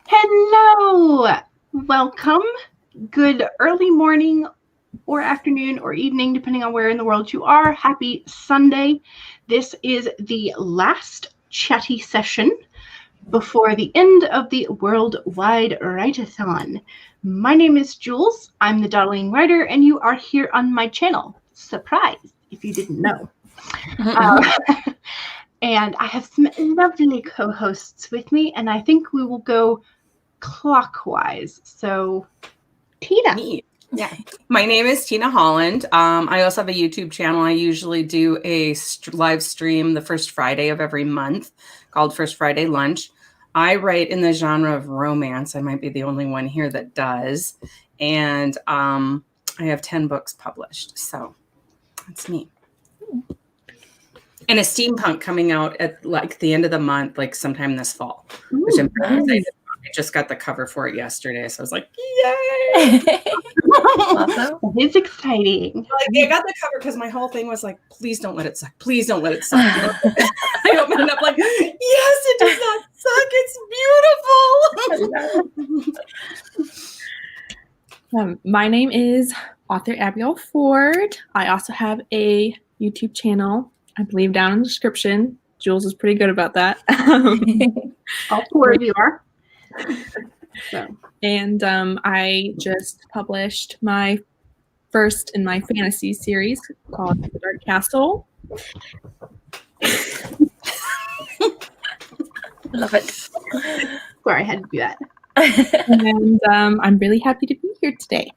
Hello! Welcome. Good early morning or afternoon or evening, depending on where in the world you are. Happy Sunday. This is the last chatty session before the end of the worldwide Writeathon. My name is Jules. I'm the Dawdling Writer, and you are here on my channel. Surprise, if you didn't know. And I have some lovely co-hosts with me, and I think we will go clockwise. So, Tina. Yeah, my name is Tina Holland. I also have a YouTube channel. I usually do a live stream the first Friday of every month called First Friday Lunch. I write in the genre of romance. I might be the only one here that does. And I have 10 books published. So that's me. And a steampunk coming out at like the end of the month, like sometime this fall. Ooh, which I'm nice. excited. I just got the cover for it yesterday. So I was like, yay! Awesome. It's exciting. Like, I got the cover because my whole thing was like, please don't let it suck. Please don't let it suck. I opened it up like, yes, it does not suck. It's beautiful. My name is author Abigail Ford. I also have a YouTube channel, I believe down in the description. Jules is pretty good about that. All four of you are. So. And I just published my first in my fantasy series called The Dark Castle. Love it. Sorry, I had to do that. And I'm really happy to be here today.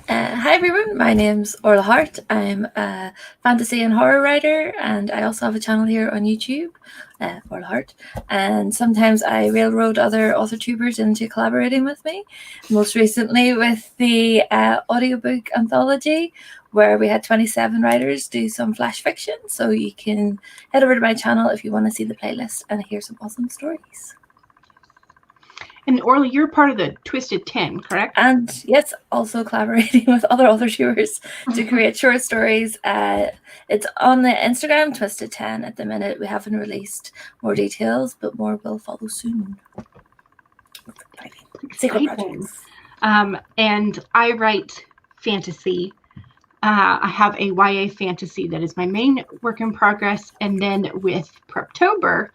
Hi everyone, my name's Orla Hart. I'm a fantasy and horror writer, and I also have a channel here on YouTube, Orla Hart. And sometimes I railroad other authortubers into collaborating with me. Most recently with the audiobook anthology, where we had 27 writers do some flash fiction. So you can head over to my channel if you want to see the playlist and hear some awesome stories. And Orla, you're part of the Twisted 10, correct? And yes, also collaborating with other authortubers to create short stories. It's on the Instagram, Twisted 10 at the minute. We haven't released more details, but more will follow soon. Secret projects. And I write fantasy. I have a YA fantasy that is my main work in progress. And then with Preptober,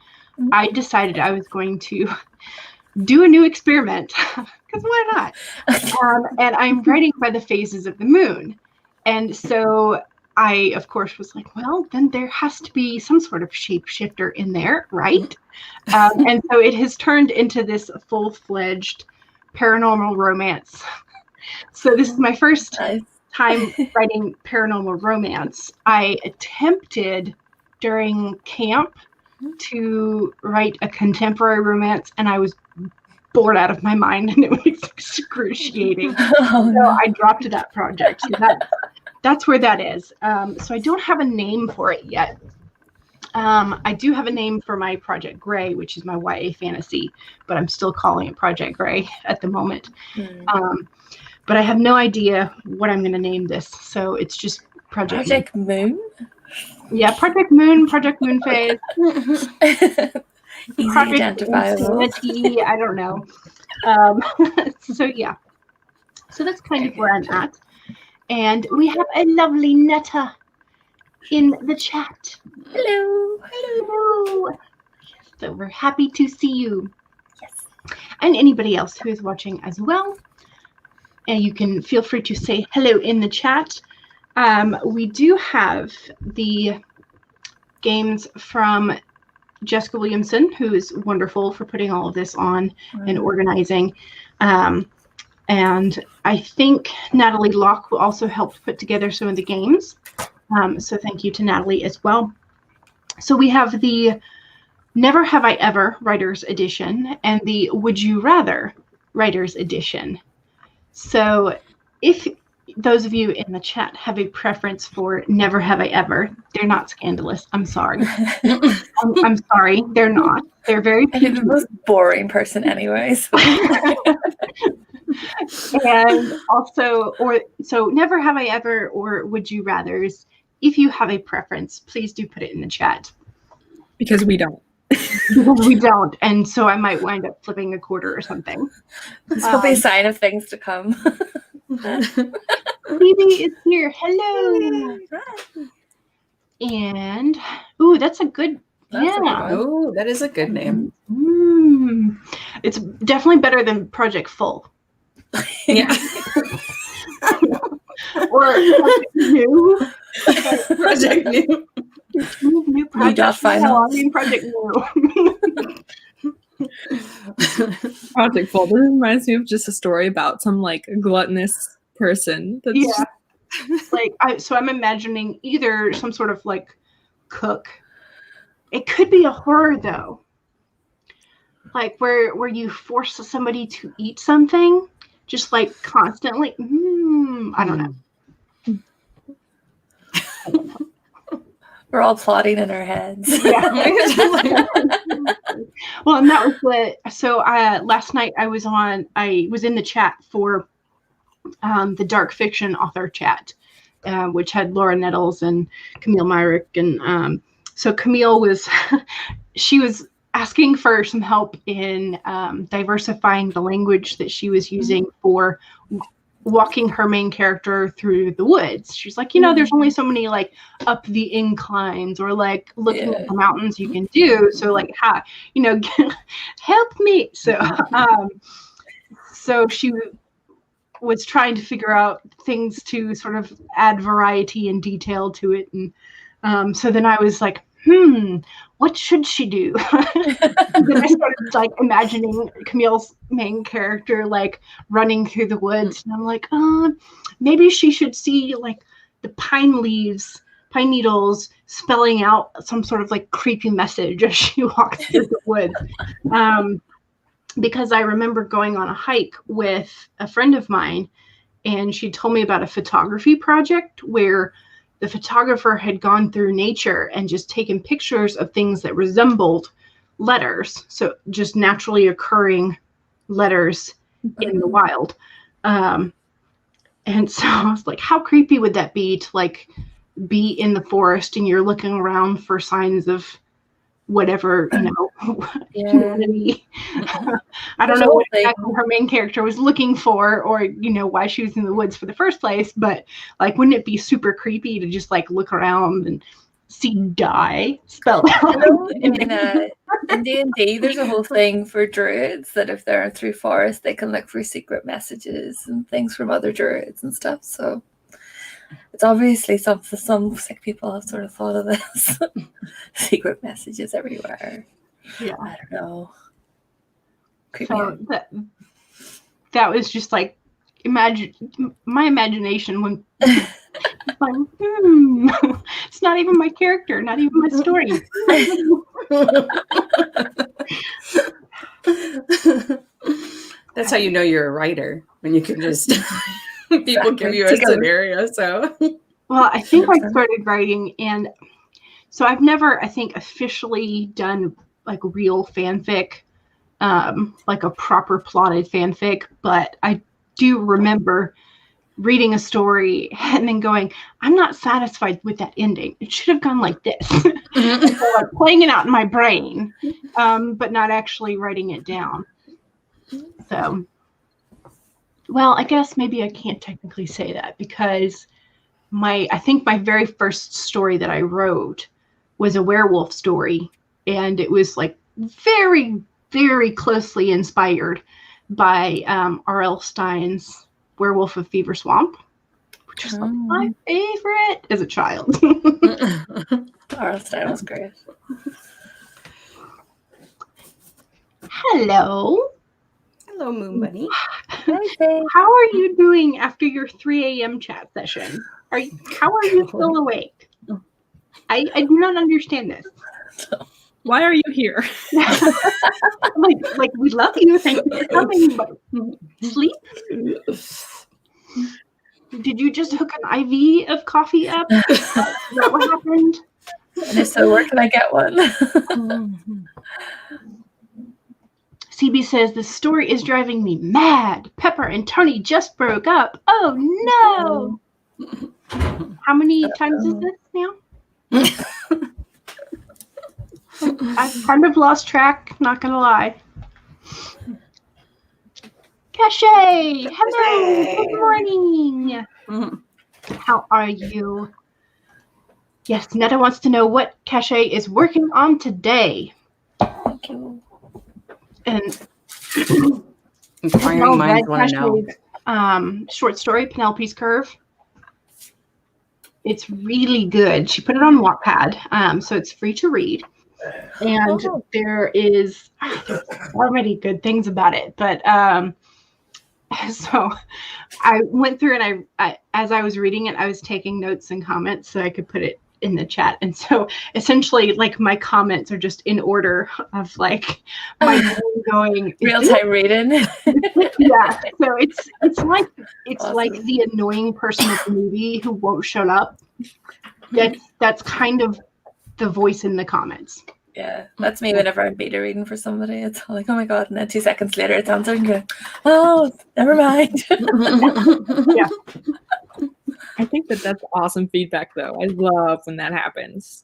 I decided I was going to do a new experiment, because why not? And I'm writing by the phases of the moon. And so I, of course, was like, well, then there has to be some sort of shapeshifter in there, right? And so it has turned into this full-fledged paranormal romance. So this is my first time writing paranormal romance. I attempted during camp to write a contemporary romance, and I was bored out of my mind, and it was excruciating. So I dropped that project. So that's where that is. So I don't have a name for it yet. I do have a name for my Project Gray, which is my YA fantasy, but I'm still calling it Project Gray at the moment. But I have no idea what I'm going to name this. So it's just Project Moon? Yeah, Project Moon, Project Moon Phase. Easy identifiable. I don't know. So yeah. So that's kind of where I'm at. And we have a lovely Netta in the chat. Hello. Hello. So we're happy to see you. Yes. And anybody else who is watching as well. And you can feel free to say hello in the chat. We do have the games from Jessica Williamson, who is wonderful for putting all of this on and organizing. And I think Natalie Locke will also help put together some of the games. So thank you to Natalie as well. So we have the Never Have I Ever Writers Edition and the Would You Rather Writers Edition. So if those of you in the chat have a preference for Never Have I Ever, they're not scandalous. I'm sorry. I'm sorry. They're not. They're very I'm the most boring person anyways. And also, so Never Have I Ever or Would You Rathers, if you have a preference, please do put it in the chat. Because we don't. Because we don't. And so I might wind up flipping a quarter or something. This will be a sign of things to come. Phoebe is here. Hello. And, ooh, that's a good, That's a good one. Oh, that is a good name. It's definitely better than Project Full. Yeah. Or Project New. Project New. New project. Final. I mean Project New. Project Full. This reminds me of just a story about some like gluttonous person. That's Yeah. So I'm imagining either some sort of like cook. It could be a horror though. Like where you force somebody to eat something just like constantly. I don't know. We're all plotting in our heads. Yeah. Well, and that was last night I was in the chat for the dark fiction author chat, which had Laura Nettles and Camille Myrick. And so Camille she was asking for some help in diversifying the language that she was using for walking her main character through the woods. She's like, there's only so many like up the inclines or like looking at the mountains you can do. So like, help me. So she was trying to figure out things to sort of add variety and detail to it. And so then I was like, what should she do? Then I started like imagining Camille's main character like running through the woods, and I'm like, maybe she should see like the pine needles spelling out some sort of like creepy message as she walks through the woods. Because I remember going on a hike with a friend of mine, and she told me about a photography project where the photographer had gone through nature and just taken pictures of things that resembled letters. So just naturally occurring letters in the wild. And so I was like, how creepy would that be to like be in the forest and you're looking around for signs of whatever, humanity. I don't know what exactly her main character was looking for, or why she was in the woods for the first place, but like, wouldn't it be super creepy to just like look around and see die spelled out? In D&D, there's a whole thing for druids that if they're through forest, they can look for secret messages and things from other druids and stuff. So it's obviously some sick people have sort of thought of this. Secret messages everywhere. Yeah. I don't know. So that was just like my imagination when like, it's not even my character, not even my story. That's how you know you're a writer, when you can just people give you a scenario. So well, I think I started writing, and so I've never, I think, officially done like real fanfic, like a proper plotted fanfic, but I do remember reading a story and then going, I'm not satisfied with that ending. It should have gone like this. So like playing it out in my brain, but not actually writing it down. So, well, I guess maybe I can't technically say that, because I think my very first story that I wrote was a werewolf story, and it was like very, very closely inspired by R.L. Stine's Werewolf of Fever Swamp, which is like my favorite as a child. R.L. Stine was great. Hello. Hello, Moon Bunny. How are you doing after your 3 a.m. chat session? How are you still awake? I do not understand this. Why are you here? like we love you. Thank you for coming. But sleep? Did you just hook an IV of coffee up? Is that what happened? And if so, where can I get one? CB says, the story is driving me mad. Pepper and Tony just broke up. Oh no! How many times is this now? I've kind of lost track, not gonna lie. Cache! Hello! Good morning! How are you? Yes, Netta wants to know what Cache is working on today. Thank you. And Inquiring minds want to know. Cache's short story, Penelope's Curve. It's really good. She put it on Wattpad, so it's free to read. And there's so many good things about it. But so I went through and I as I was reading it, I was taking notes and comments so I could put it in the chat. And so essentially, like, my comments are just in order of like my brain going Real-time reading. Yeah. So it's like Awesome. like the annoying person at the movie who won't shut up. That's kind of the voice in the comments. Yeah, that's me whenever I'm beta reading for somebody. It's all like, oh my God. And then 2 seconds later, it's answered and go, oh, never mind. Yeah. I think that's awesome feedback, though. I love when that happens.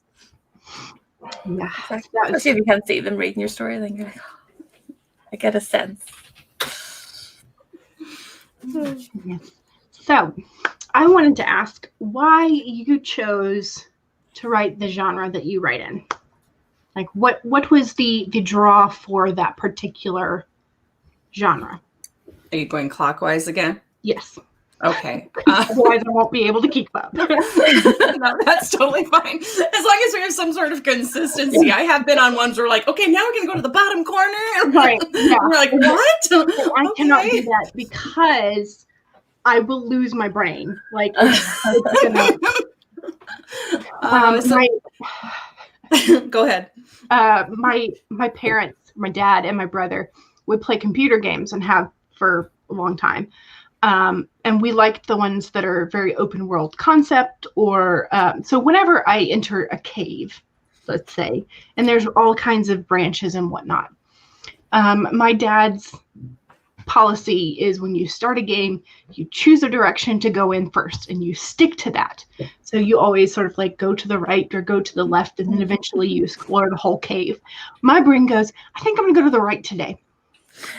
Yeah. Especially if you can't see them reading your story, then you're like, oh, I get a sense. So I wanted to ask why you chose to write the genre that you write in. Like, what was the draw for that particular genre? Are you going clockwise again? Yes. Okay. Otherwise, I won't be able to keep up. No, that's totally fine. As long as we have some sort of consistency. I have been on ones where like, okay, now we're going to go to the bottom corner. Right. Yeah. We're like, what? So I cannot do that because I will lose my brain. Like, it's gonna, go ahead. My parents, my dad and my brother would play computer games and have for a long time. And we liked the ones that are very open world concept, or so whenever I enter a cave, let's say, and there's all kinds of branches and whatnot. My dad's policy is when you start a game, you choose a direction to go in first and you stick to that. So you always sort of like go to the right or go to the left, and then eventually you explore the whole cave. My brain goes, I think I'm gonna go to the right today.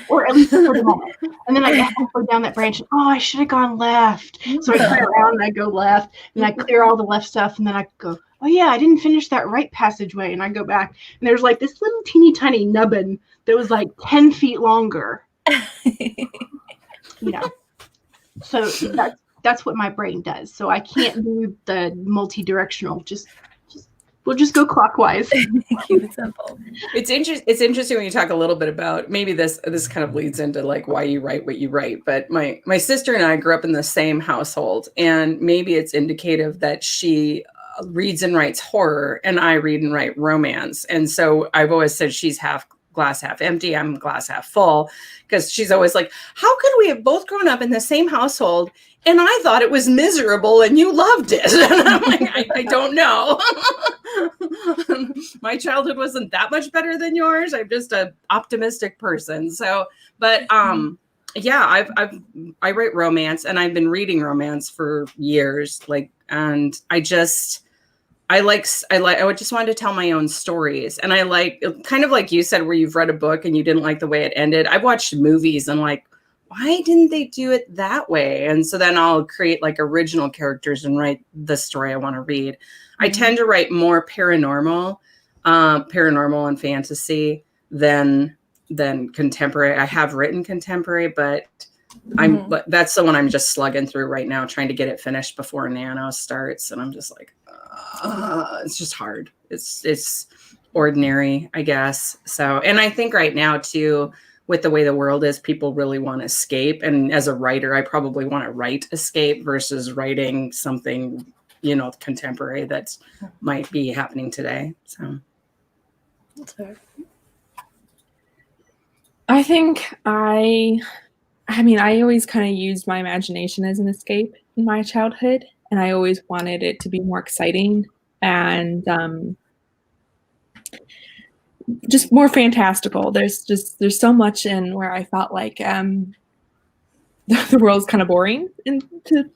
Or at least for the moment. And then I get halfway down that branch and, oh, I should have gone left. So I turn around and I go left and I clear all the left stuff, and then I go, oh yeah, I didn't finish that right passageway, and I go back and there's like this little teeny tiny nubbin that was like 10 feet longer. So that's what my brain does. So I can't do the multi-directional, we'll just go clockwise. Keep it simple. It's interesting when you talk a little bit about, maybe this kind of leads into like why you write what you write. But my sister and I grew up in the same household, and maybe it's indicative that she reads and writes horror and I read and write romance. And so I've always said she's glass half empty, I'm glass half full, because she's always like, how could we have both grown up in the same household and I thought it was miserable and you loved it? And I'm like, I don't know. My childhood wasn't that much better than yours. I'm just an optimistic person. So, but yeah, I write romance, and I've been reading romance for years. And I just wanted to tell my own stories. And I like, kind of like you said, where you've read a book and you didn't like the way it ended. I've watched movies and like, why didn't they do it that way? And so then I'll create like original characters and write the story I want to read. I tend to write more paranormal and fantasy than contemporary. I have written contemporary, but that's the one I'm just slugging through right now, trying to get it finished before Nano starts. And I'm just like, it's just hard. It's ordinary, I guess. So, and I think right now too, with the way the world is, people really want to escape. And as a writer, I probably want to write escape versus writing something, contemporary that might be happening today. So That's fair. I think I always kind of used my imagination as an escape in my childhood, and I always wanted it to be more exciting and just more fantastical. There's so much in where I felt like the world's kind of boring to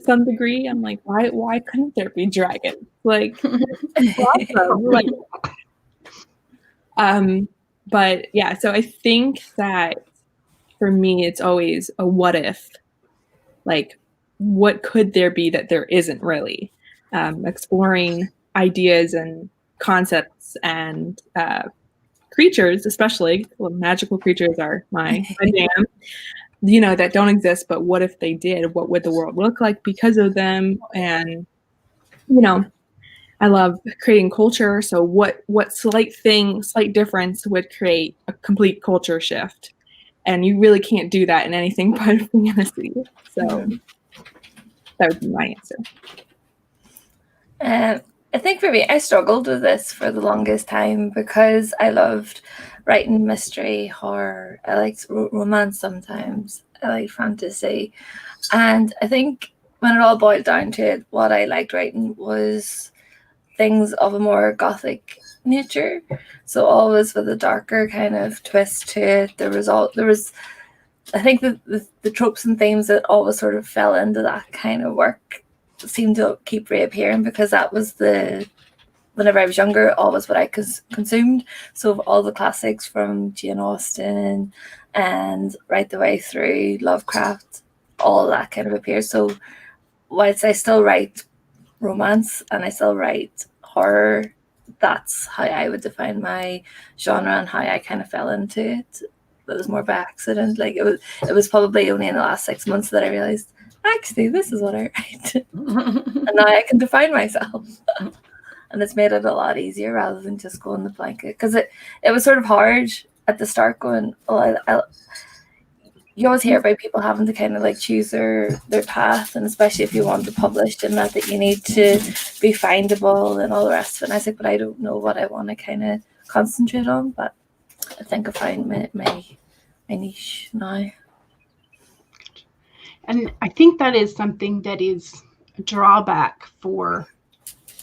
some degree. I'm like, why couldn't there be dragons? Like, awesome. Like, But yeah, so I think that for me, it's always a what if, like, what could there be that there isn't really? Exploring ideas and concepts and creatures, especially magical creatures are my jam, that don't exist, but what if they did? What would the world look like because of them? And, I love creating culture. So what slight difference would create a complete culture shift? And you really can't do that in anything but fantasy. So that would be my answer. I think for me, I struggled with this for the longest time because I loved writing mystery, horror. I liked romance sometimes. I liked fantasy. And I think when it all boiled down to it, what I liked writing was things of a more gothic nature. So always with a darker kind of twist to it. There was, I think the tropes and themes that always sort of fell into that kind of work seemed to keep reappearing, because that was whenever I was younger, always what I consumed. So all the classics from Jane Austen and right the way through Lovecraft, all that kind of appears. So whilst I still write romance and I still write horror, that's how I would define my genre and how I kind of fell into it. It was more by accident. Like it was probably only in the last 6 months that I realized, actually, this is what I write. And now I can define myself. And it's made it a lot easier rather than just going the blanket. Because it was sort of hard at the start going, you always hear about people having to kind of like choose their path, and especially if you want to publish, and that you need to be findable and all the rest of it. And I was like, but I don't know what I want to kind of concentrate on. But I think I find my niche now. And I think that is something that is a drawback for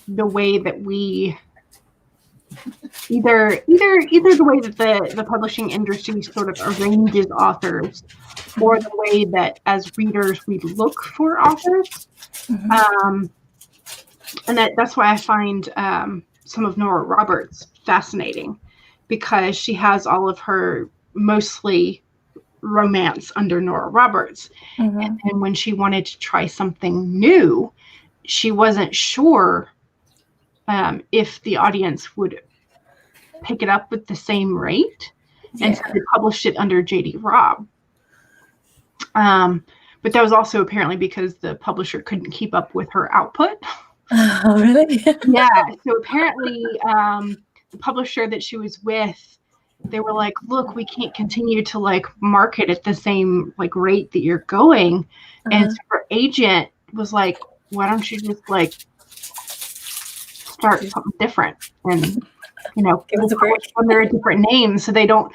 the way that we either the way that the publishing industry sort of arranges authors, or the way that as readers we look for authors. And that's why I find some of Nora Roberts fascinating, because she has all of her mostly romance under Nora Roberts. And when she wanted to try something new, she wasn't sure if the audience would pick it up with the same rate. And so they published it under J.D. Robb. But that was also apparently because the publisher couldn't keep up with her output. Oh, really? Yeah. So apparently the publisher that she was with, they were like, look, we can't continue to like market at the same like rate that you're going. And so her agent was like, why don't you just like start something different and give us a break under a different name, so they don't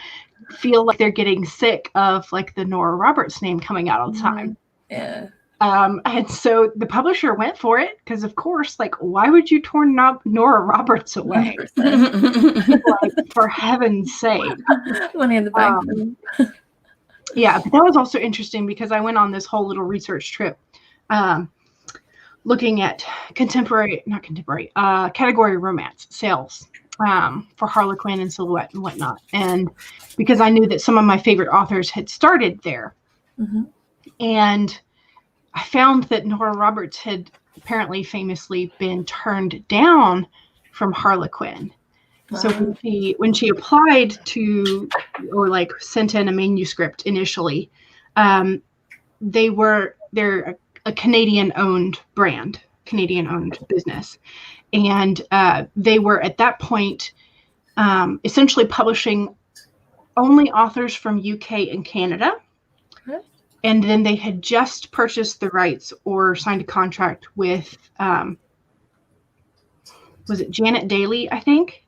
feel like they're getting sick of like the Nora Roberts name coming out all the time. Yeah. And so the publisher went for it, because of course, like, why would you turn Nora Roberts away? Like, for heaven's sake. Money in the bank. Yeah, but that was also interesting because I went on this whole little research trip looking at category romance sales for Harlequin and Silhouette and whatnot. And because I knew that some of my favorite authors had started there. And I found that Nora Roberts had apparently famously been turned down from Harlequin. Wow. So when she applied to, or like sent in a manuscript initially, they're a Canadian-owned brand, Canadian-owned business. And they were at that point essentially publishing only authors from UK and Canada. And then they had just purchased the rights or signed a contract with, was it Janet Daly, I think?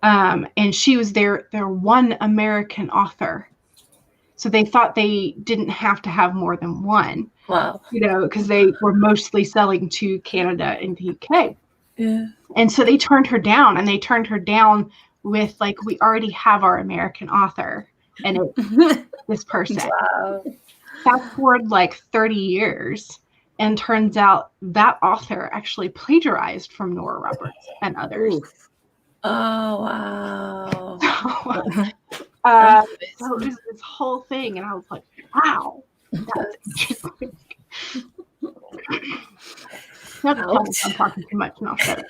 And she was their one American author. So they thought they didn't have to have more than one. Wow. Because they were mostly selling to Canada and the UK. Yeah. And so they turned her down, and they turned her down with like, we already have our American author, and it's this person. Wow. Fast forward like 30 years, and turns out that author actually plagiarized from Nora Roberts and others. Oh, wow. So it was this whole thing, and I was like, wow, that's interesting. Not to tell me I'm talking too much, and I'll shut up.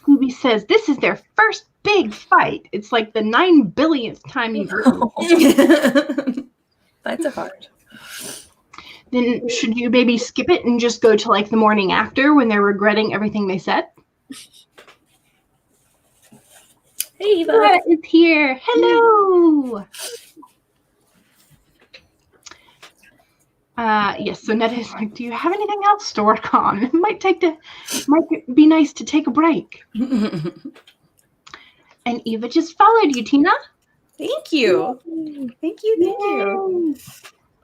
Phoebe says, this is their first big fight. It's like the 9 billionth time you've written. Fights are hard. Then should you maybe skip it and just go to like the morning after when they're regretting everything they said? Hey, Eva. Eva is here. Hello. Yes, so Netta is like, do you have anything else to work on? It might be nice to take a break. And Eva just followed you, Tina. Thank you. Thank you.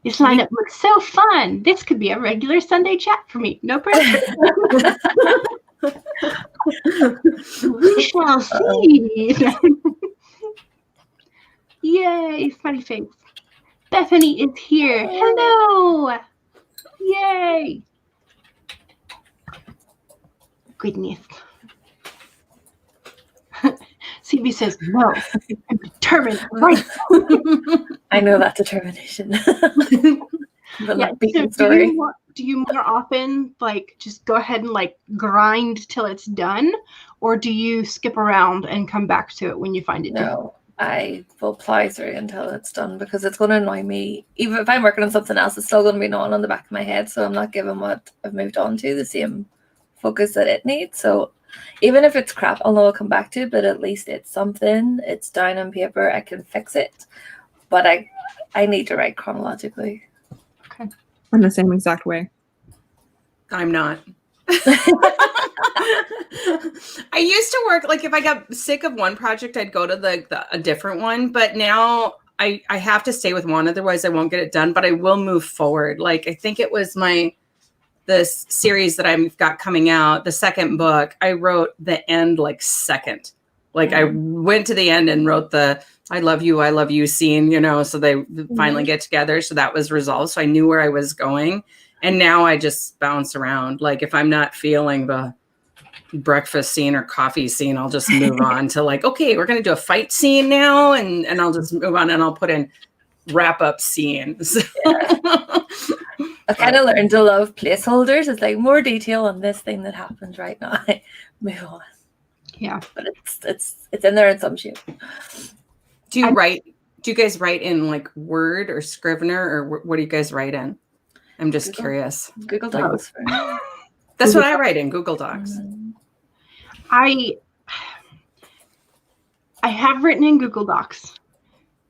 This lineup looks so fun. This could be a regular Sunday chat for me. No pressure. We shall see. Yay, funny face. Bethany is here. Hello. Yay. Goodness. CB says, no, I'm determined. Right. I know that determination. But Yeah, not being so story. do you more often like just go ahead and like grind till it's done, or do you skip around and come back to it when you find it done? No, I will plow through until it's done because it's going to annoy me. Even if I'm working on something else, it's still going to be gnawing on the back of my head. So I'm not giving what I've moved on to the same focus that it needs. So even if it's crap, I'll know I'll come back to it, but at least it's something. It's down on paper. I can fix it. But I need to write chronologically. Okay. I'm the same exact way. I'm not. I used to work, like if I got sick of one project, I'd go to a different one. But now I have to stay with one, otherwise I won't get it done. But I will move forward. Like I think it was this series that I've got coming out, the second book, I wrote the end like second. Like I went to the end and wrote the I love you scene, so they finally get together. So that was resolved. So I knew where I was going. And now I just bounce around. Like if I'm not feeling the breakfast scene or coffee scene, I'll just move on to like, okay, we're going to do a fight scene now. And I'll just move on and I'll put in wrap up scenes. Yeah. I kind of learned to love placeholders. It's like more detail on this thing that happens right now. Move on. Yeah. But it's in there in some shape. Do you guys write in like Word or Scrivener, or what do you guys write in? I'm just curious. Google Docs. That's what I write in, Google Docs. I have written in Google Docs,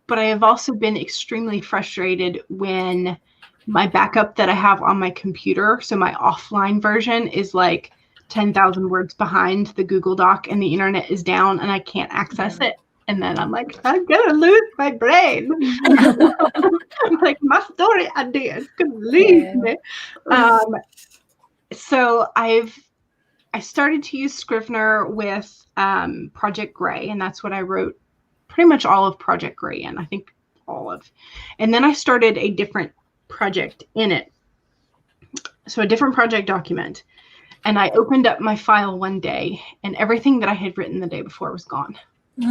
but I have also been extremely frustrated when my backup that I have on my computer, so my offline version, is like 10,000 words behind the Google Doc and the internet is down and I can't access it. And then I'm like, I'm going to lose my brain. I'm like, my story ideas could leave me. So I started to use Scrivener with Project Gray, and that's what I wrote pretty much all of Project Gray in, I think all of. And then I started a different project in it. So a different project document. And I opened up my file one day, and everything that I had written the day before was gone. So,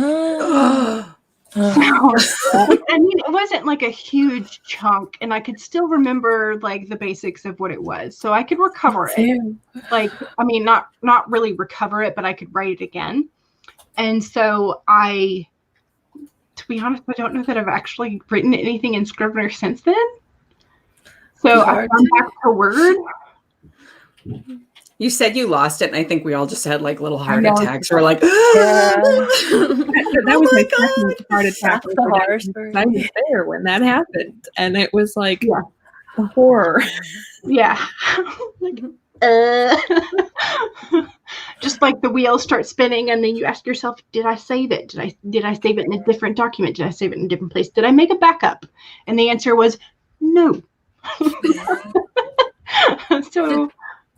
I mean, it wasn't like a huge chunk, and I could still remember like the basics of what it was, so I could recover it. Like, I mean, not really recover it, but I could write it again. And so to be honest, I don't know that I've actually written anything in Scrivener since then. So I've gone back to Word. You said you lost it, and I think we all just had like little heart attacks. We're like, that was my second heart attack. I was there when that happened, and it was like a horror. Yeah. Just like the wheels start spinning, and then you ask yourself, did I save it? Did I save it in a different document? Did I save it in a different place? Did I make a backup? And the answer was no. So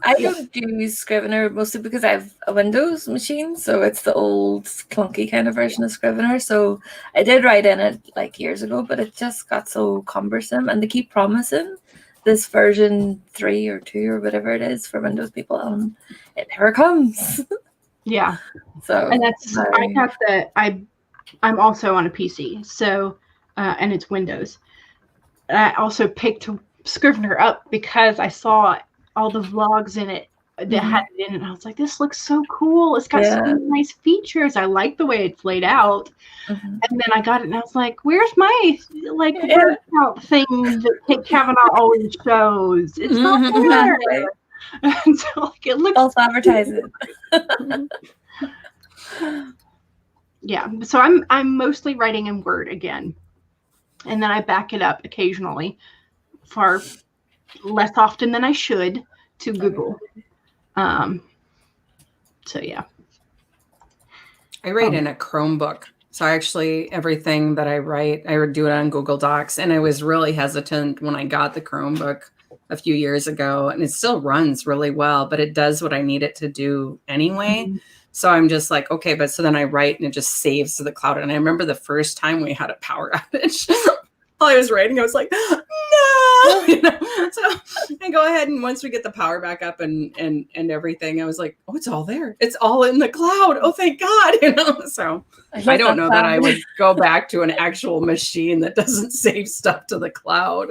I don't use Scrivener mostly because I have a Windows machine, so it's the old clunky kind of version of Scrivener. So I did write in it like years ago, but it just got so cumbersome, and they keep promising this version 3 or 2 or whatever it is for Windows people, and it never comes. Yeah. So And that's I have the I'm also on a PC, so and it's Windows. I also picked Scrivener up because I saw all the vlogs in it that had it in it, and I was like, this looks so cool. It's got so many nice features. I like the way it's laid out. And then I got it and I was like, where's my workout thing that Kate Kavanaugh always shows? It's not there. And so like it looks false advertising. Yeah. So I'm mostly writing in Word again. And then I back it up occasionally, far less often than I should, to Google. So yeah. I write in a Chromebook. So actually everything that I write, I would do it on Google Docs. And I was really hesitant when I got the Chromebook a few years ago, and it still runs really well, but it does what I need it to do anyway. So I'm just like, okay, but so then I write and it just saves to the cloud. And I remember the first time we had a power outage while I was writing, I was like, no, so I go ahead, and once we get the power back up and everything, I was like, oh, it's all there. It's all in the cloud. Oh, thank God. So I don't know that I would go back to an actual machine that doesn't save stuff to the cloud.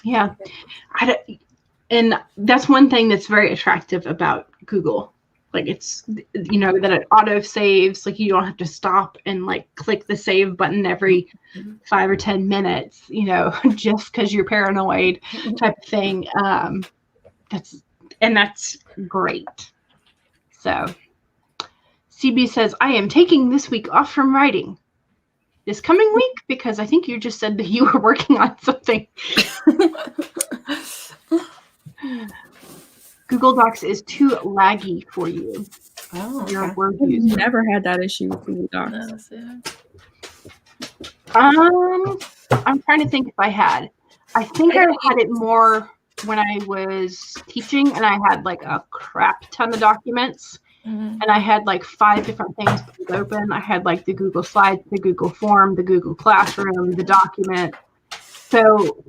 Yeah. And that's one thing that's very attractive about Google. Like it's, that it auto saves, like you don't have to stop and like click the save button every 5 or 10 minutes, just because you're paranoid type of thing. That's great. So CB says, I am taking this week off from writing this coming week because I think you just said that you were working on something. Google Docs is too laggy for you. Oh, Your word I've use. never had that issue with Google Docs. I'm trying to think if I had. I think I had it more when I was teaching, and I had like a crap ton of documents, and I had like 5 different things open. I had like the Google Slides, the Google Form, the Google Classroom, the document. So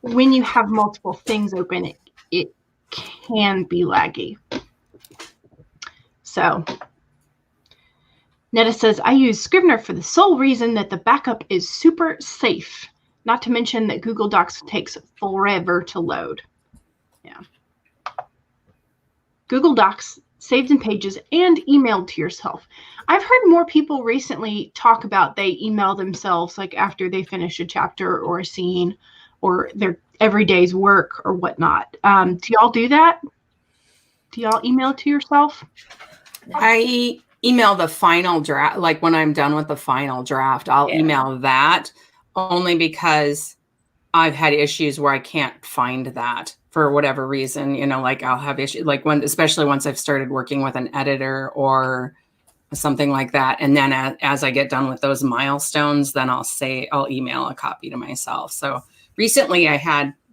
when you have multiple things open, it can be laggy. So Netta says, I use Scrivener for the sole reason that the backup is super safe. Not to mention that Google Docs takes forever to load. Yeah. Google Docs, saved in Pages, and emailed to yourself. I've heard more people recently talk about they email themselves like after they finish a chapter or a scene or their everyday's work or whatnot. Do y'all do that? Do y'all email to yourself? I email the final draft. Like when I'm done with the final draft, I'll email that only because I've had issues where I can't find that for whatever reason. Like I'll have issues, like especially once I've started working with an editor or something like that. And then as I get done with those milestones, then I'll email a copy to myself. So recently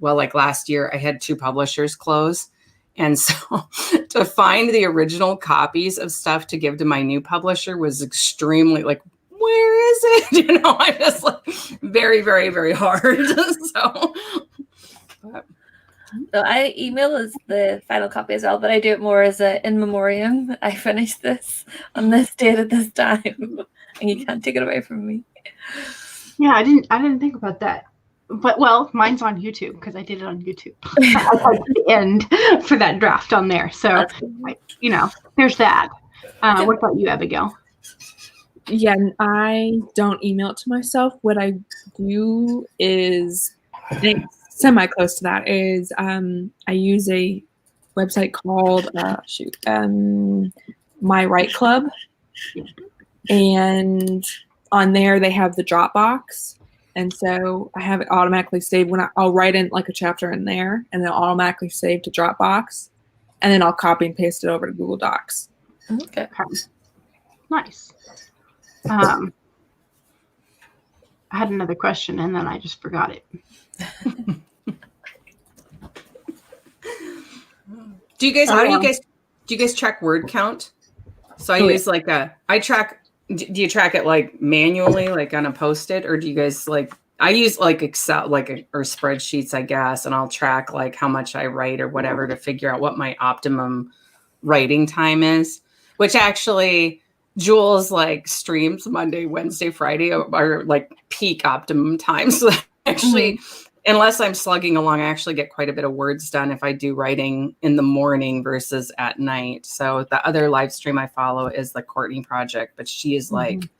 like last year, I had 2 publishers close. And so to find the original copies of stuff to give to my new publisher was extremely like, where is it? I'm just like very, very, very hard. So I email as the final copy as well, but I do it more as a in memoriam. I finished this on this date at this time, and you can't take it away from me. Yeah, I didn't think about that. But mine's on YouTube because I did it on YouTube. I had the end for that draft on there. So, there's that. What about you, Abigail? Yeah, I don't email it to myself. What I do is, semi close to that, is I use a website called My Write Club, and on there they have the Dropbox. And so I have it automatically saved when I'll write in like a chapter in there, and then I'll automatically save to Dropbox, and then I'll copy and paste it over to Google Docs. Okay. Nice. I had another question and then I just forgot it. Do you guys track word count? So I use like I track. Do you track it like manually, like on a Post-it, or do you guys like I use like Excel, or spreadsheets, I guess, and I'll track like how much I write or whatever to figure out what my optimum writing time is, which actually Jules like streams Monday, Wednesday, Friday are like peak optimum times. So actually, unless I'm slugging along, I actually get quite a bit of words done if I do writing in the morning versus at night. So the other live stream I follow is the Courtney Project, but she is like,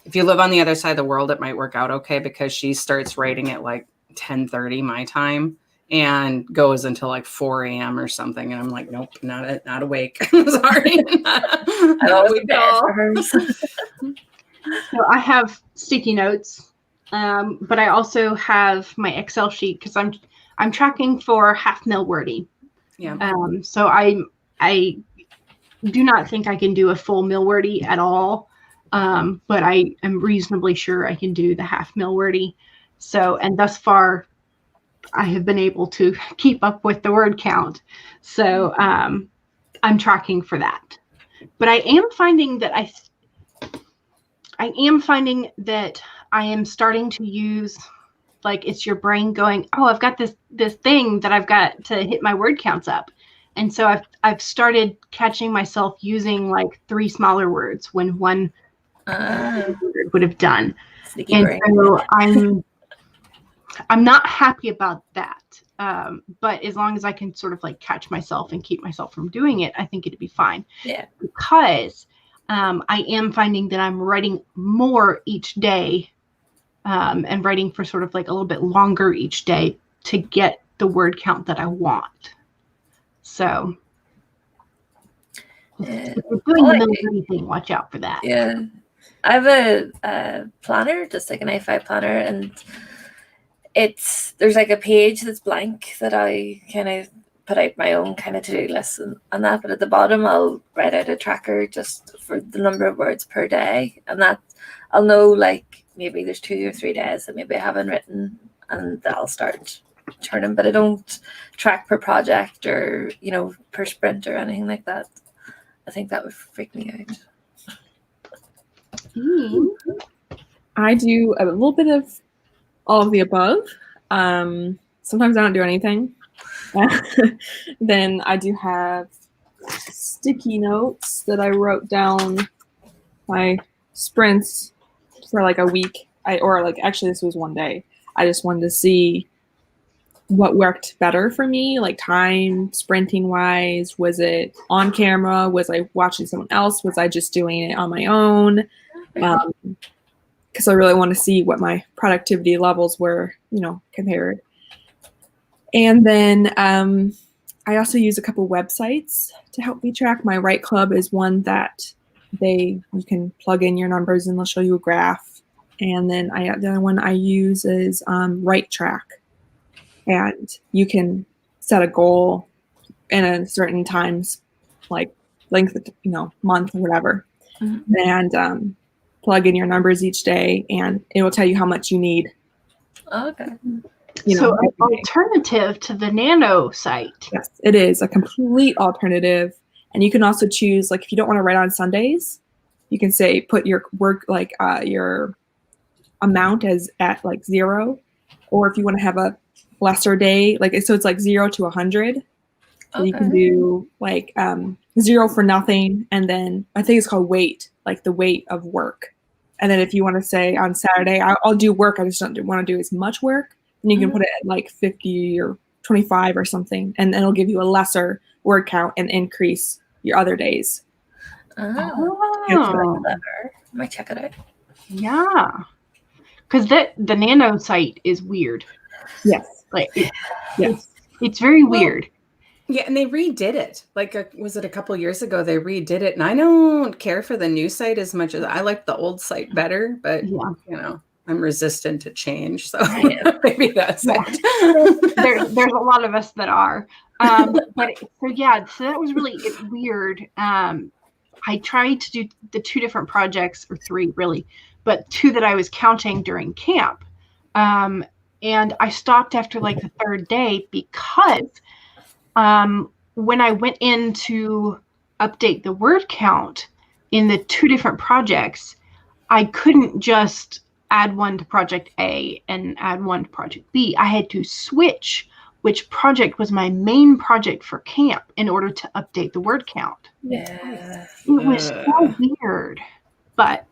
if you live on the other side of the world, it might work out okay because she starts writing at like 10:30 my time and goes until like 4 a.m. or something. And I'm like, nope, not awake. Sorry. not awake at all. So I have sticky notes, but I also have my Excel sheet because I'm tracking for half mil wording. Yeah. So I do not think I can do a full mil wordy at all. But I am reasonably sure I can do the half mil wordy. So, and thus far, I have been able to keep up with the word count. So, I'm tracking for that. But I am finding that I am starting to use, like, it's your brain going, oh, I've got this thing that I've got to hit my word counts up. And so I've started catching myself using like 3 smaller words when one would have done. And so I'm not happy about that. But as long as I can sort of like catch myself and keep myself from doing it, I think it'd be fine. Yeah. Because I am finding that I'm writing more each day, and writing for sort of like a little bit longer each day to get the word count that I want. So if you're doing the military thing, watch out for that. Yeah. I have a planner, just like an A5 planner, and there's like a page that's blank that I kind of put out my own kind of to-do list and that, but at the bottom I'll write out a tracker just for the number of words per day, and that I'll know like maybe there's 2 or 3 days that maybe I haven't written, and I'll start turning, but I don't track per project or, you know, per sprint or anything like that. I think that would freak me out. I do a little bit of all of the above. Sometimes I don't do anything. Then I do have sticky notes that I wrote down my sprints for like a week. Actually this was one day. I just wanted to see what worked better for me, like time, sprinting wise. Was it on camera? Was I watching someone else? Was I just doing it on my own? Because I really want to see what my productivity levels were, you know, compared. And then I also use a couple websites to help me track. My Write Club is one that you can plug in your numbers and they'll show you a graph. And then the other one I use is Write Track. And you can set a goal in a certain times, like length, you know, month or whatever. And plug in your numbers each day, and it will tell you how much you need. Okay. So an alternative to the Nano site. Yes, it is a complete alternative. And you can also choose, like, if you don't want to write on Sundays, you can say put your work, like your amount as at like 0, or if you want to have a lesser day, like, so it's like 0 to 100. So you can do like 0 for nothing, and then I think it's called weight, like the weight of work. And then if you want to say on Saturday, I'll do work, I just don't want to do as much work, then you can put it at like 50 or 25 or something, and then it'll give you a lesser word count and increase your other days. Oh, clever. I might check it out. Yeah, because the Nano site is weird. Yes. Like, it's very weird. Yeah, and they redid it. Like, was it a couple years ago they redid it? And I don't care for the new site as much as I like the old site better, but you know, I'm resistant to change, so maybe that's it. There's a lot of us that are. So that was really weird. I tried to do the 2 different projects, or 3 really, but 2 that I was counting during camp. And I stopped after like the 3rd day because when I went in to update the word count in the 2 different projects, I couldn't just add one to project A and add one to project B. I had to switch which project was my main project for camp in order to update the word count. Yeah. It was so weird, but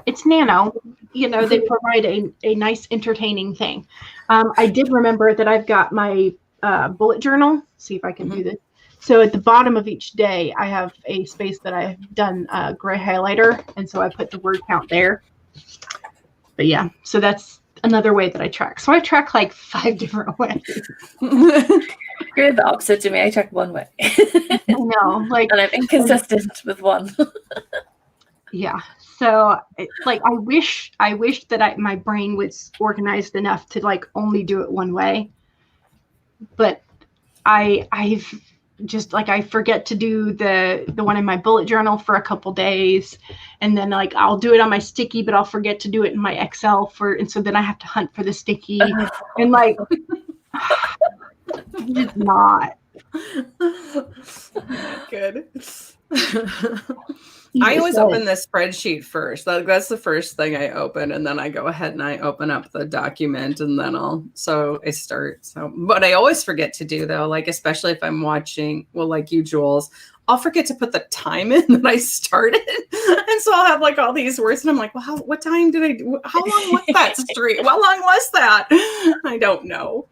it's Nano. You know, they provide a nice, entertaining thing. I did remember that I've got my bullet journal. See if I can do this. So at the bottom of each day, I have a space that I've done gray highlighter, and so I put the word count there. But yeah, so that's another way that I track. So I track like 5 different ways. You're the opposite to me. I track one way. I know, like, and I'm inconsistent with one. Yeah. So like I wish that my brain was organized enough to like only do it one way. But I've just like I forget to do the one in my bullet journal for a couple days, and then like I'll do it on my sticky, but I'll forget to do it in my Excel and so then I have to hunt for the sticky and like just not good. I always open the spreadsheet first. That's the first thing I open, and then I go ahead and I open up the document, and then I start. But I always forget to do though, like especially if I'm watching, well, like you, Jules, I'll forget to put the time in that I started, and so I'll have like all these words, and I'm like, well, what time did I do? How long was that stream? How long was that? I don't know.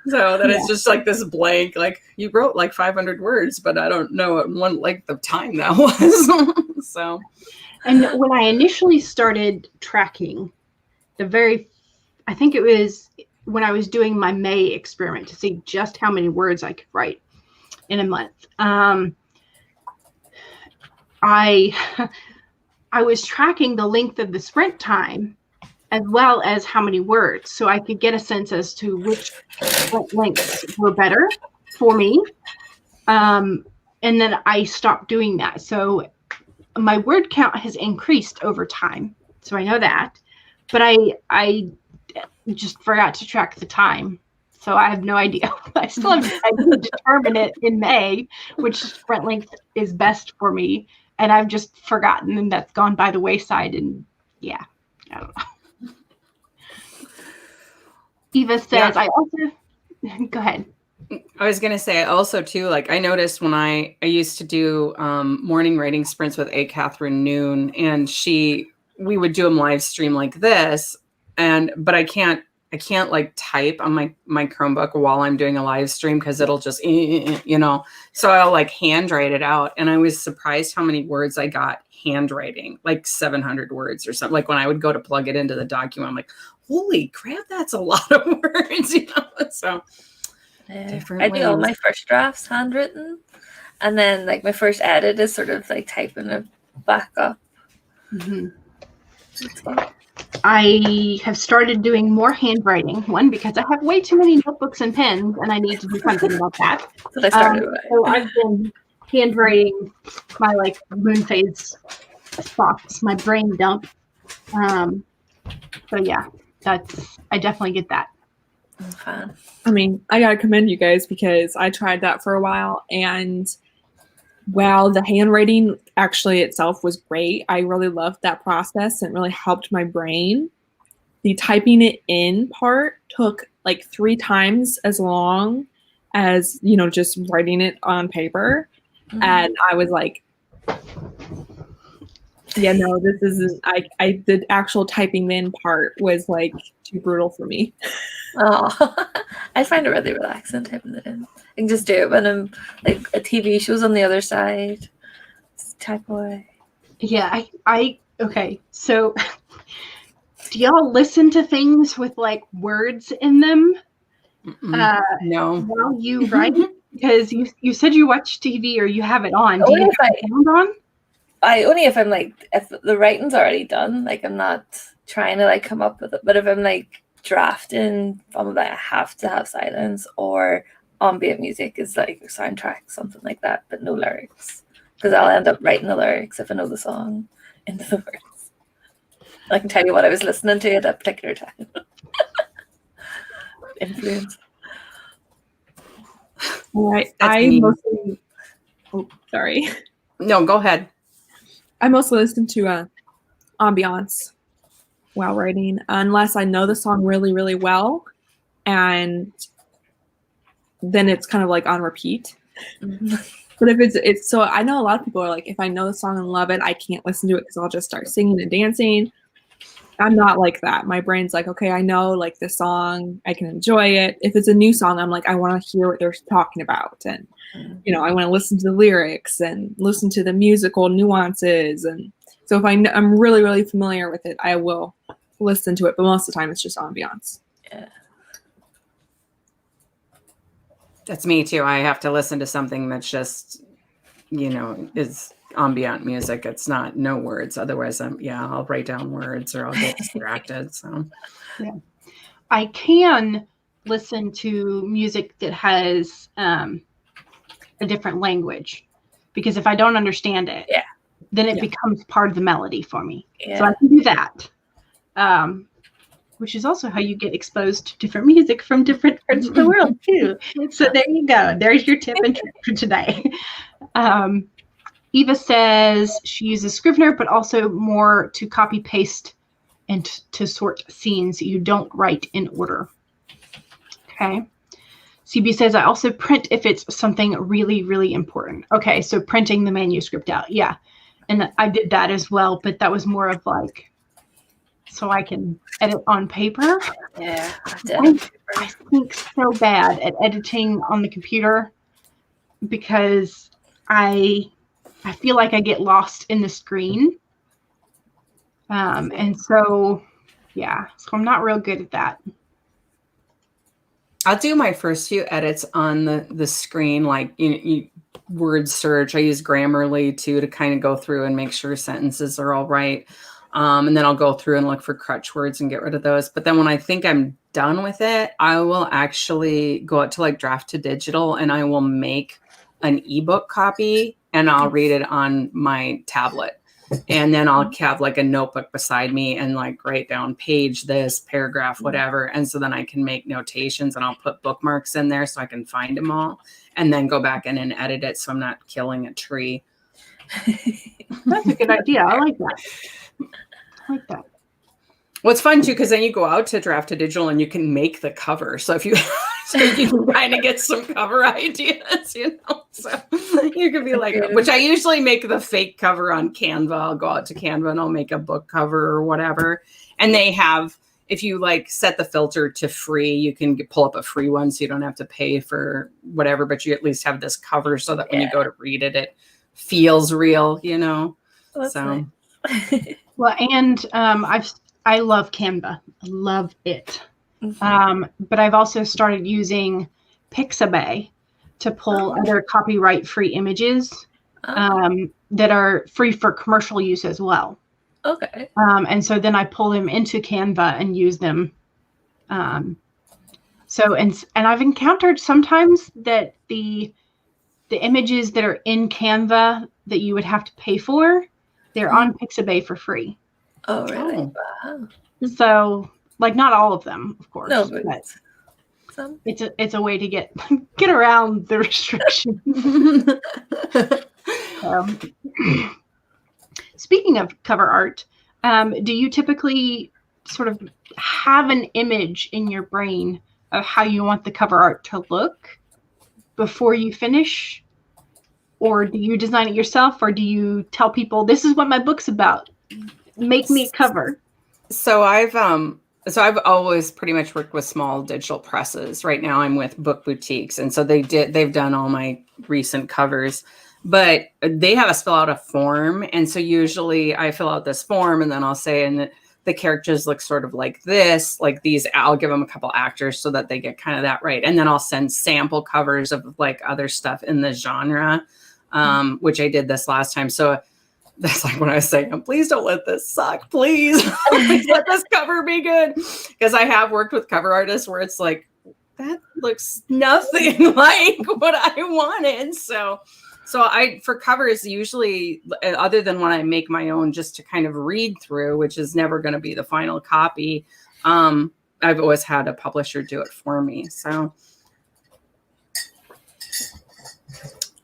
So then it's just like this blank, like you wrote like 500 words, but I don't know what like the time that was. So, and when I initially started tracking, I think it was when I was doing my May experiment to see just how many words I could write in a month. I was tracking the length of the sprint time as well as how many words, so I could get a sense as to which sprint lengths were better for me. And then I stopped doing that. So my word count has increased over time, so I know that, but I just forgot to track the time, so I have no idea. I still have to determine it in May, which sprint length is best for me, and I've just forgotten, and that's gone by the wayside. And yeah, I don't know. Eva says, I also go ahead. I was gonna say also too, like I noticed when I used to do morning writing sprints with Catherine Noon, and we would do them live stream like this, but I can't like type on my Chromebook while I'm doing a live stream because it'll just so I'll like handwrite it out, and I was surprised how many words I got handwriting, like 700 words or something. Like when I would go to plug it into the document, I'm like, holy crap, that's a lot of words, so. I do all my first drafts handwritten, and then like my first edit is sort of like typing it back up. Mm-hmm. I have started doing more handwriting. One, because I have way too many notebooks and pens, and I need to do something about that. So I started with. So I've been handwriting my like moon phase thoughts, my brain dump. So yeah, I definitely get that. I mean, I gotta commend you guys because I tried that for a while, and while the handwriting actually itself was great, I really loved that process and it really helped my brain. The typing it in part took like 3 times as long as, just writing it on paper. Mm-hmm. And I was like, yeah, no, this isn't, the actual typing in part was like too brutal for me. Oh, I find it really relaxing typing it in. I can just do it when I'm like a TV show's on the other side. Just type away. Yeah, okay. So do y'all listen to things with like words in them? No. While you write? Because you said you watch TV or you have it on. Do you have sound on? Only if I'm like, if the writing's already done, like I'm not trying to like come up with it. But if I'm like drafting, I'm like I have to have silence, or ambient music is like a soundtrack, something like that, but no lyrics, because I'll end up writing the lyrics if I know the song into the words. I can tell you what I was listening to at that particular time. Influence. Right. Sorry. No, go ahead. I mostly listen to ambiance. while writing, unless I know the song really, really well, and then it's kind of like on repeat. But if it's so, I know a lot of people are like, if I know the song and love it, I can't listen to it because I'll just start singing and dancing. I'm not like that. My brain's like, okay, I know like this song, I can enjoy it. If it's a new song, I'm like, I want to hear what they're talking about, and I want to listen to the lyrics and listen to the musical nuances. And so if I'm really, really familiar with it, I will listen to it. But most of the time, it's just ambiance. Yeah. That's me too. I have to listen to something that's just, is ambient music. It's not no words. Otherwise, I'll write down words or I'll get distracted. So, yeah, I can listen to music that has a different language, because if I don't understand it, then it becomes part of the melody for me. Yeah. So I can do that. Which is also how you get exposed to different music from different parts of the world too. So there you go. There's your tip and trick for today. Eva says she uses Scrivener, but also more to copy paste and to sort scenes. You don't write in order. Okay. CB says I also print if it's something really, really important. Okay, so printing the manuscript out. Yeah. And I did that as well, but that was more of like, so I can edit on paper. Yeah, I think so bad at editing on the computer because I feel like I get lost in the screen. And so, so I'm not real good at that. I'll do my first few edits on the screen, like you word search. I use Grammarly too to kind of go through and make sure sentences are all right. And then I'll go through and look for crutch words and get rid of those. But then when I think I'm done with it, I will actually go out to like draft to digital and I will make an ebook copy and I'll read it on my tablet. And then I'll have like a notebook beside me and like write down page this, paragraph, whatever. And so then I can make notations and I'll put bookmarks in there so I can find them all and then go back in and edit it so I'm not killing a tree. That's a good idea. I like that. Well, it's fun too, because then you go out to draft to digital and you can make the cover. So if you can kind of get some cover ideas, so you could be like, which I usually make the fake cover on Canva. I'll go out to Canva and I'll make a book cover or whatever. And they have, if you like set the filter to free, you can pull up a free one. So you don't have to pay for whatever, but you at least have this cover so that when you go to read it, it feels real, That's so. Nice. Well, and I love Canva. I love it. But I've also started using Pixabay to pull other copyright-free images that are free for commercial use as well. Okay. And so then I pull them into Canva and use them. So and I've encountered sometimes that the images that are in Canva that you would have to pay for, they're on Pixabay for free. Oh, really? Wow. So, like, not all of them, of course. No, but some. It's a way to get around the restrictions. Speaking of cover art, do you typically sort of have an image in your brain of how you want the cover art to look before you finish? Or do you design it yourself, or do you tell people, this is what my book's about, make me a cover? So I've always pretty much worked with small digital presses. Right now I'm with Book Boutiques. And so they've done all my recent covers, but they have us fill out a form. And so usually I fill out this form and then I'll say, and the characters look sort of like this, like these, I'll give them a couple actors so that they get kind of that right. And then I'll send sample covers of like other stuff in the genre, which I did this last time. So that's like when I was saying, please don't let this suck, please. Please let this cover be good. Because I have worked with cover artists where it's like, that looks nothing like what I wanted. So for covers, usually, other than when I make my own just to kind of read through, which is never going to be the final copy, I've always had a publisher do it for me. So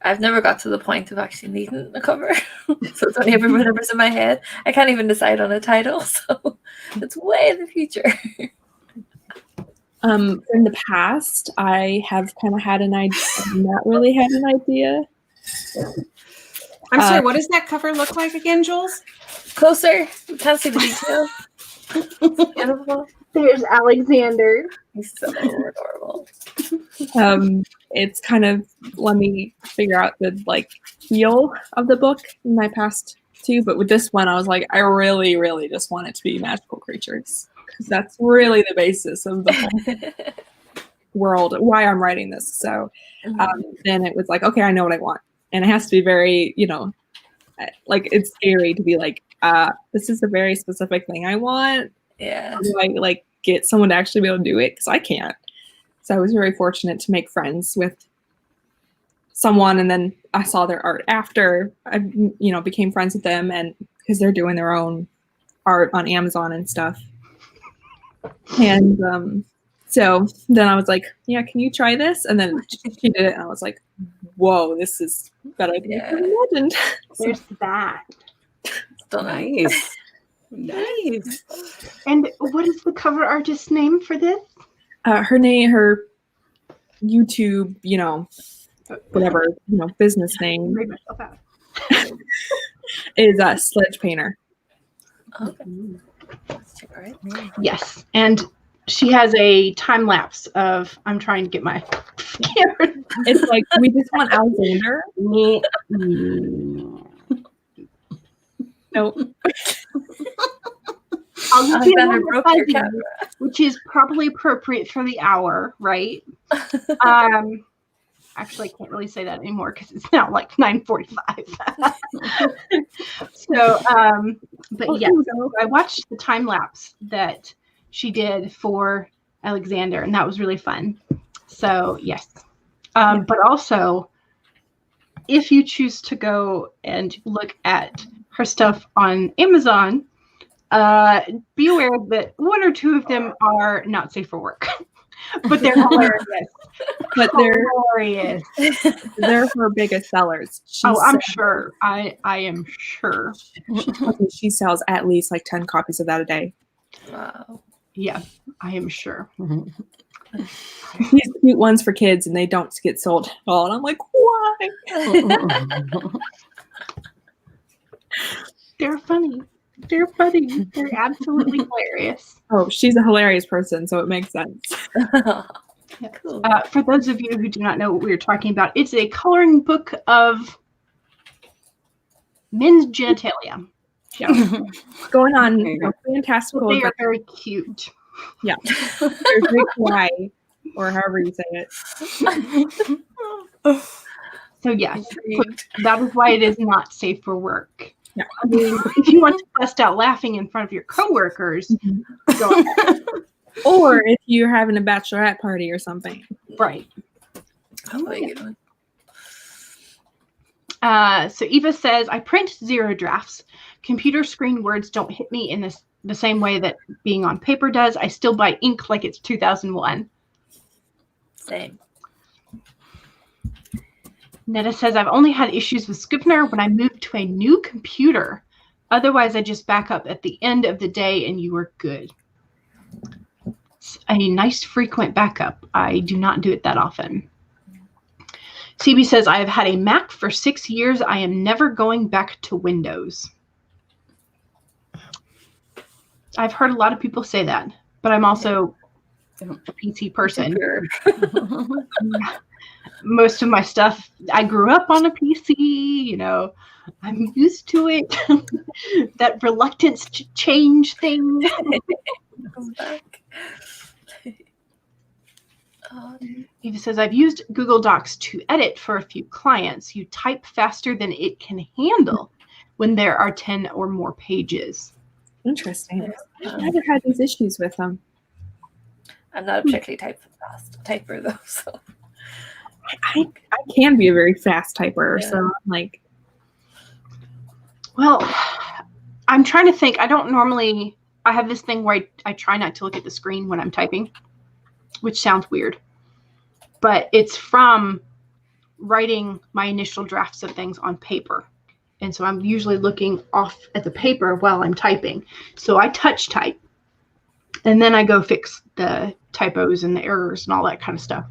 I've never got to the point of actually needing a cover. So it's only ever whatever's in my head. I can't even decide on a title, so it's way in the future. In the past, I have kind of had an idea, not really had an idea. I'm sorry, what does that cover look like again, Jules? Closer. You can't see the detail. It's beautiful. There's Alexander. He's so adorable. It's kind of let me figure out the like feel of the book in my past two, but with this one, I was like, I really, really just want it to be magical creatures because that's really the basis of the whole world. Why I'm writing this. So then it was like, okay, I know what I want, and it has to be very, like it's scary to be like, this is a very specific thing I want. Yeah. How do I like get someone to actually be able to do it? Because I can't. So I was very fortunate to make friends with someone, and then I saw their art after I, became friends with them, and because they're doing their own art on Amazon and stuff. And so then I was like, yeah, can you try this? And then she did it, and I was like, whoa, this is better than I could imagined. There's that. Still Nice. Nice. And what is the cover artist's name for this? Her YouTube, whatever, business name Read myself out. is Sledge Painter. Okay. Let's check, all right. Yes, and she has a time lapse of. I'm trying to get my camera. It's like we just want Alexander. Nope. I'll just be Alexander able to broke find your you, camera. which is probably appropriate for the hour, right? Actually, I can't really say that anymore because it's now like 9:45. So, but yeah, so I watched the time lapse that she did for Alexander, and that was really fun. So yes, but also, if you choose to go and look at her stuff on Amazon, be aware that one or two of them are not safe for work, but they're hilarious. But they're Hilarious. they're her biggest sellers. I'm sure. I am sure. She sells at least like 10 copies of that a day. Wow. Yeah, I am sure. These cute ones for kids, and they don't get sold at all. And I'm like, why? They're funny. They're funny. They're absolutely hilarious. Oh, she's a hilarious person, so it makes sense. Cool. For those of you who do not know what we are talking about, it's a coloring book of men's genitalia. Yeah. Going on fantastical. They are very cute. Yeah. They're very kawaii, or however you say it. So yes, that is why it is not safe for work. Yeah. I mean, if you want to bust out laughing in front of your coworkers, go ahead. Or if you're having a bachelorette party or something. Right. How are you doing? So Eva says, I print 0 drafts. Computer screen words don't hit me in the same way that being on paper does. I still buy ink like it's 2001. Same. Netta says, I've only had issues with Scrivener when I moved to a new computer. Otherwise, I just back up at the end of the day and you are good. It's a nice frequent backup. I do not do it that often. CB says, I have had a Mac for 6 years. I am never going back to Windows. I've heard a lot of people say that, but I'm also a PC person. Most of my stuff, I grew up on a PC, I'm used to it. That reluctance to change things. Come back. Eva says, I've used Google Docs to edit for a few clients. You type faster than it can handle when there are 10 or more pages. Interesting. I've never had these issues with them. I'm not a particularly fast typer though, so I can be a very fast typer, so I'm like. Well, I'm trying to think. I have this thing where I try not to look at the screen when I'm typing, which sounds weird. But it's from writing my initial drafts of things on paper. And so I'm usually looking off at the paper while I'm typing. So I touch type. And then I go fix the typos and the errors and all that kind of stuff.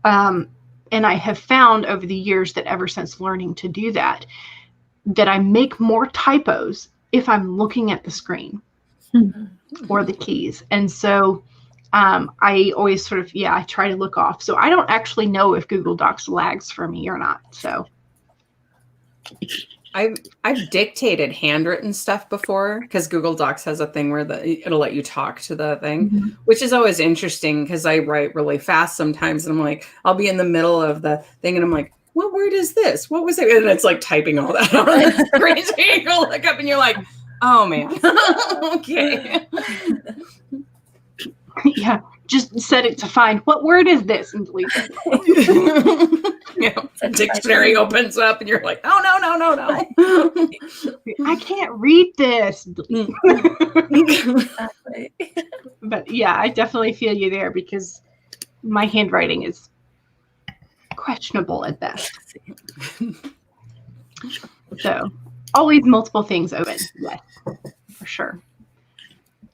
And I have found over the years that ever since learning to do that, that I make more typos if I'm looking at the screen or the keys. And so I always sort of, I try to look off. So I don't actually know if Google Docs lags for me or not. So I've dictated handwritten stuff before because Google Docs has a thing where it'll let you talk to the thing, which is always interesting because I write really fast sometimes. And I'm like, I'll be in the middle of the thing and I'm like, what word is this? What was it? And it's like typing all that on the screen. So you go look up and you're like, oh man. Okay. Yeah. Just set it to find what word is this and delete it. Dictionary opens up and you're like, oh no. I can't read this. Exactly. But yeah, I definitely feel you there because my handwriting is questionable at best. So always multiple things open. Yes, for sure.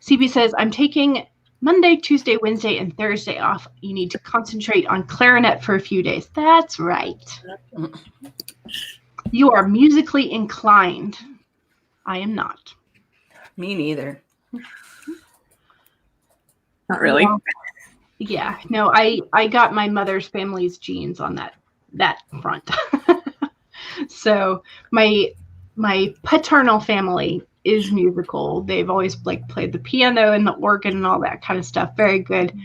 CB says, I'm taking Monday, Tuesday, Wednesday, and Thursday off. You need to concentrate on clarinet for a few days. That's right. You are musically inclined. I am not. Me neither. Not really. Well, yeah. No, I got my mother's family's genes on that front. So my paternal family is musical. They've always played the piano and the organ and all that kind of stuff. Very good.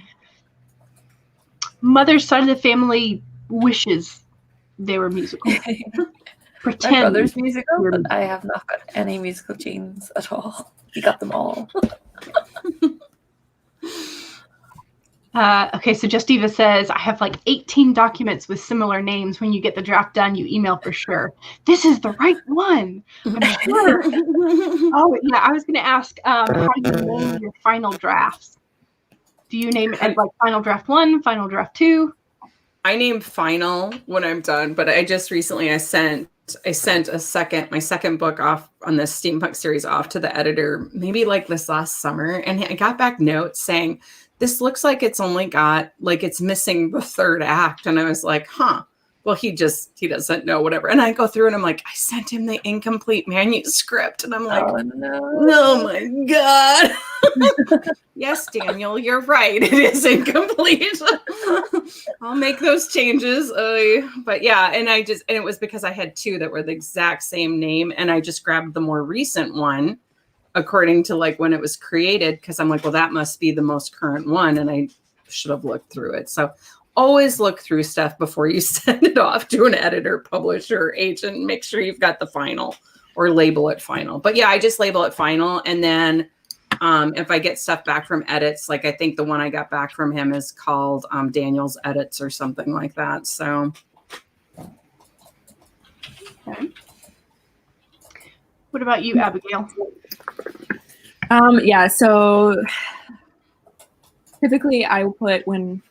Mother's side of the family wishes they were musical. Pretend My brother's musical, but I have not got any musical genes at all. He got them all. Okay, so Just Eva says, I have 18 documents with similar names. When you get the draft done, you email for sure. This is the right one. I'm sure. Oh, yeah, I was going to ask how you name your final drafts. Do you name it as Final Draft 1, Final Draft 2? I name final when I'm done, but I just recently I sent my second book off on the steampunk series off to the editor, maybe this last summer, and I got back notes saying, this looks like it's only got it's missing the third act. And I was like, well, he doesn't know, whatever. And I go through and I'm like, I sent him the incomplete manuscript. And I'm like, oh my God. Yes, Daniel, you're right. It is incomplete. I'll make those changes. But yeah. And it was because I had two that were the exact same name. And I just grabbed the more recent one according to when it was created. Cause I'm like, well, that must be the most current one. And I should have looked through it. So always look through stuff before you send it off to an editor, publisher, agent. Make sure you've got the final or label it final. But yeah, I just label it final. And then if I get stuff back from edits, I think the one I got back from him is called Daniel's Edits or something like that. So. Okay. What about you, Abigail? Yeah, so typically I will put, when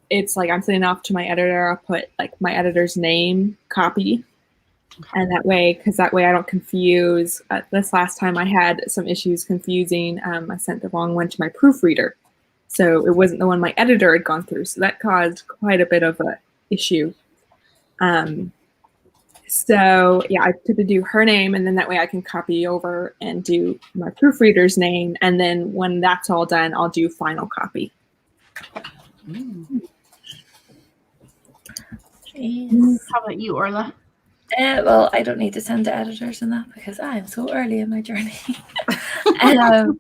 it's I'm sending off to my editor, I'll put my editor's name, copy. And that way I don't confuse. This last time I had some issues confusing. I sent the wrong one to my proofreader. So it wasn't the one my editor had gone through. So that caused quite a bit of an issue. So yeah, I typically do her name, and then that way I can copy over and do my proofreader's name. And then when that's all done, I'll do final copy. How about you, Orla? Well, I don't need to send to editors and that because I'm so early in my journey. But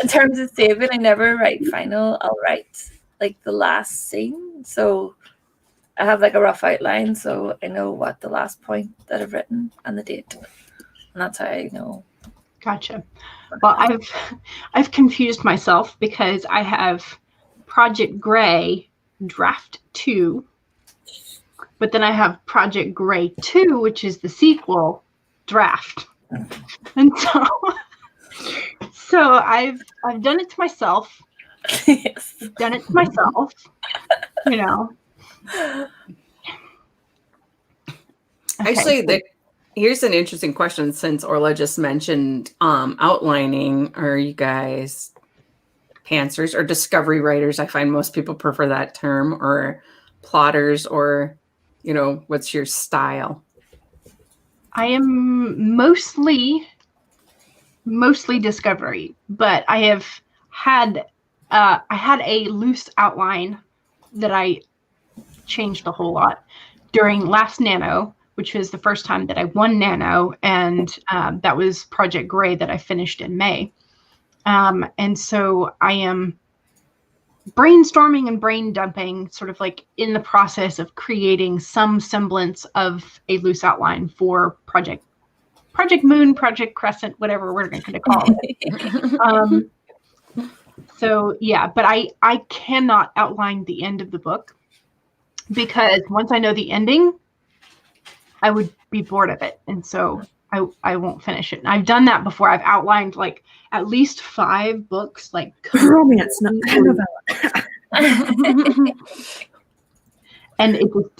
in terms of saving, I never write final. I'll write the last scene. So I have a rough outline, so I know what the last point that I've written and the date, and that's how I know. Gotcha. Well, I've confused myself because I have Project Gray Draft 2, but then I have Project Gray 2, which is the sequel draft, and so I've done it to myself. Yes. Done it to myself. Actually, here's an interesting question, since Orla just mentioned outlining. Are you guys pantsers or discovery writers? I find most people prefer that term, or plotters, or, what's your style? I am mostly discovery, but I have had I had a loose outline that I changed a whole lot during last Nano, which was the first time that I won Nano, and that was Project Gray that I finished in May. And so I am brainstorming and brain dumping, sort of like in the process of creating some semblance of a loose outline for Project Moon, Project Crescent, whatever we're going to call it. So yeah, but I cannot outline the end of the book, because once I know the ending, I would be bored of it. And so I won't finish it. And I've done that before. I've outlined like at least 5 books, like romance, not novella. And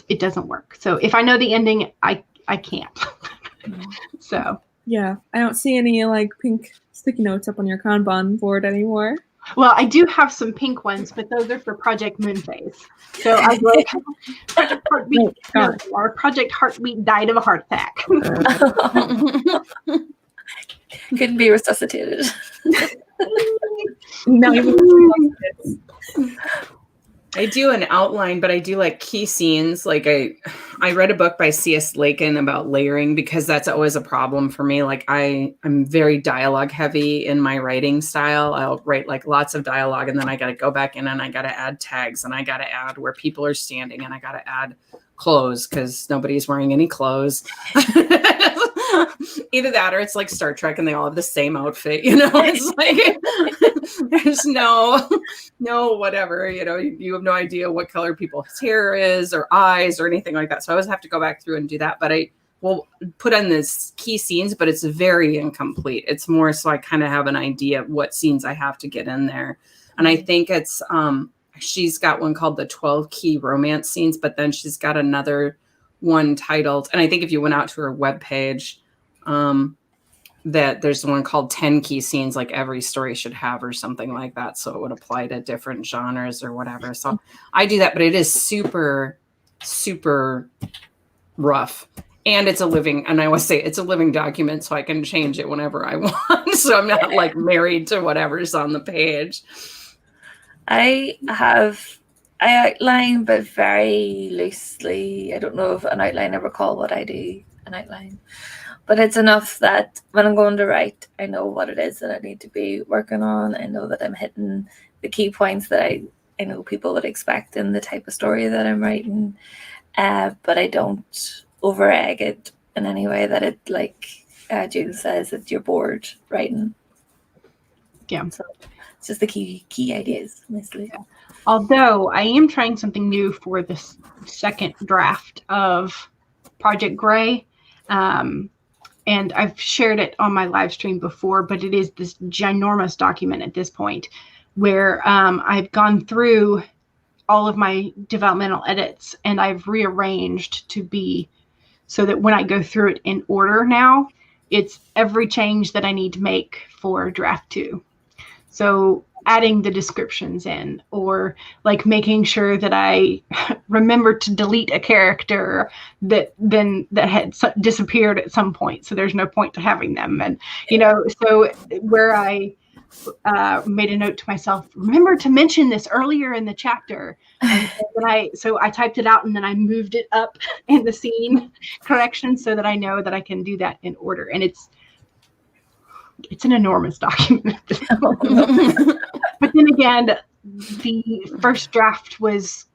it doesn't work. So if I know the ending, I can't. So yeah, I don't see any like pink sticky notes up on your Kanban board anymore. Well, I do have some pink ones, but those are for Project Moon Phase. So I wrote Project Heartbeat, or Project Heartbeat died of a heart attack. Couldn't be resuscitated. Not even. I do an outline, but I do like key scenes. Like I read a book by C.S. Lakin about layering, because that's always a problem for me. Like I'm very dialogue heavy in my writing style. I'll write like lots of dialogue, and then I got to go back in and I got to add tags, and I got to add where people are standing, and I got to add clothes because nobody's wearing any clothes. Either that or it's like Star Trek and they all have the same outfit, it's like there's no whatever, you have no idea what color people's hair is or eyes or anything like that. So I always have to go back through and do that. But I will put on this key scenes, but it's very incomplete. It's more so I kind of have an idea of what scenes I have to get in there. And I think it's she's got one called the 12 key romance scenes, but then she's got another one titled, and I think if you went out to her webpage, that there's one called 10 key scenes, like every story should have, or something like that. So it would apply to different genres or whatever. So I do that, but it is super, super rough. And it's a living, and I always say it's a living document, so I can change it whenever I want. So I'm not like married to whatever's on the page. I outline, but very loosely. I don't know if an outline, I recall what I do, an outline. But it's enough that when I'm going to write, I know what it is that I need to be working on. I know that I'm hitting the key points that I know people would expect in the type of story that I'm writing. But I don't over egg it in any way that it, like Jules says, that you're bored writing. Yeah. So it's just the key ideas, mostly. Yeah. Although I am trying something new for this second draft of Project Gray. And I've shared it on my live stream before, but it is this ginormous document at this point where I've gone through all of my developmental edits and I've rearranged to be so that when I go through it in order now, it's every change that I need to make for draft 2. So adding the descriptions in, or like making sure that I remember to delete a character that had disappeared at some point. So there's no point to having them. And, so where I made a note to myself, remember to mention this earlier in the chapter. And then I typed it out and then I moved it up in the scene correction so that I know that I can do that in order. And it's an enormous document. But then again, the first draft was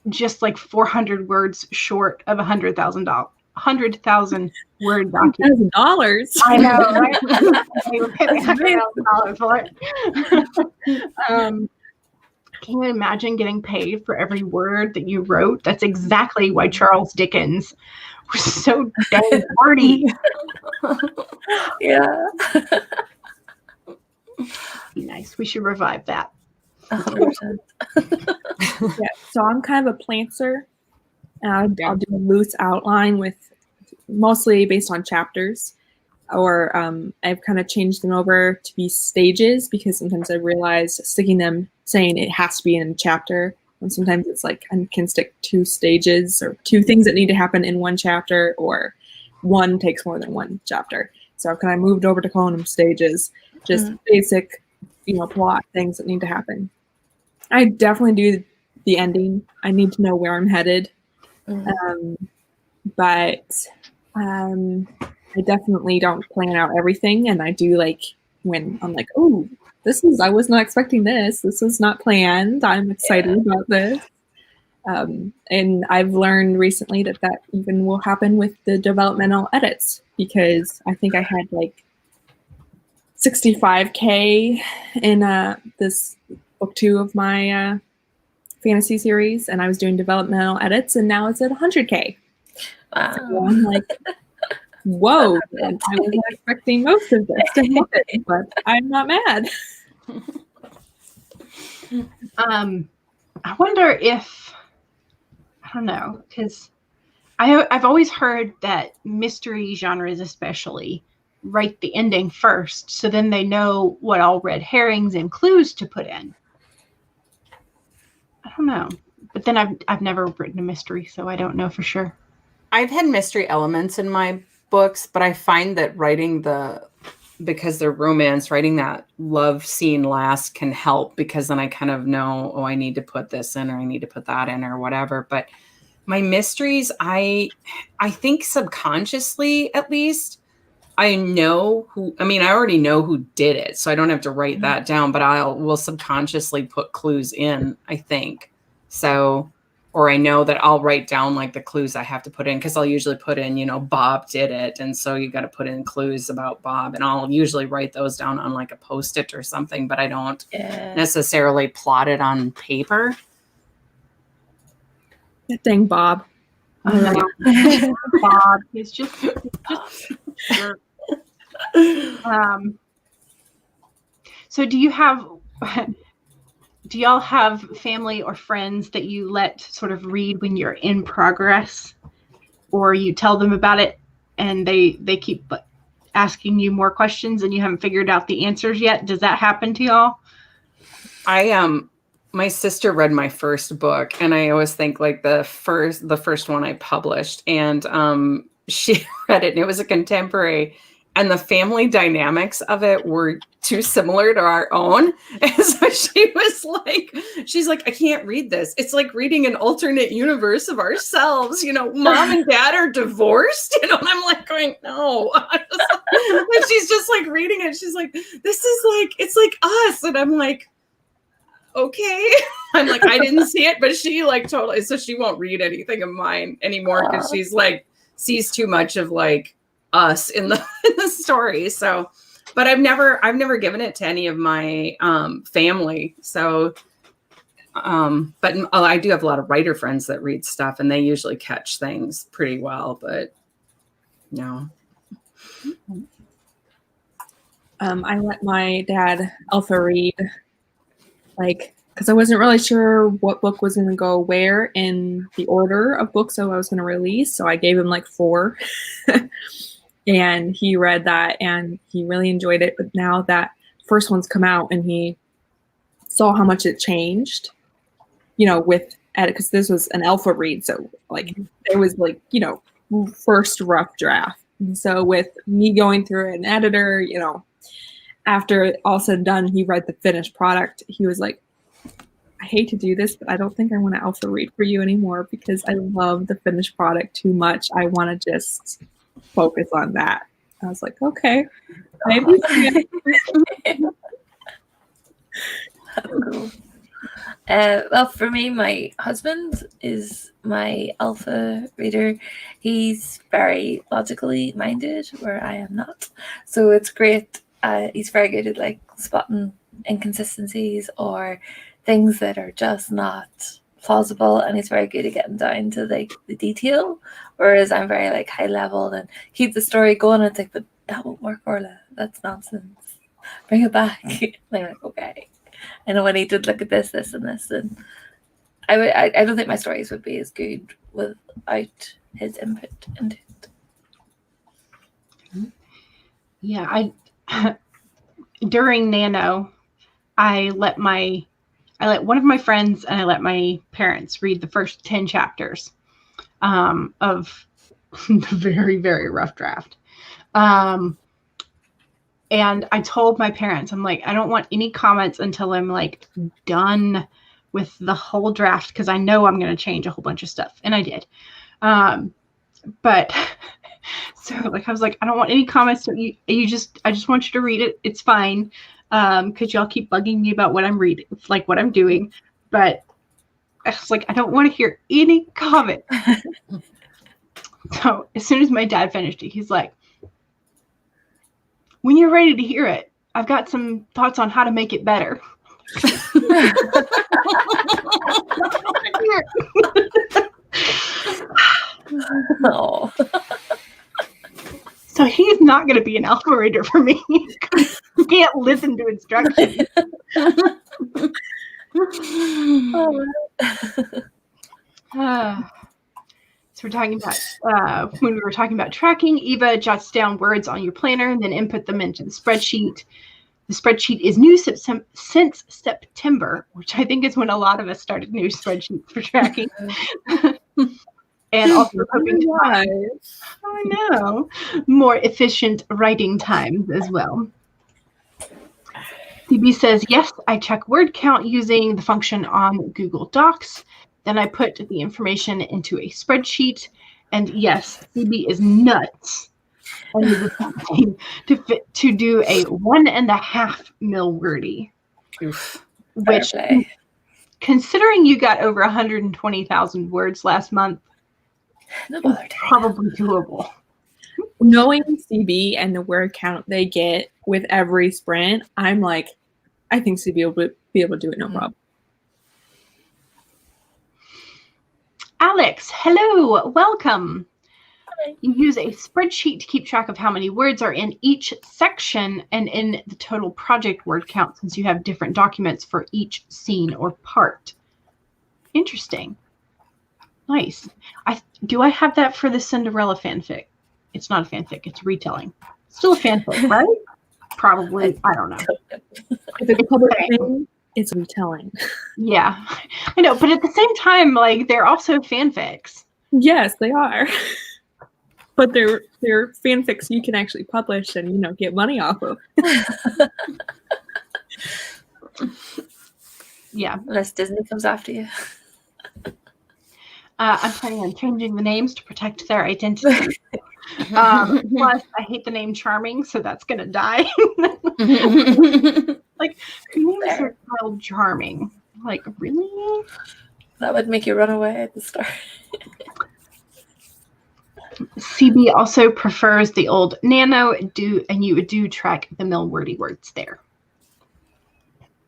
just like 400 words short of $100,000 word document. $100,000. I know, right? They were paying $100,000 for it. Can you imagine getting paid for every word that you wrote? That's exactly why Charles Dickens was so dang hardy. Yeah. Be nice. We should revive that. 100%. Yeah, so I'm kind of a plantser. I'll do a loose outline with mostly based on chapters, or I've kind of changed them over to be stages, because sometimes I realize saying it has to be in a chapter, and sometimes it's like I can stick 2 stages or 2 things that need to happen in one chapter, or one takes more than one chapter. So I've kind of moved over to calling them stages, just basic, plot things that need to happen. I definitely do the ending. I need to know where I'm headed. But I definitely don't plan out everything. And I do like when I'm like, oh, I was not expecting this. This was not planned. I'm excited about this. And I've learned recently that even will happen with the developmental edits, because I think I had like 65K in this book 2 of my fantasy series, and I was doing developmental edits, and now it's at 100K. Wow. So I'm like, whoa, and I was not expecting most of this to happen, but I'm not mad. I wonder if, I don't know, because I've always heard that mystery genres especially write the ending first, so then they know what all red herrings and clues to put in. I don't know, but then I've never written a mystery, so I don't know for sure. I've had mystery elements in my books, but I find that because they're romance, writing that love scene last can help, because then I kind of know, oh, I need to put this in, or I need to put that in, or whatever. But my mysteries, I think subconsciously, at least, I already know who did it, so I don't have to write that down, but will subconsciously put clues in, I think. So, or I know that I'll write down like the clues I have to put in, because I'll usually put in, Bob did it. And so you got to put in clues about Bob, and I'll usually write those down on like a Post-it or something, but I don't necessarily plot it on paper. That dang Bob. Bob, he's just sure. So do y'all have family or friends that you let sort of read when you're in progress, or you tell them about it and they keep asking you more questions and you haven't figured out the answers yet? Does that happen to y'all? My sister read my first book, and I always think like the first one I published, and she read it, and it was a contemporary, and the family dynamics of it were too similar to our own. And so she's like, I can't read this. It's like reading an alternate universe of ourselves. Mom and dad are divorced, and I'm like going, no. And she's just like reading it. She's like, this is like, it's like us. And I'm like, okay. I'm like, I didn't see it, but she like totally, so she won't read anything of mine anymore, because she's like, sees too much of like us in the story. So, but I've never given it to any of my family. So, but I do have a lot of writer friends that read stuff, and they usually catch things pretty well, but no. I let my dad alpha read, because I wasn't really sure what book was going to go where in the order of books that I was going to release. So I gave him like 4. And he read that and he really enjoyed it. But now that first one's come out and he saw how much it changed, with edit, because this was an alpha read. So like it was like, first rough draft. And so with me going through an editor, after all said and done, he read the finished product. He was like, I hate to do this, but I don't think I want to alpha read for you anymore, because I love the finished product too much. I want to just focus on that. I was like, okay, maybe. Cool. Well, for me, my husband is my alpha reader. He's very logically minded, where I am not. So it's great. He's very good at like spotting inconsistencies or things that are just not plausible, and he's very good at getting down to like the detail, whereas I'm very like high level and keep the story going. And it's like, but that won't work, Orla. That's nonsense. Bring it back. And I'm like, okay. I know when he did look at this, and this, and I don't think my stories would be as good without his input into it. Yeah, during Nano, I let one of my friends and I let my parents read the first 10 chapters of the very, very rough draft. And I told my parents, I'm like, I don't want any comments until I'm like done with the whole draft, because I know I'm going to change a whole bunch of stuff. And I did. But so like I was like, I don't want any comments. I just want you to read it. It's fine. Because y'all keep bugging me about what I'm reading, like what I'm doing. But I was like, I don't want to hear any comment. So as soon as my dad finished it, he's like, when you're ready to hear it, I've got some thoughts on how to make it better. Oh. So he's not going to be an alpha reader for me. He can't listen to instructions. So we're talking about when we were talking about tracking, Eva jots down words on your planner and then input them into the spreadsheet. The spreadsheet is new since September, which I think is when a lot of us started new spreadsheets for tracking. And also hoping to find, more efficient writing times as well. CB says, yes, I check word count using the function on Google Docs. Then I put the information into a spreadsheet. And yes, CB is nuts. And is attempting to do a 1.5 mil wordy. Oof. Which, considering you got over 120,000 words last month, is probably doable. Knowing CB and the word count they get with every sprint, I'm like, I think CB will be able to do it no problem. Alex, hello, welcome. Hi. You use a spreadsheet to keep track of how many words are in each section and in the total project word count, since you have different documents for each scene or part. Interesting. Nice. Do I have that for the Cinderella fanfic? It's not a fanfic, it's retelling. Still a fanfic, right? Probably. I don't know. If it's a public thing, it's retelling. Yeah. I know, but at the same time, like, they're also fanfics. Yes, they are. But they're fanfics you can actually publish and, get money off of. Yeah. Unless Disney comes after you. I'm planning on changing the names to protect their identity. Plus, I hate the name Charming, so that's going to die. Like, who names their child Charming? Like, really? That would make you run away at the start. CB also prefers the old Nano, and you would track the mil wordy words there.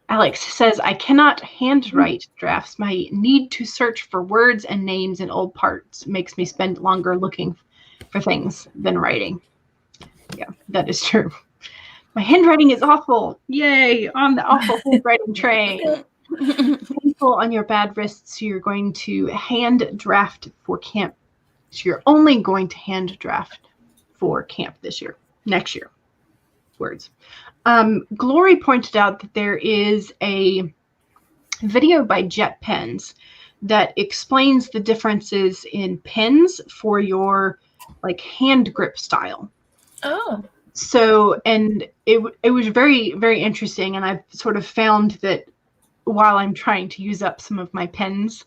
Alex says, I cannot handwrite drafts. My need to search for words and names in old parts makes me spend longer looking for things than writing. Yeah, that is true. My handwriting is awful. Yay, on the awful handwriting train. Painful on your bad wrists, you're going to hand draft for camp. So you're only going to hand draft for camp next year. Words. Glory pointed out that there is a video by Jet Pens that explains the differences in pens for your hand grip style. Oh. So, and it was very, very interesting. And I've sort of found that while I'm trying to use up some of my pens,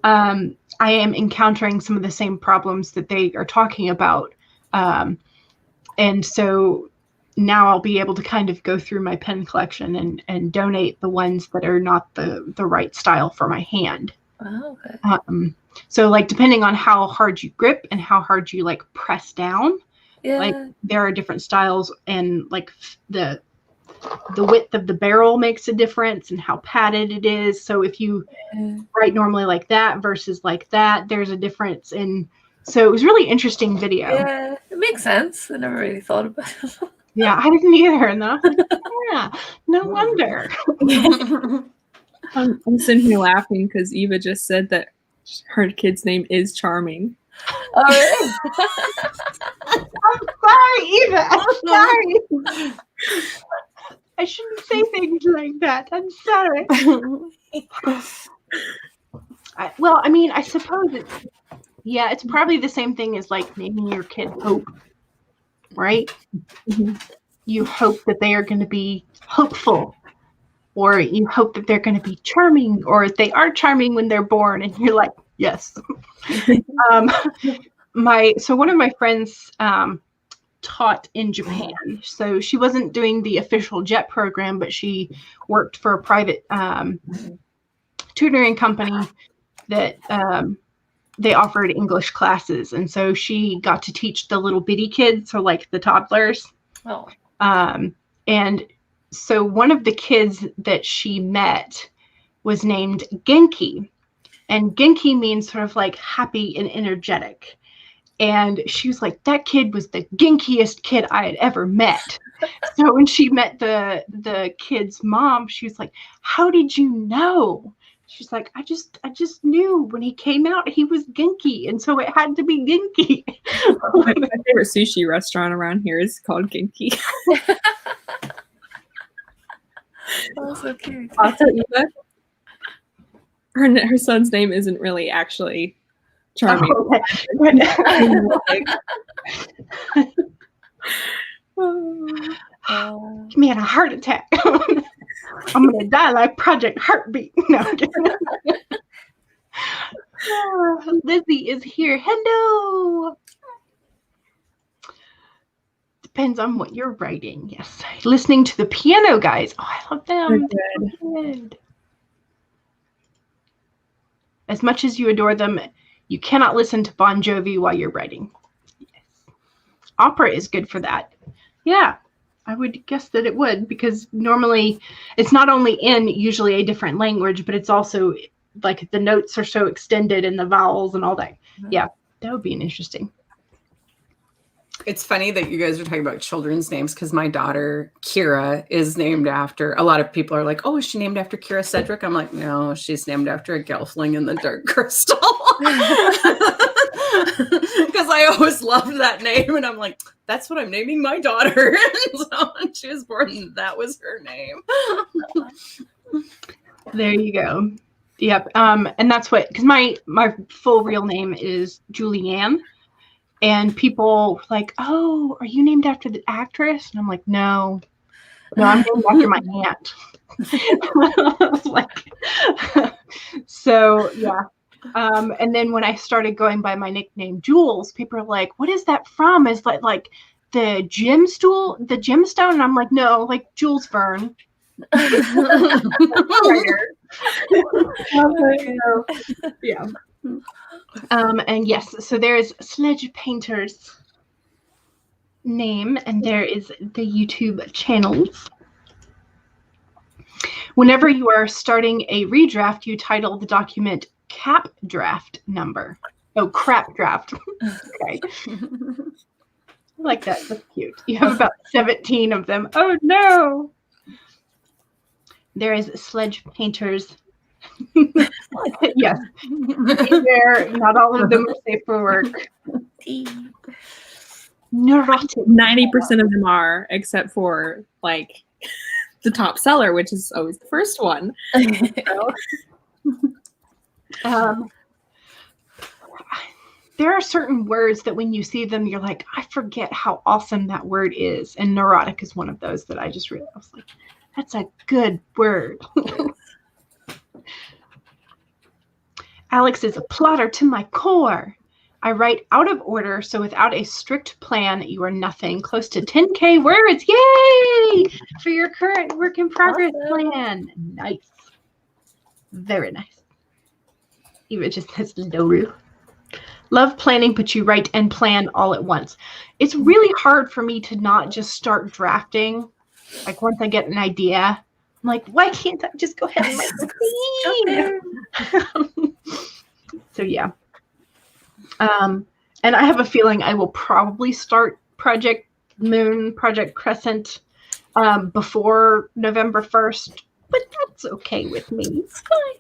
I am encountering some of the same problems that they are talking about. And so now I'll be able to kind of go through my pen collection and donate the ones that are not the right style for my hand. Oh, okay. So depending on how hard you grip and how hard you press down, there are different styles, and the width of the barrel makes a difference and how padded it is. So if you write normally like that versus like that, there's a difference. And so it was really interesting video. Yeah, it makes sense. I never really thought about it. Yeah, I didn't either. And then I was like, yeah, no wonder. I'm sitting here laughing because Eva just said that her kid's name is Charming. All right. I'm sorry, Eva. I'm sorry. I shouldn't say things like that. I'm sorry. Well, I mean, I suppose it's probably the same thing as like naming your kid Hope, right? Mhm. You hope that they are going to be hopeful, or you hope that they're going to be charming, or they are charming when they're born, and you're like, yes. So one of my friends taught in Japan, so she wasn't doing the official JET program, but she worked for a private tutoring company that they offered English classes, and so she got to teach the little bitty kids, so like the toddlers. Oh. And so one of the kids that she met was named Genki, and Genki means sort of like happy and energetic. And she was like, that kid was the ginkiest kid I had ever met. So when she met the kid's mom, she was like, how did you know? She's like, I just knew when he came out, he was ginky. And so it had to be ginky. My favorite sushi restaurant around here is called Genki. Oh, so cute. Also, Eva, her son's name isn't really actually charming. Oh. Give me a heart attack. I'm gonna die like Project Heartbeat. No, I'm kidding. Lizzie is here. Hello. Depends on what you're writing. Yes, listening to the piano guys. Oh, I love them. They're Good. As much as you adore them, you cannot listen to Bon Jovi while you're writing. Yes. Opera is good for that. Yeah, I would guess that it would, because normally it's not only in usually a different language, but it's also like the notes are so extended and the vowels and all that. Yeah, that would be an interesting. It's funny that you guys are talking about children's names, because my daughter, Kira, is named after, a lot of people are like, oh, is she named after Kira Cedric? I'm like, no, she's named after a Gelfling in the Dark Crystal. Because I always loved that name, and I'm like, that's what I'm naming my daughter. And so when she was born, that was her name. There you go. Yep. And that's what, because my full real name is Julianne. And people like, oh, are you named after the actress? And I'm like, no, I'm named after my aunt. Like, so yeah. And then when I started going by my nickname Jules, people are like, what is that from? Is like the gemstone? And I'm like, no, like Jules Verne. Yeah. And yes, so there's Sledge Painter's name, and there is the YouTube channels. Whenever you are starting a redraft, you title the document Cap Draft Number. Oh, Crap Draft. Okay. I like that. That's cute. You have about 17 of them. Oh, no. There is Sledge Painter's. Yes. There, not all of them are safe for work. Neurotic. 90% of them are, except for like the top seller, which is always the first one. So. There are certain words that when you see them, you're like, I forget how awesome that word is. And neurotic is one of those that I just realized. I was like, that's a good word. Alex is a plotter to my core. I write out of order, so without a strict plan, you are nothing. Close to 10K words. Yay! For your current work in progress plan. Nice. Very nice. Eva just says lol. Love planning, but you write and plan all at once. It's really hard for me to not just start drafting. Like once I get an idea, I'm like, why can't I just go ahead and write the thing? So yeah. And I have a feeling I will probably start Project Moon, Project Crescent before November 1st, but that's okay with me. It's fine.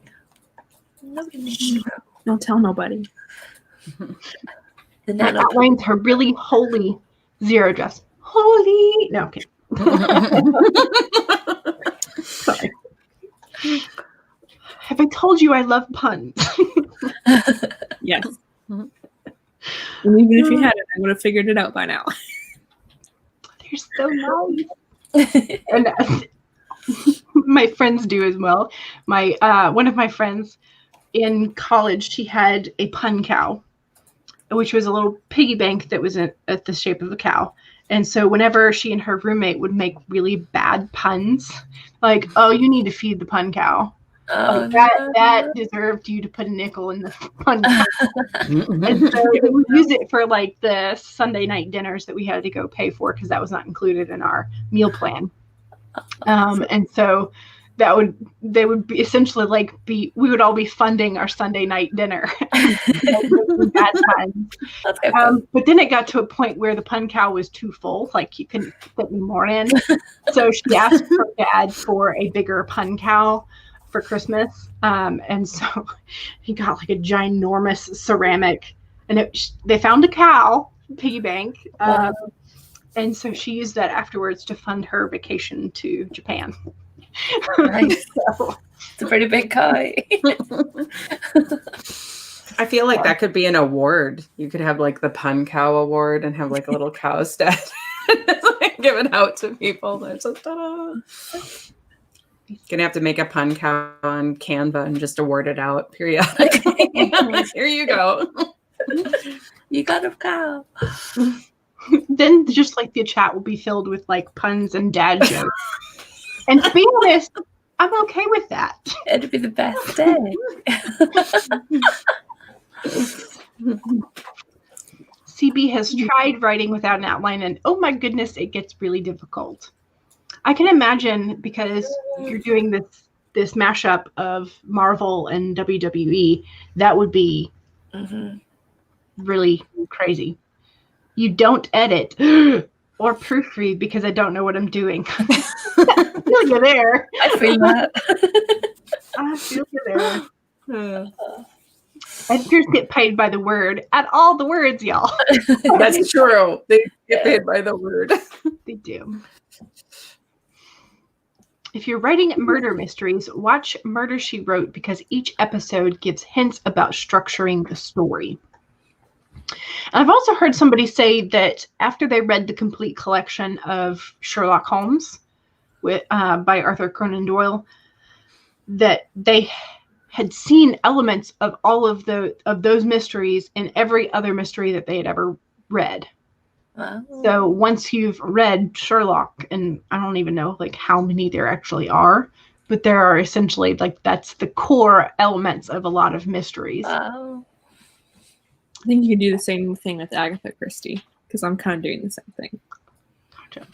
Don't tell nobody. The My nano. outlines are really holy zero dress. Holy. No, okay. Sorry. Have I told you I love puns? Yes. And even if you hadn't, I would have figured it out by now. They're so nice. And my friends do as well. My one of my friends in college, she had a pun cow, which was a little piggy bank that was at the shape of a cow. And so whenever she and her roommate would make really bad puns, like, oh, you need to feed the pun cow. Like, that deserved you to put a nickel in the pun cow. And so they would use it for like the Sunday night dinners that we had to go pay for because that was not included in our meal plan. And so they would be essentially like we would all be funding our Sunday night dinner. Bad times. But then it got to a point where the pun cow was too full, like you couldn't fit any more in. So she asked her dad for a bigger pun cow for Christmas. And so he got like a ginormous ceramic, and they found a cow piggy bank. And so she used that afterwards to fund her vacation to Japan. Nice. So, It's a pretty big cow. I feel like that could be an award. You could have like the Pun Cow Award and have like a little cow statue give it out to people. There's a ta-da. Gonna have to make a pun cow on Canva and just award it out periodically. Here you go. You got a cow. then just like the chat will be filled with like puns and dad jokes. And to be honest, I'm okay with that. It'd be the best day. CB has tried writing without an outline, and oh my goodness, it gets really difficult. I can imagine, because you're doing this mashup of Marvel and WWE, that would be really crazy. You don't edit or proofread because I don't know what I'm doing. I feel you there. I feel that. I feel you there. Editors get paid by the word at all the words, y'all. That's true. They get paid by the word. They do. If you're writing murder mysteries, watch Murder, She Wrote because each episode gives hints about structuring the story. And I've also heard somebody say that after they read the complete collection of Sherlock Holmes by Arthur Conan Doyle, that they had seen elements of all of those mysteries in every other mystery that they had ever read. Wow. So once you've read Sherlock, and I don't even know like how many there actually are, but there are essentially like that's the core elements of a lot of mysteries. Wow. I think you can do the same thing with Agatha Christie because I'm kind of doing the same thing. Gotcha.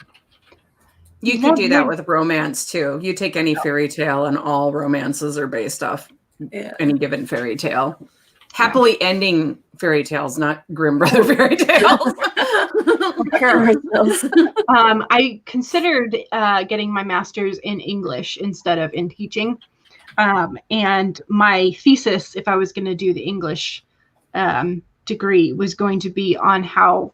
You could do that with romance too. You take any fairy tale, and all romances are based off any given fairy tale. Happily ending fairy tales, not Grimm Brother fairy tales. I considered getting my master's in English instead of in teaching. And my thesis, if I was going to do the English degree, was going to be on how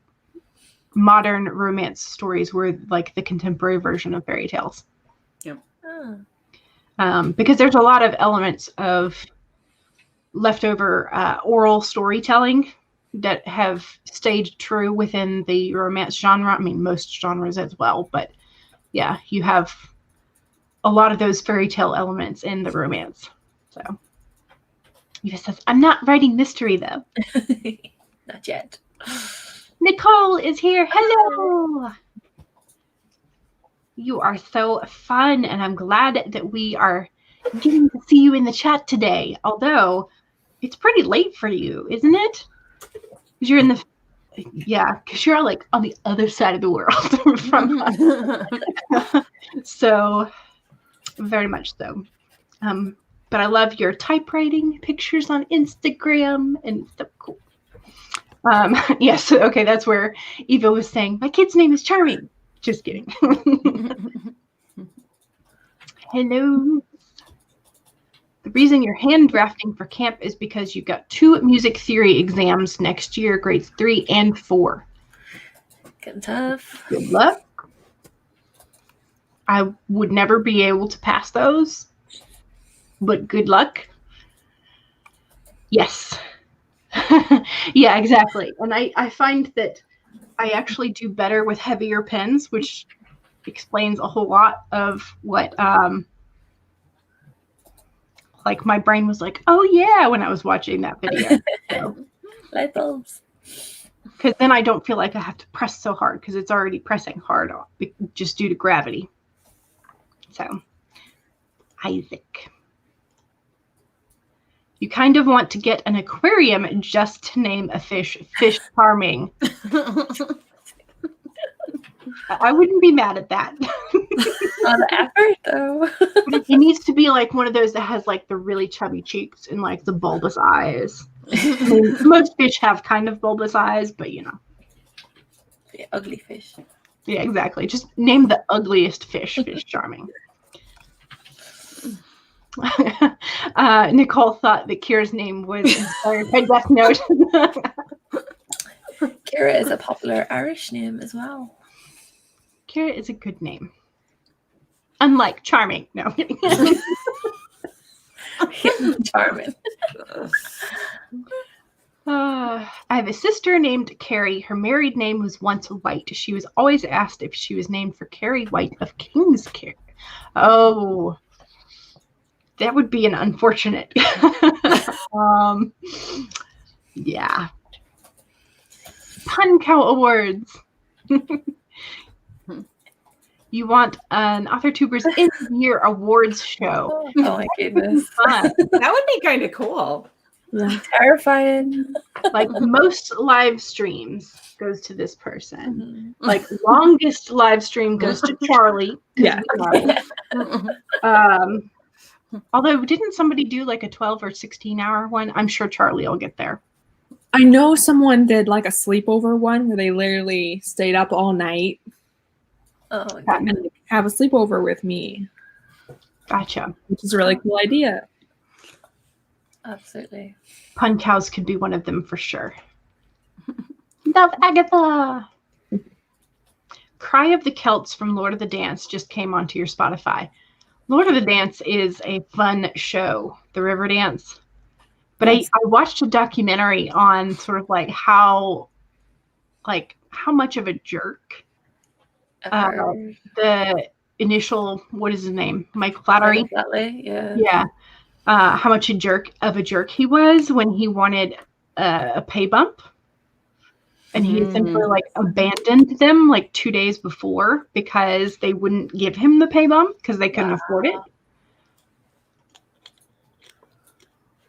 modern romance stories were like the contemporary version of fairy tales. Yep. Because there's a lot of elements of leftover oral storytelling that have stayed true within the romance genre. I mean, most genres as well, but yeah, you have a lot of those fairy tale elements in the romance. So Eva says, I'm not writing mystery though. Not yet. Nicole is here. Hello. You are so fun, and I'm glad that we are getting to see you in the chat today. Although it's pretty late for you, isn't it? Because you're in the because you're like on the other side of the world from us. So very much so. But I love your typewriting pictures on Instagram, and it's so cool. Yes, okay, that's where Eva was saying, my kid's name is Charming. Just kidding. Hello. The reason you're hand drafting for camp is because you've got 2 music theory exams next year, grades 3 and 4. Getting tough. Good luck. I would never be able to pass those, but good luck. Yes. Yeah, exactly. And I find that I actually do better with heavier pens, which explains a whole lot of what like my brain was like, oh yeah, when I was watching that video. So, Light bulbs. because then I don't feel like I have to press so hard because it's already pressing hard just due to gravity. So, Isaac. You kind of want to get an aquarium just to name a fish Charming. I wouldn't be mad at that. Not the effort, though. It needs to be like one of those that has like the really chubby cheeks and like the bulbous eyes. I mean, most fish have kind of bulbous eyes, but you know. The ugly fish. Yeah, exactly. Just name the ugliest fish Charming. Nicole thought that Kira's name was inspired by Death Note. Kira is a popular Irish name as well. Kira is a good name. Unlike Charming. No, I'm kidding. Charming. I have a sister named Carrie. Her married name was once White. She was always asked if she was named for Carrie White of Kingscare. Oh, that would be an unfortunate. Yeah. Pun Cow Awards. You want an AuthorTubers End of Year Awards show. Oh my goodness. Fun. That would be kind of cool. Terrifying. Like most live streams goes to this person. Mhm. Like longest live stream goes to Charlie. Yeah. Although didn't somebody do like a 12 or 16 hour one? I'm sure Charlie will get there. I know someone did like a sleepover one where they literally stayed up all night Oh my goodness. and have a sleepover with me, Gotcha. which is a really cool idea. Absolutely. Pun cows could be one of them for sure. Love Agatha. Cry of the Celts from Lord of the Dance just came onto your Spotify. Lord of the Dance is a fun show, the River Dance. But I watched a documentary on sort of like how much of a jerk the initial, what is his name? Mike Flattery. Yeah. Yeah. How much of a jerk he was when he wanted a pay bump. And he essentially like abandoned them like 2 days before because they wouldn't give him the pay bump because they couldn't afford it.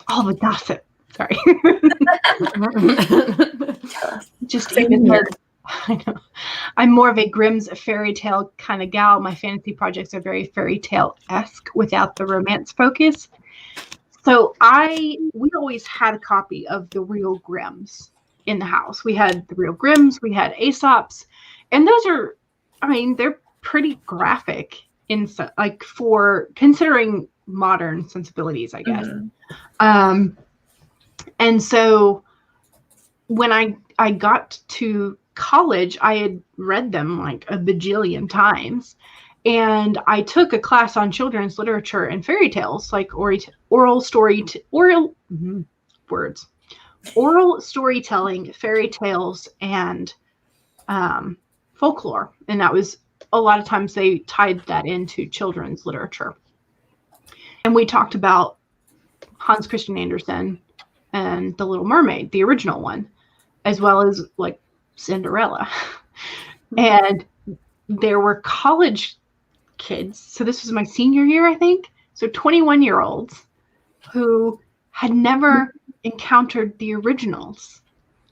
All the gossip. Sorry. Just even though I know I'm more of a Grimm's fairy tale kind of gal. My fantasy projects are very fairy tale-esque without the romance focus. So we always had a copy of the real Grimms in the house. We had the real Grimms, we had Aesop's, and those are, I mean, they're pretty graphic in like for considering modern sensibilities, I guess. Mm-hmm. And so when I got to college, I had read them like a bajillion times. And I took a class on children's literature and fairy tales, like oral storytelling, fairy tales, and folklore. And that was a lot of times they tied that into children's literature. And we talked about Hans Christian Andersen and The Little Mermaid, the original one, as well as like Cinderella. And there were college kids. So this was my senior year, I think. So 21-year-olds who had never encountered the originals.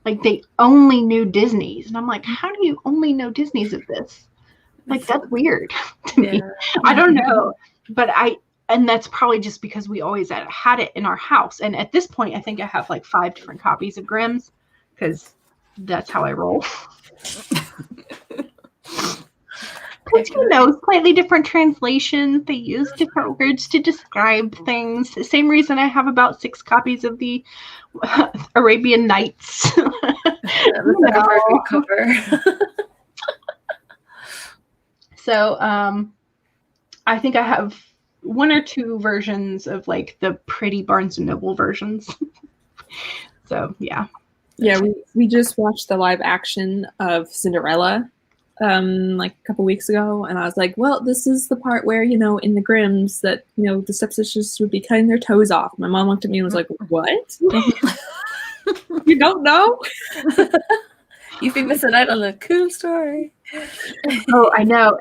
Like they only knew Disney's. And I'm like, how do you only know Disney's of this? Like, that's weird to me. I don't know. But and that's probably just because we always had it in our house. And at this point, I think I have like 5 different copies of Grimm's because that's how I roll. Because, slightly different translations. They use different words to describe things. The same reason I have about 6 copies of the Arabian Nights. That's a very good cover. So I think I have 1 or 2 versions of like the pretty Barnes & Noble versions. So, yeah. Yeah, we just watched the live action of Cinderella like a couple weeks ago, and I was like, well, this is the part where, in the Grimms that, the stepsisters would be cutting their toes off. My mom looked at me and was like, what? You don't know? You've been missing out on a cool story. Oh, I know.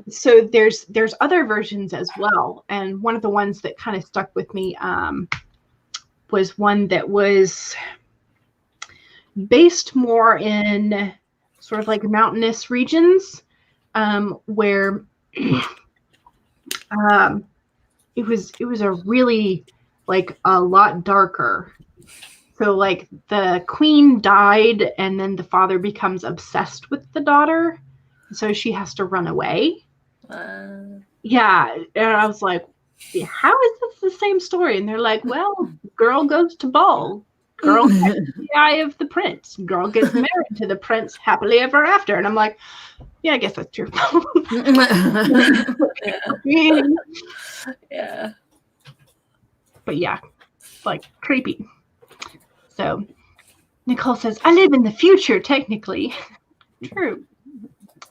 So there's other versions as well, and one of the ones that kind of stuck with me was one that was based more in sort of like mountainous regions, where it was a really like a lot darker. So like the queen died, and then the father becomes obsessed with the daughter, so she has to run away. Yeah, and I was like, how is this the same story? And they're like, well, girl goes to ball. Girl gets the eye of the prince. Girl gets married to the prince happily ever after. And I'm like, yeah, I guess that's true. Yeah. But yeah, like creepy. So Nicole says, I live in the future, technically. True.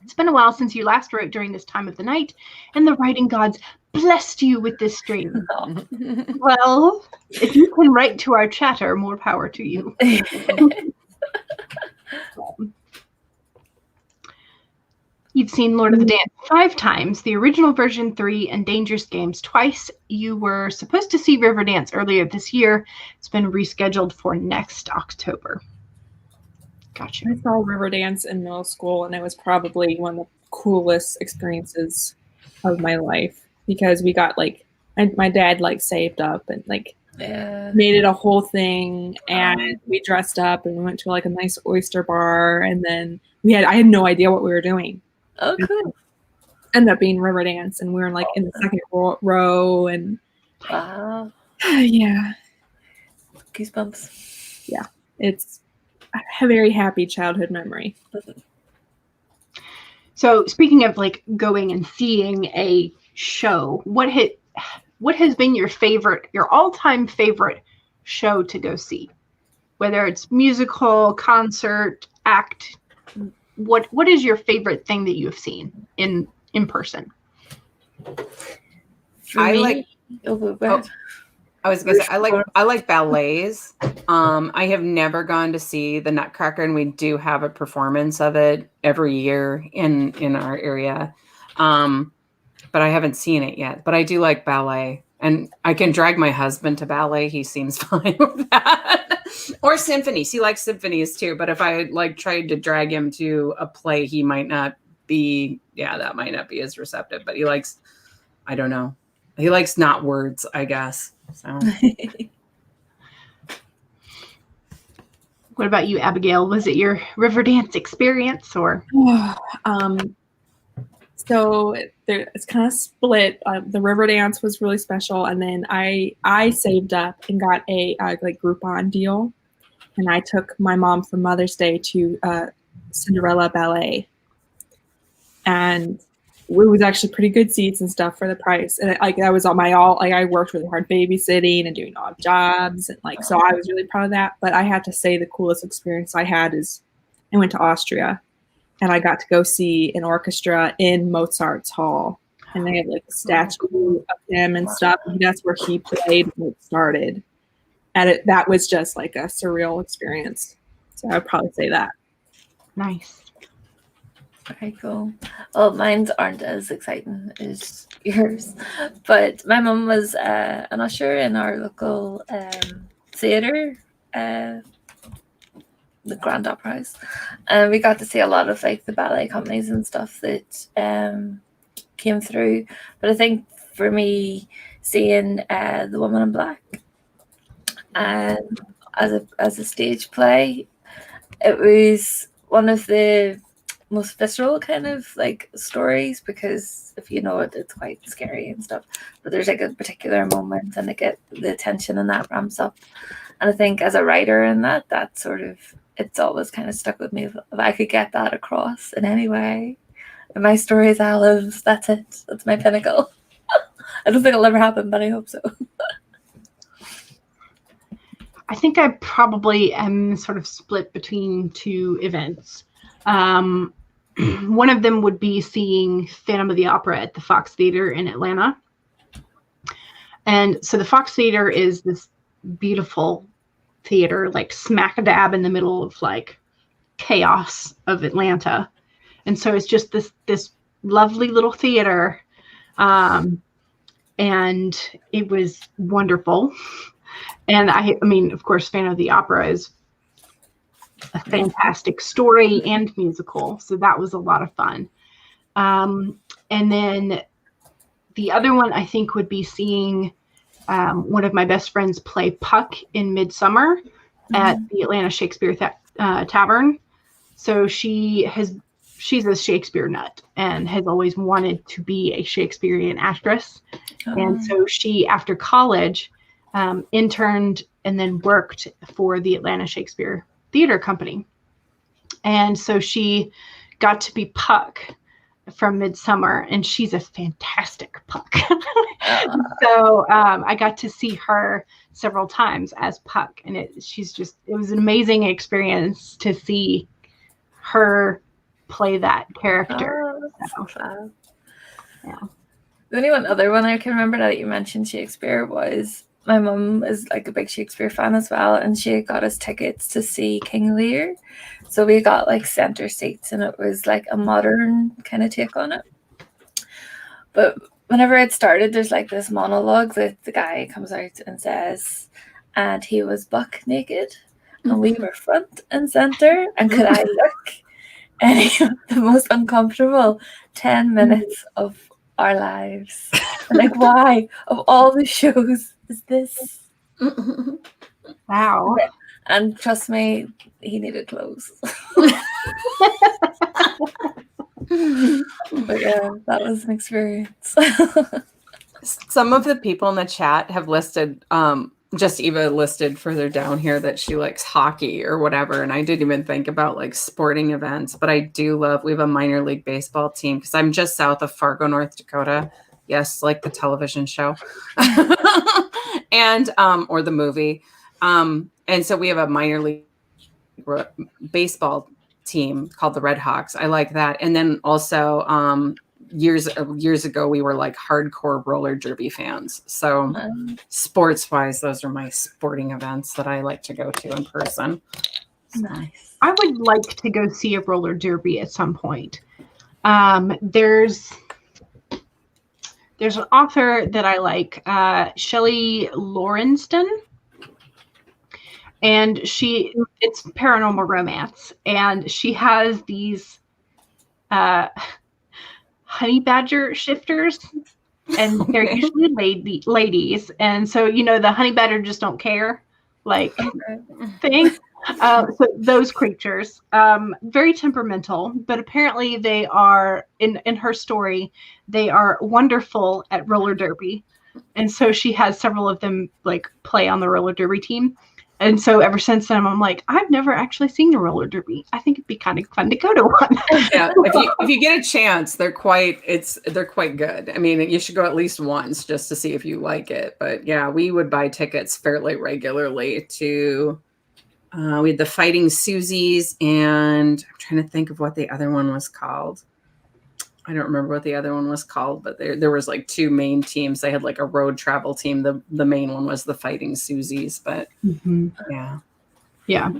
It's been a while since you last wrote during this time of the night, and the writing gods blessed you with this stream. Well, if you can write to our chatter, more power to you. You've seen Lord of the Dance 5 times, the original version 3, and Dangerous Games twice. You were supposed to see Riverdance earlier this year. It's been rescheduled for next October. Gotcha. I saw Riverdance in middle school, and it was probably one of the coolest experiences of my life, because we got my dad saved up and made it a whole thing, and we dressed up and we went to a nice oyster bar, and then I had no idea what we were doing. Oh, cool. Ended up being Riverdance, and we were in the second row, and wow. Yeah. Goosebumps. Yeah. It's a very happy childhood memory. So speaking of going and seeing a show, what has been your all-time favorite show to go see? Whether it's musical, concert, act, what is your favorite thing that you've seen in person? I was gonna say I like ballets. I have never gone to see the Nutcracker, and we do have a performance of it every year in our area. But I haven't seen it yet. But I do like ballet, and I can drag my husband to ballet. He seems fine with that. Or symphonies. He likes symphonies too. But if I tried to drag him to a play, he might not be. Yeah, that might not be as receptive. But he likes. I don't know. He likes not words, I guess. So. What about you, Abigail? Was it your Riverdance experience, or? So it's kind of split. The Riverdance was really special, and then I saved up and got a Groupon deal, and I took my mom for Mother's Day to Cinderella ballet, and it was actually pretty good seats and stuff for the price. And that was on I worked really hard babysitting and doing odd jobs, and so I was really proud of that. But I have to say the coolest experience I had is I went to Austria, and I got to go see an orchestra in Mozart's hall, and they had a statue of him and stuff. And that's where he played when it started, and that was just a surreal experience. So I'd probably say that. Nice. Very cool. Well, mine aren't as exciting as yours, but my mum was an usher in our local theatre, the Grand Opera House, and we got to see a lot of the ballet companies and stuff that came through. But I think for me, seeing The Woman in Black as a stage play, it was one of the most visceral kind of like stories, because if you know it, it's quite scary and stuff. But there's like a particular moment and they get the attention and that ramps up. And I think as a writer in that sort of, it's always kind of stuck with me. If I could get that across in any way, in my stories, olives, that's it. That's my pinnacle. I don't think it'll ever happen, but I hope so. I think I probably am sort of split between two events. One of them would be seeing Phantom of the Opera at the Fox Theater in Atlanta. And so the Fox Theater is this beautiful theater, like smack dab in the middle of like chaos of Atlanta. And so it's just this lovely little theater. And it was wonderful. And I mean, of course, Phantom of the Opera is a fantastic story and musical. So that was a lot of fun. And then the other one I think would be seeing one of my best friends play Puck in Midsummer at the Atlanta Shakespeare Tavern. So she's a Shakespeare nut and has always wanted to be a Shakespearean actress. And so she, after college, interned and then worked for the Atlanta Shakespeare Theater Company. And so she got to be Puck from Midsummer, and she's a fantastic Puck. So I got to see her several times as Puck, and it was an amazing experience to see her play that character. So fun. Yeah. The only one other one I can remember that you mentioned Shakespeare was my mum is like a big Shakespeare fan as well, and she got us tickets to see King Lear. So we got like center seats, and it was like a modern kind of take on it. But whenever it started, there's like this monologue that the guy comes out and says, and he was buck naked, and we were front and center, and could I look? And the most uncomfortable 10 minutes of our lives. And like, why? Of all the shows is this? Wow. And trust me, he needed clothes. But yeah, that was an experience. Some of the people in the chat have listed, just Eva listed further down here that she likes hockey or whatever. And I didn't even think about like sporting events, but I do we have a minor league baseball team because I'm just south of Fargo, North Dakota. Yes, like the television show and or the movie. And so we have a minor league baseball team called the Red Hawks. I like that. And then also years ago, we were like hardcore roller derby fans. So sports wise, those are my sporting events that I like to go to in person. Nice. I would like to go see a roller derby at some point. There's an author that I like, Shelley Lawrenston. And it's paranormal romance. And she has these honey badger shifters, and they're usually ladies. And so, the honey badger just don't care, like thing. So those creatures, very temperamental, but apparently they are in her story, they are wonderful at roller derby. And so she has several of them like play on the roller derby team. And so ever since then, I'm like, I've never actually seen a roller derby. I think it'd be kind of fun to go to one. Yeah, if you get a chance, they're quite good. I mean, you should go at least once just to see if you like it. But yeah, we would buy tickets fairly regularly to. We had the Fighting Susies, and I'm trying to think of what the other one was called. I don't remember what the other one was called, but there was like two main teams. They had like a road travel team. The main one was the Fighting Susies, but yeah.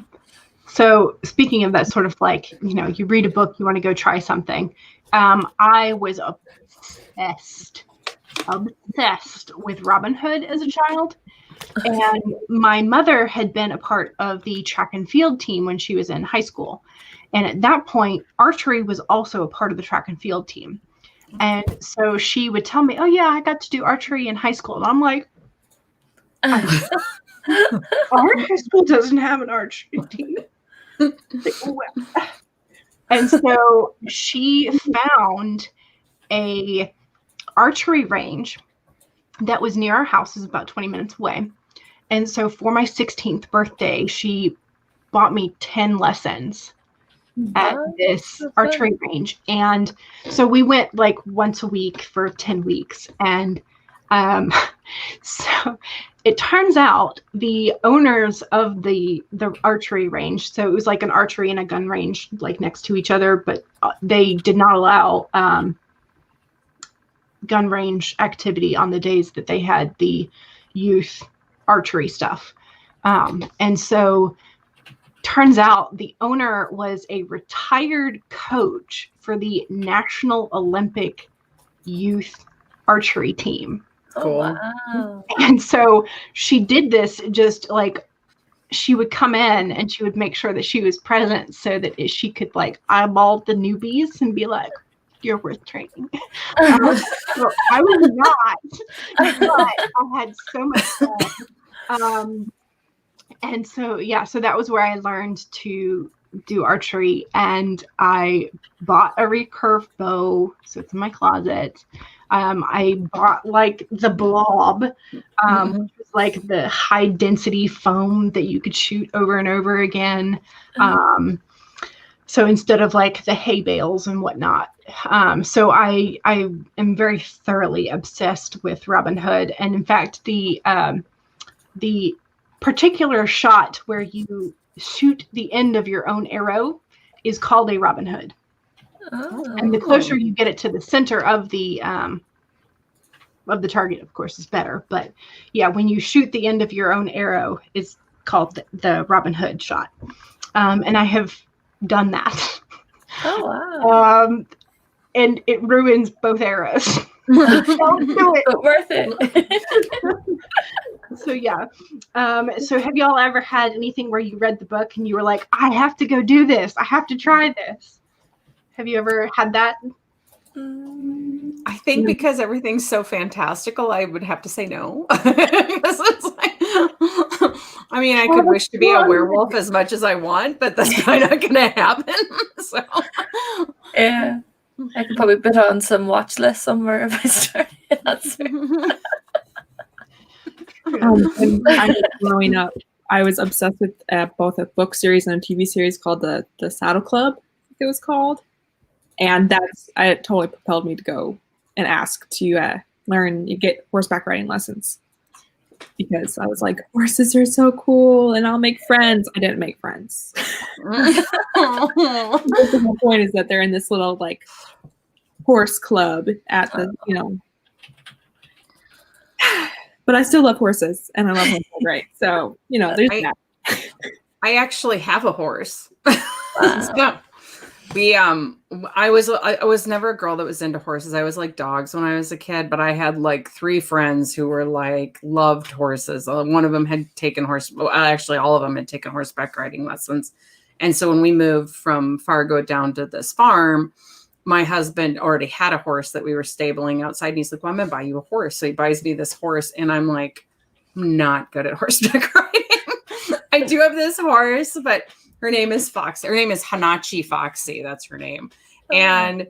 So speaking of that sort of like, you read a book, you want to go try something. I was obsessed with Robin Hood as a child. And my mother had been a part of the track and field team when she was in high school. And at that point, archery was also a part of the track and field team. And so she would tell me, oh, yeah, I got to do archery in high school. And I'm like, our high school doesn't have an archery team. And so she found a archery range that was near our house, is about 20 minutes away. And so for my 16th birthday, she bought me 10 lessons at this archery range. And so we went like once a week for 10 weeks. And so it turns out the owners of the archery range, so it was like an archery and a gun range like next to each other, but they did not allow gun range activity on the days that they had the youth archery stuff. And so turns out the owner was a retired coach for the National Olympic Youth Archery Team. Cool. Oh, wow. And so she did this, just like she would come in and she would make sure that she was present so that she could like eyeball the newbies and be like, you're worth training. So I was not, but I had so much fun. And so, yeah, so that was where I learned to do archery, and I bought a recurve bow, so it's in my closet. I bought like the blob, which was like the high density foam that you could shoot over and over again. So instead of like the hay bales and whatnot. So I am very thoroughly obsessed with Robin Hood. And in fact, the particular shot where you shoot the end of your own arrow is called a Robin Hood. And the closer you get it to the center of the target, of course, is better. But yeah, when you shoot the end of your own arrow is called the Robin Hood shot. And I have done that. Oh, wow. And it ruins both arrows. Don't do it. But worth it. So yeah. So have y'all ever had anything where you read the book and you were like, I have to go do this. I have to try this. Have you ever had that? I think because everything's so fantastical, I would have to say no. Because it's like, I mean, I could wish to be a werewolf as much as I want, but that's probably not going to happen. So, Yeah. I could probably put on some watch list somewhere if I started. That's Growing up, I was obsessed with both a book series and a TV series called the Saddle Club, I think it was called. And it totally propelled me to go and ask to get horseback riding lessons. Because I was like, horses are so cool and I'll make friends. I didn't make friends. The whole point is that they're in this little like horse club at the, but I still love horses and I love horses, right? So, there's that. I actually have a horse. So, I was never a girl that was into horses. I was like dogs when I was a kid, but I had like 3 friends who were like loved horses. One of them had taken actually all of them had taken horseback riding lessons. And so when we moved from Fargo down to this farm, my husband already had a horse that we were stabling outside. And he's like, well, I'm going to buy you a horse. So he buys me this horse. And I'm like, I'm not good at horseback riding. I do have this horse, but her name is Foxy. Her name is Hanachi Foxy. That's her name. And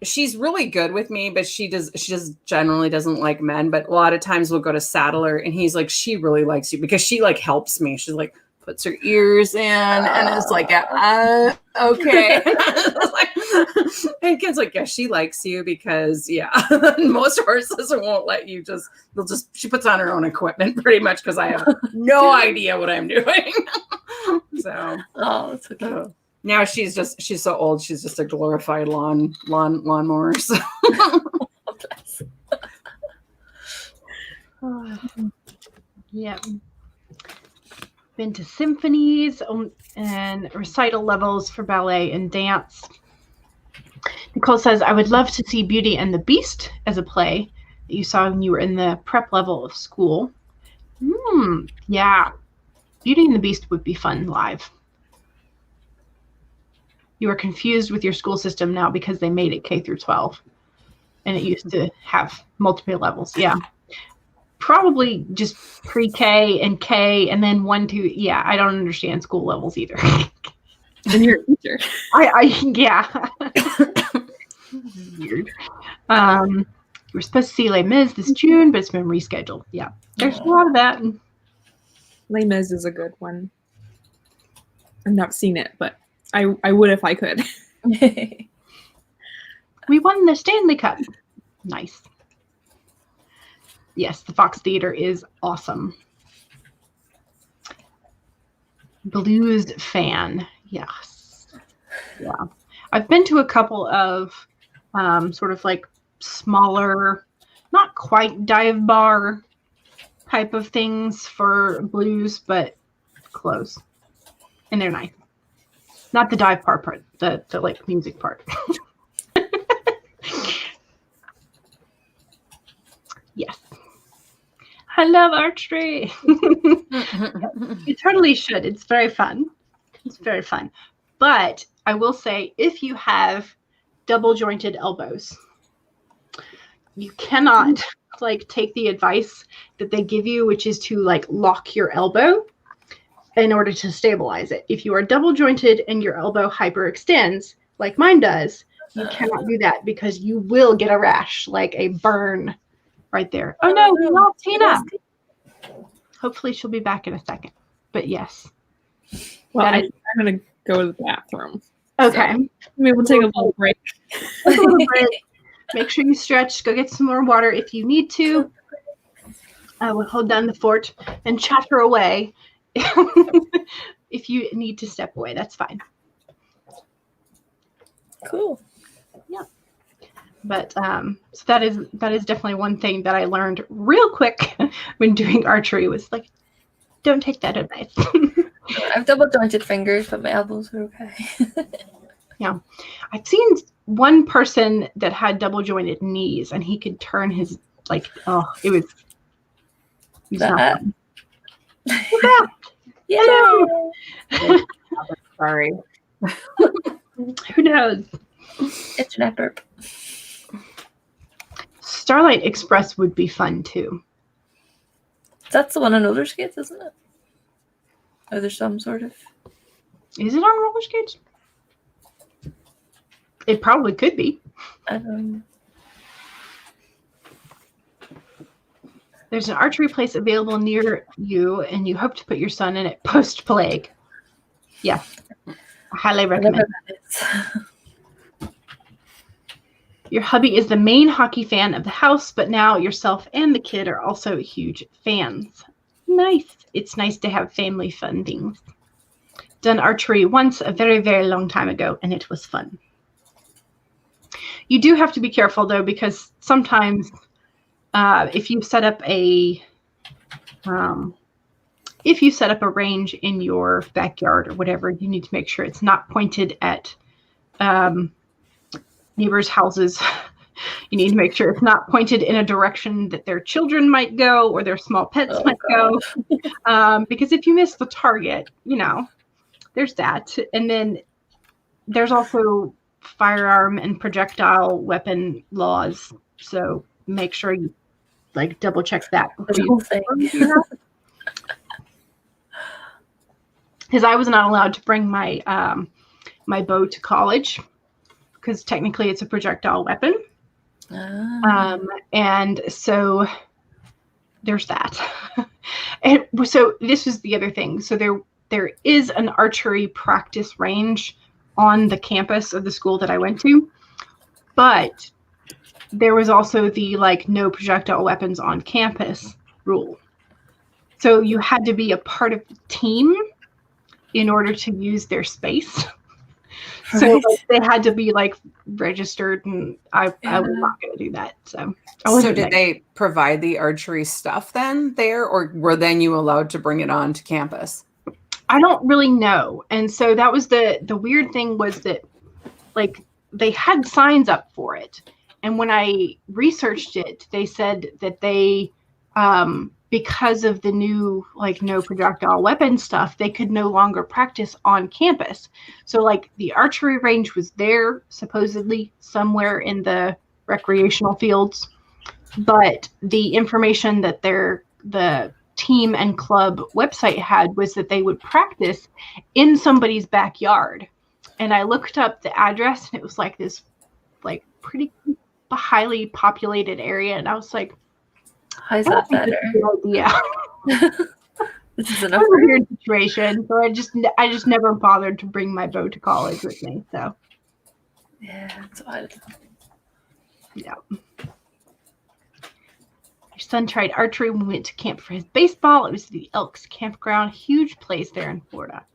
she's really good with me, but she just generally doesn't like men. But a lot of times we'll go to saddle her and he's like, she really likes you because she like helps me. She's like, puts her ears in and it's like, okay. And kid's like, yeah, she likes you because most horses won't let you she puts on her own equipment pretty much because I have no idea what I'm doing. So that's okay. Now she's so old, she's just a glorified lawnmower. So. Yeah. Been to symphonies and recital levels for ballet and dance. Nicole says, I would love to see Beauty and the Beast as a play that you saw when you were in the prep level of school. Yeah. Beauty and the Beast would be fun live. You are confused with your school system now because they made it K through 12. And it used to have multiple levels. Yeah. Probably just pre-K and K and then 1, 2. Yeah, I don't understand school levels either. And you're a teacher. Yeah. Weird. We're supposed to see Les Mis this June, but it's been rescheduled. Yeah. There's a lot of that. Les Mis is a good one. I've not seen it, but I would if I could. We won the Stanley Cup. Nice. Yes, the Fox Theater is awesome. Blues fan. Yes. Yeah. I've been to a couple of sort of like smaller, not quite dive bar type of things for blues, but close. And they're nice. Not the dive bar part, the like music part. Yes. I love archery. You totally should. It's very fun. It's very fun. But I will say, if you have double jointed elbows, you cannot like take the advice that they give you, which is to like lock your elbow in order to stabilize it. If you are double jointed and your elbow hyperextends, like mine does, you cannot do that because you will get a rash, like a burn right there. Oh no, we lost Tina. Hopefully she'll be back in a second. But yes. Well, I'm going to go to the bathroom. Okay. So maybe we'll take a little break. Take a little break. Make sure you stretch. Go get some more water if you need to. I will hold down the fort and chatter away. If you need to step away, that's fine. Cool. Yeah. But so that is definitely one thing that I learned real quick when doing archery was like, don't take that advice. I've double jointed fingers, but my elbows are okay. Yeah. I've seen one person that had double jointed knees and he could turn his like, it was not fun. Yeah. Sorry. Who knows? Internet burp. Starlight Express would be fun too. That's the one on roller skates, isn't it? Or there's some sort of. Is it on roller skates? It probably could be. There's an archery place available near you, and you hope to put your son in it post-plague. Yeah. I highly recommend it. Your hubby is the main hockey fan of the house, but now yourself and the kid are also huge fans. Nice. It's nice to have family fun things. Done archery once a very, very long time ago, and it was fun. You do have to be careful, though, because sometimes if you set up a range in your backyard or whatever, you need to make sure it's not pointed at neighbors' houses. You need to make sure it's not pointed in a direction that their children might go or their small pets might go. Because if you miss the target, there's that. And then there's also firearm and projectile weapon laws. So make sure you double check that. Because I was not allowed to bring my my bow to college because technically it's a projectile weapon. And so there's that. And so this was the other thing. So there is an archery practice range on the campus of the school that I went to, but there was also the no projectile weapons on campus rule. So you had to be a part of the team in order to use their space. So they had to be registered, and I was not going to do that. So did they provide the archery stuff then there, or were then you allowed to bring it on to campus? I don't really know. And so that was the weird thing was that they had signs up for it. And when I researched it, they said that they, because of the new no projectile weapon stuff, they could no longer practice on campus. So the archery range was there supposedly somewhere in the recreational fields, but the information that the team and club website had was that they would practice in somebody's backyard and I looked up the address, and it was like this, like pretty highly populated area, and I was like, How's that better? Yeah. This is It enough. was a weird situation, so I just never bothered to bring my bow to college with me. So Yeah, it's wild. yeah. My son tried archery when we went to camp for his baseball. It was the Elks Campground, huge place there in Florida.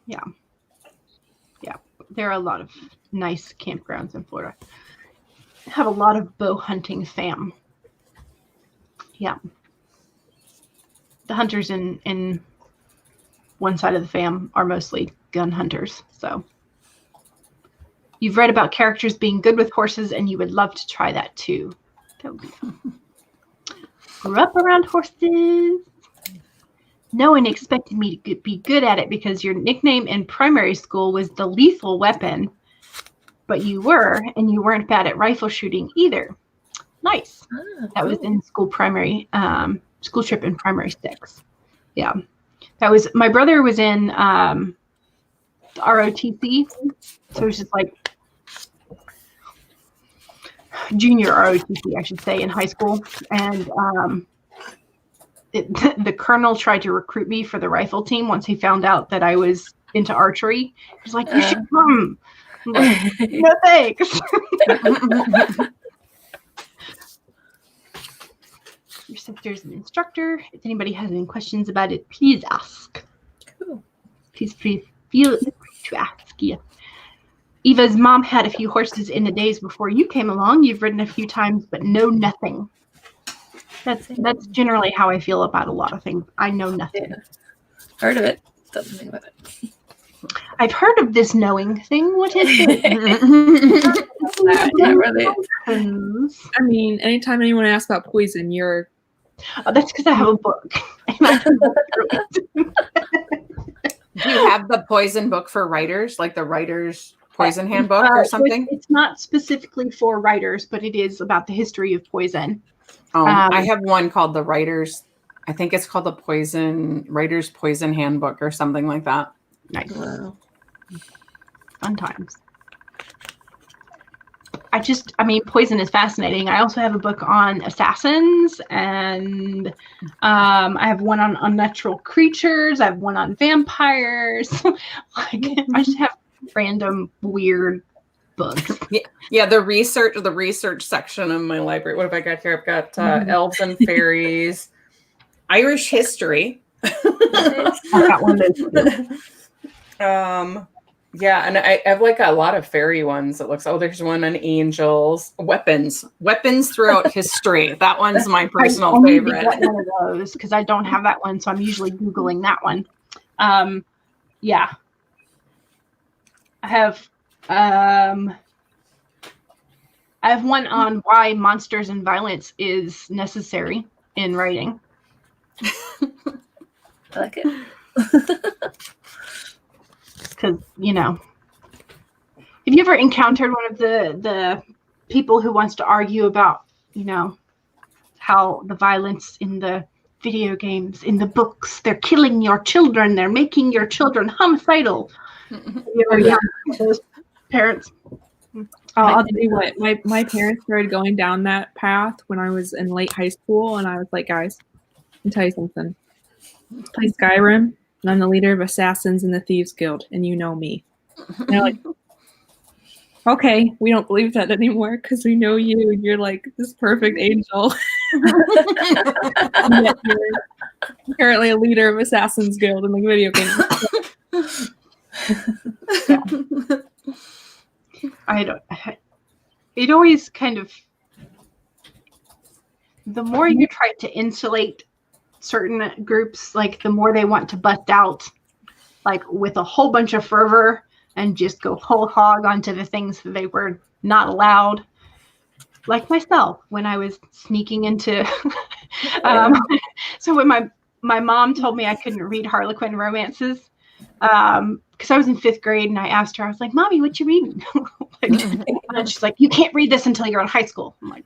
Yeah. Yeah. There are a lot of nice campgrounds in Florida. I have a lot of bow hunting fam. Yeah. The hunters in one side of the fam are mostly gun hunters. So you've read about characters being good with horses, and you would love to try that too. That would be fun. Grew up around horses. No one expected me to be good at it because your nickname in primary school was the lethal weapon, but you were, and you weren't bad at rifle shooting either. Nice. That was in school trip in primary 6. Yeah. That was, my brother was in the ROTC. So it was just like junior ROTC, I should say, in high school. And the colonel tried to recruit me for the rifle team once he found out that I was into archery. He was like, you should come. I'm like, no thanks. Your sister's an instructor. If anybody has any questions about it, please ask. Cool. Please feel free to ask. Yeah. Eva's mom had a few horses in the days before you came along. You've ridden a few times, but know nothing. That's generally how I feel about a lot of things. I know nothing. Yeah. Heard of it. Don't think about it. I've heard of this knowing thing. What is it? Yeah, really. I mean, anytime anyone asks about poison, you're... Oh, that's because I have a book. And I can look through it. Do you have the poison book for writers, like the writer's poison handbook or something? It's not specifically for writers, but it is about the history of poison. Oh, I have one called the writer's, I think it's called the writer's poison handbook or something like that. Nice. Wow. Fun times. I mean, poison is fascinating. I also have a book on assassins, and I have one on unnatural creatures. I have one on vampires. I just have random weird books. Yeah. The research section of my library. What have I got here? I've got elves and fairies, Irish history. I got one of those. Yeah, and I have like a lot of fairy ones. It looks. Oh, there's one on angels, weapons throughout history. That one's my personal favorite. I one of those because I don't have that one, so I'm usually Googling that one. Yeah, I have one on why monsters and violence is necessary in writing. I like it. Because, have you ever encountered one of the people who wants to argue about, how the violence in the video games, in the books, they're killing your children, they're making your children homicidal? Have you ever encountered those parents? I'll tell you what, my parents started going down that path when I was in late high school, and I was like, guys, let me tell you something. Play Skyrim, and I'm the leader of Assassins in the Thieves Guild, and you know me. And they're like, okay, we don't believe that anymore because we know you, and you're like this perfect angel. And yet you're apparently a leader of Assassins Guild in the video game. It always kind of, the more you try to insulate certain groups, like the more they want to bust out, like with a whole bunch of fervor and just go whole hog onto the things that they were not allowed. Like myself, when I was sneaking into, so when my mom told me I couldn't read Harlequin romances, because I was in 5th grade, and I asked her, I was like, Mommy, what you reading? And she's like, you can't read this until you're in high school. I'm like,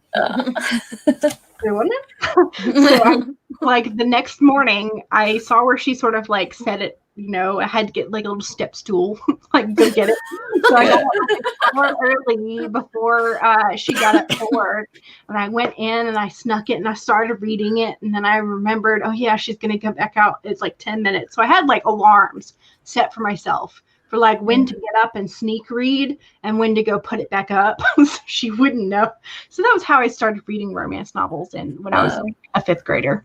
wasn't it? So like the next morning, I saw where she sort of like said it I had to get like a little step stool, like go get it. So I got up like an hour early before she got up for work, and I went in and I snuck it and I started reading it, and then I remembered, oh yeah, she's gonna come back out. It's like 10 minutes, so I had like alarms set for myself for like when to get up and sneak read and when to go put it back up, so she wouldn't know. So that was how I started reading romance novels, and when I was like a 5th grader.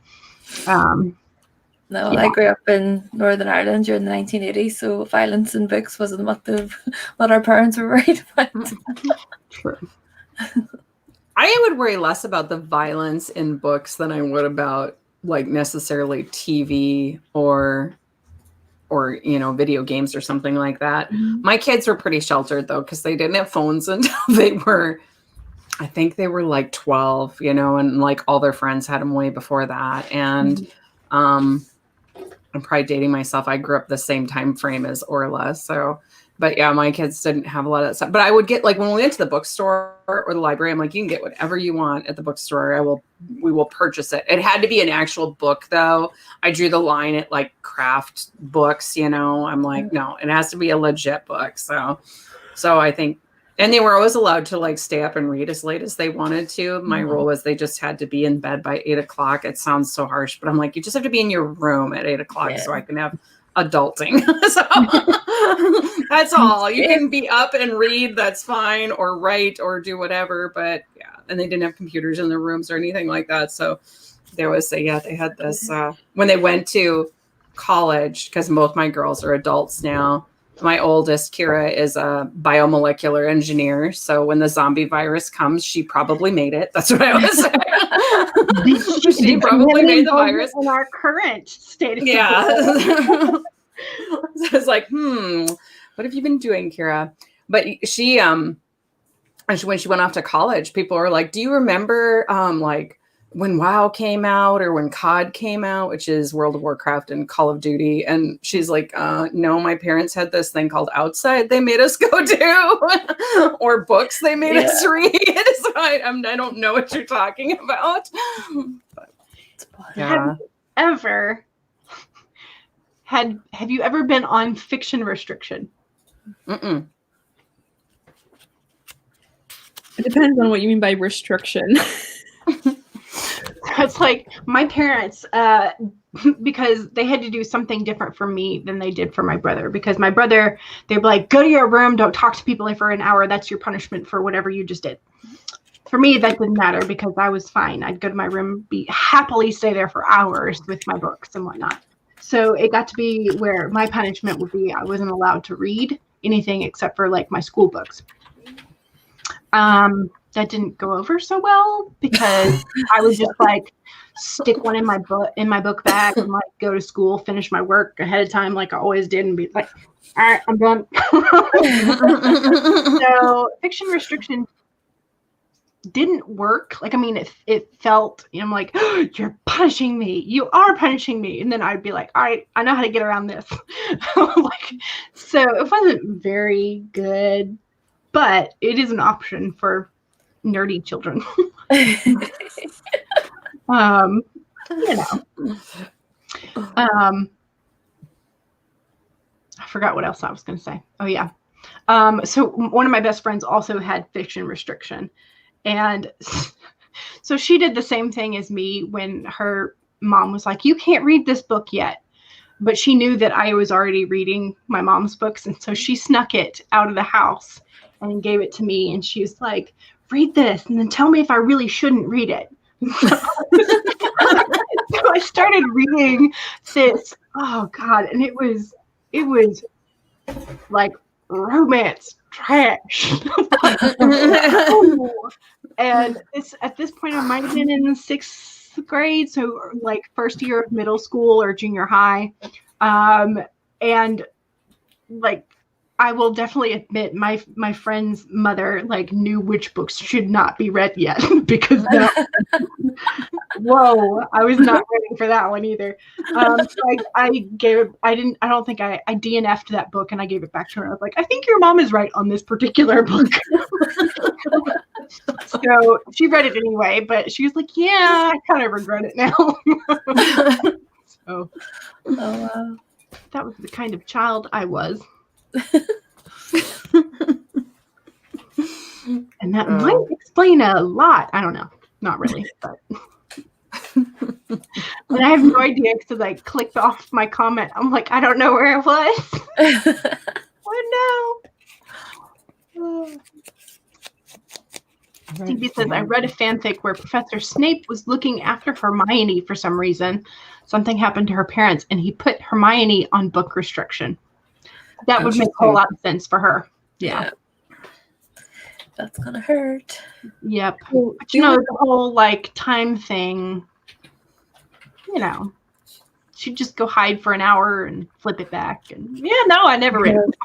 No, I grew up in Northern Ireland during the 1980s, so violence in books wasn't what our parents were worried about. True. I would worry less about the violence in books than I would about like necessarily TV or video games or something like that. Mm-hmm. My kids were pretty sheltered though, because they didn't have phones until I think they were like 12, and like all their friends had them way before that. And I'm probably dating myself. I grew up the same time frame as Orla. So, but yeah, my kids didn't have a lot of that stuff. But I would get like when we went to the bookstore or the library, I'm like, you can get whatever you want at the bookstore. We will purchase it. It had to be an actual book though. I drew the line at like craft books, I'm like, no, it has to be a legit book. So I think, and they were always allowed to like stay up and read as late as they wanted to. My rule was they just had to be in bed by 8 o'clock. It sounds so harsh, but I'm like, you just have to be in your room at 8 o'clock so I can have adulting. So that's all. You can be up and read, that's fine, or write or do whatever. But yeah, and they didn't have computers in their rooms or anything like that. So they had this when they went to college, because both my girls are adults now. My oldest, Kira, is a biomolecular engineer. So when the zombie virus comes, she probably made it. That's what I was saying. She probably made the virus. In our current state of So it's like, what have you been doing, Kira? But she, when she went off to college, people were like, do you remember like when WoW came out or when COD came out, which is World of Warcraft and Call of Duty? And she's like, no, my parents had this thing called Outside they made us go to, or books they made us read. So I don't know what you're talking about. But, yeah. Have you ever been on fiction restriction? Mm-mm. It depends on what you mean by restriction. It's like my parents, because they had to do something different for me than they did for my brother. Because my brother, they'd be like, go to your room, don't talk to people for an hour. That's your punishment for whatever you just did. For me, that didn't matter because I was fine. I'd go to my room, happily stay there for hours with my books and whatnot. So it got to be where my punishment would be I wasn't allowed to read anything except for like my school books. That didn't go over so well because I would just like stick one in my book bag and like go to school, finish my work ahead of time like I always did, and be like, all right, I'm done. So fiction restriction didn't work. Like, I mean, it felt, I'm like, oh, you're punishing me. You are punishing me. And then I'd be like, all right, I know how to get around this. Like, so it wasn't very good, but it is an option for nerdy children. I forgot what else I was going to say. Oh yeah. So one of my best friends also had fiction restriction. And so she did the same thing as me when her mom was like, you can't read this book yet. But she knew that I was already reading my mom's books. And so she snuck it out of the house and gave it to me. And she was like, read this and then tell me if I really shouldn't read it. So I started reading this. Oh God. And it was like romance trash. And at this point I might have been in the 6th grade, so like first year of middle school or junior high. And like I will definitely admit my friend's mother like knew which books should not be read yet because whoa, I was not ready for that one either. So I don't think I DNF'd that book and I gave it back to her. I was like, I think your mom is right on this particular book. So she read it anyway, but she was like, yeah, I kind of regret it now. So, oh wow. that was the kind of child I was. And that might explain a lot. I don't know. Not really, but. And I have no idea because I clicked off my comment. I'm like, I don't know where it was. Oh no. Stevie says, I read a fanfic where Professor Snape was looking after Hermione for some reason. Something happened to her parents, and he put Hermione on book restriction. That would make a whole lot of sense for her. Yeah. That's gonna hurt. Yep. But you know, the whole like time thing, you know, she'd just go hide for an hour and flip it back. And I never read it.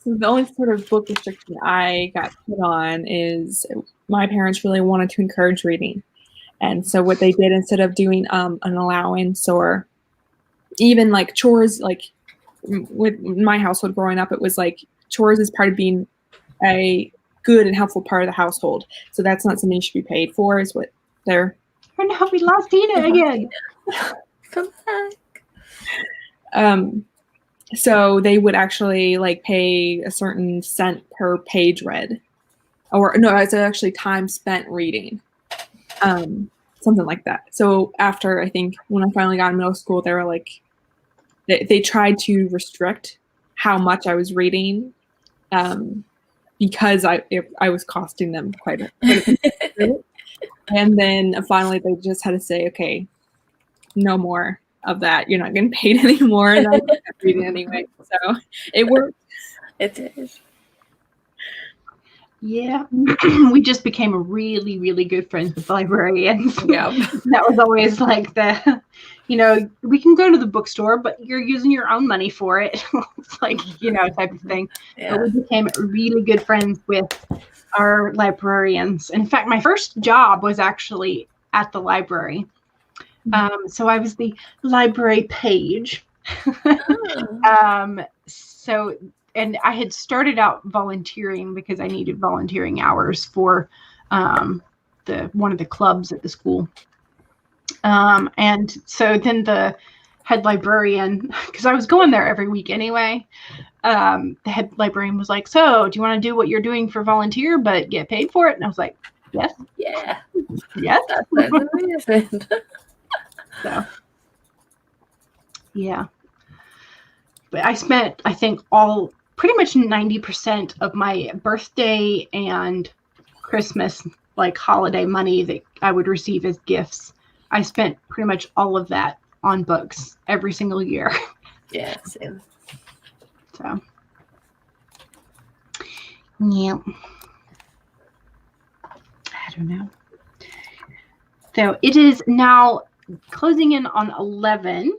So the only sort of book restriction I got put on is my parents really wanted to encourage reading. And so what they did, instead of doing an allowance or even like chores, like with my household growing up, it was like chores is part of being a good and helpful part of the household. So that's not something you should be paid for, is what they're. And now we lost Tina again. Come back. So they would actually like pay a certain cent per page read, or no, it's actually time spent reading, something like that. So after, I think when I finally got in middle school, they were like, they tried to restrict how much I was reading, because I was costing them quite a bit. And then finally they just had to say, okay, no more of that. You're not getting paid anymore. And I kept reading anyway. So it worked. It did. Yeah. We just became really, really good friends with librarians. Yeah. That was always like the, you know, we can go to the bookstore, but you're using your own money for it. It's like, you know, type of thing. Yeah. But we became really good friends with our librarians. In fact, my first job was actually at the library. So I was the library page. And I had started out volunteering because I needed volunteering hours for one of the clubs at the school. And so then the head librarian, because I was going there every week anyway, the head librarian was like, so do you want to do what you're doing for volunteer but get paid for it? And I was like, yes. Yeah. Yes. That's amazing. So, yeah. But I spent, I think, pretty much 90% of my birthday and Christmas, like holiday money that I would receive as gifts. I spent pretty much all of that on books every single year. Yeah, same. So, yeah. I don't know. So it is now closing in on 11.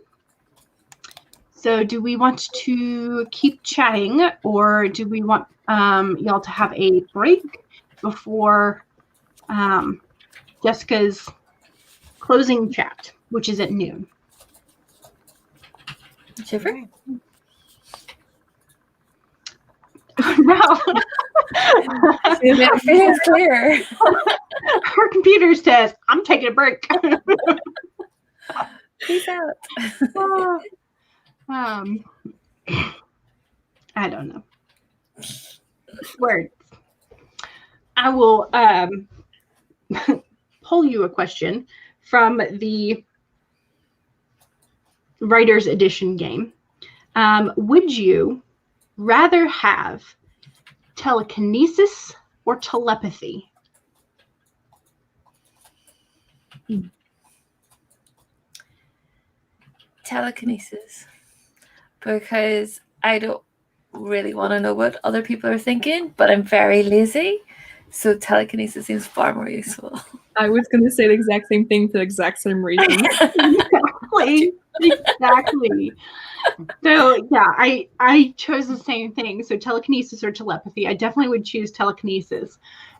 So do we want to keep chatting, or do we want y'all to have a break before Jessica's closing chat, which is at noon? Whichever. No. It's clear. Her computer says, I'm taking a break. Peace out. I don't know. Words. I will poll you a question from the Writer's Edition game. Would you rather have telekinesis or telepathy? Telekinesis. Because I don't really want to know what other people are thinking, but I'm very lazy. So telekinesis seems far more useful. I was going to say the exact same thing for the exact same reason. Exactly. So yeah, I chose the same thing. So telekinesis or telepathy. I definitely would choose telekinesis.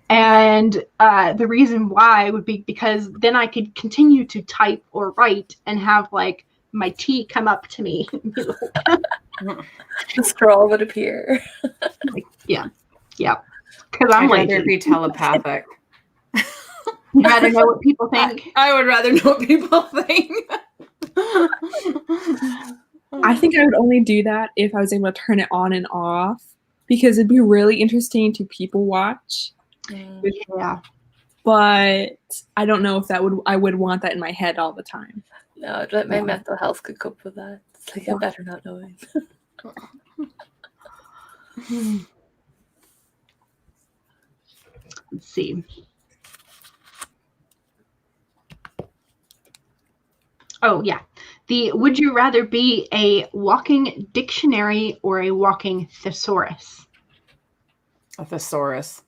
And the reason why would be because then I could continue to type or write and have like my tea come up to me. The scroll would appear. Yeah. Because I'm I'd rather be telepathic. You'd rather know what people think? I would rather know what people think. I think I would only do that if I was able to turn it on and off, because it'd be really interesting to people watch. Yeah. But I don't know if I would want that in my head all the time. No, my mental health could cope with that. It's like, I better not know it. Let's see. Oh, yeah. Would you rather be a walking dictionary or a walking thesaurus? A thesaurus.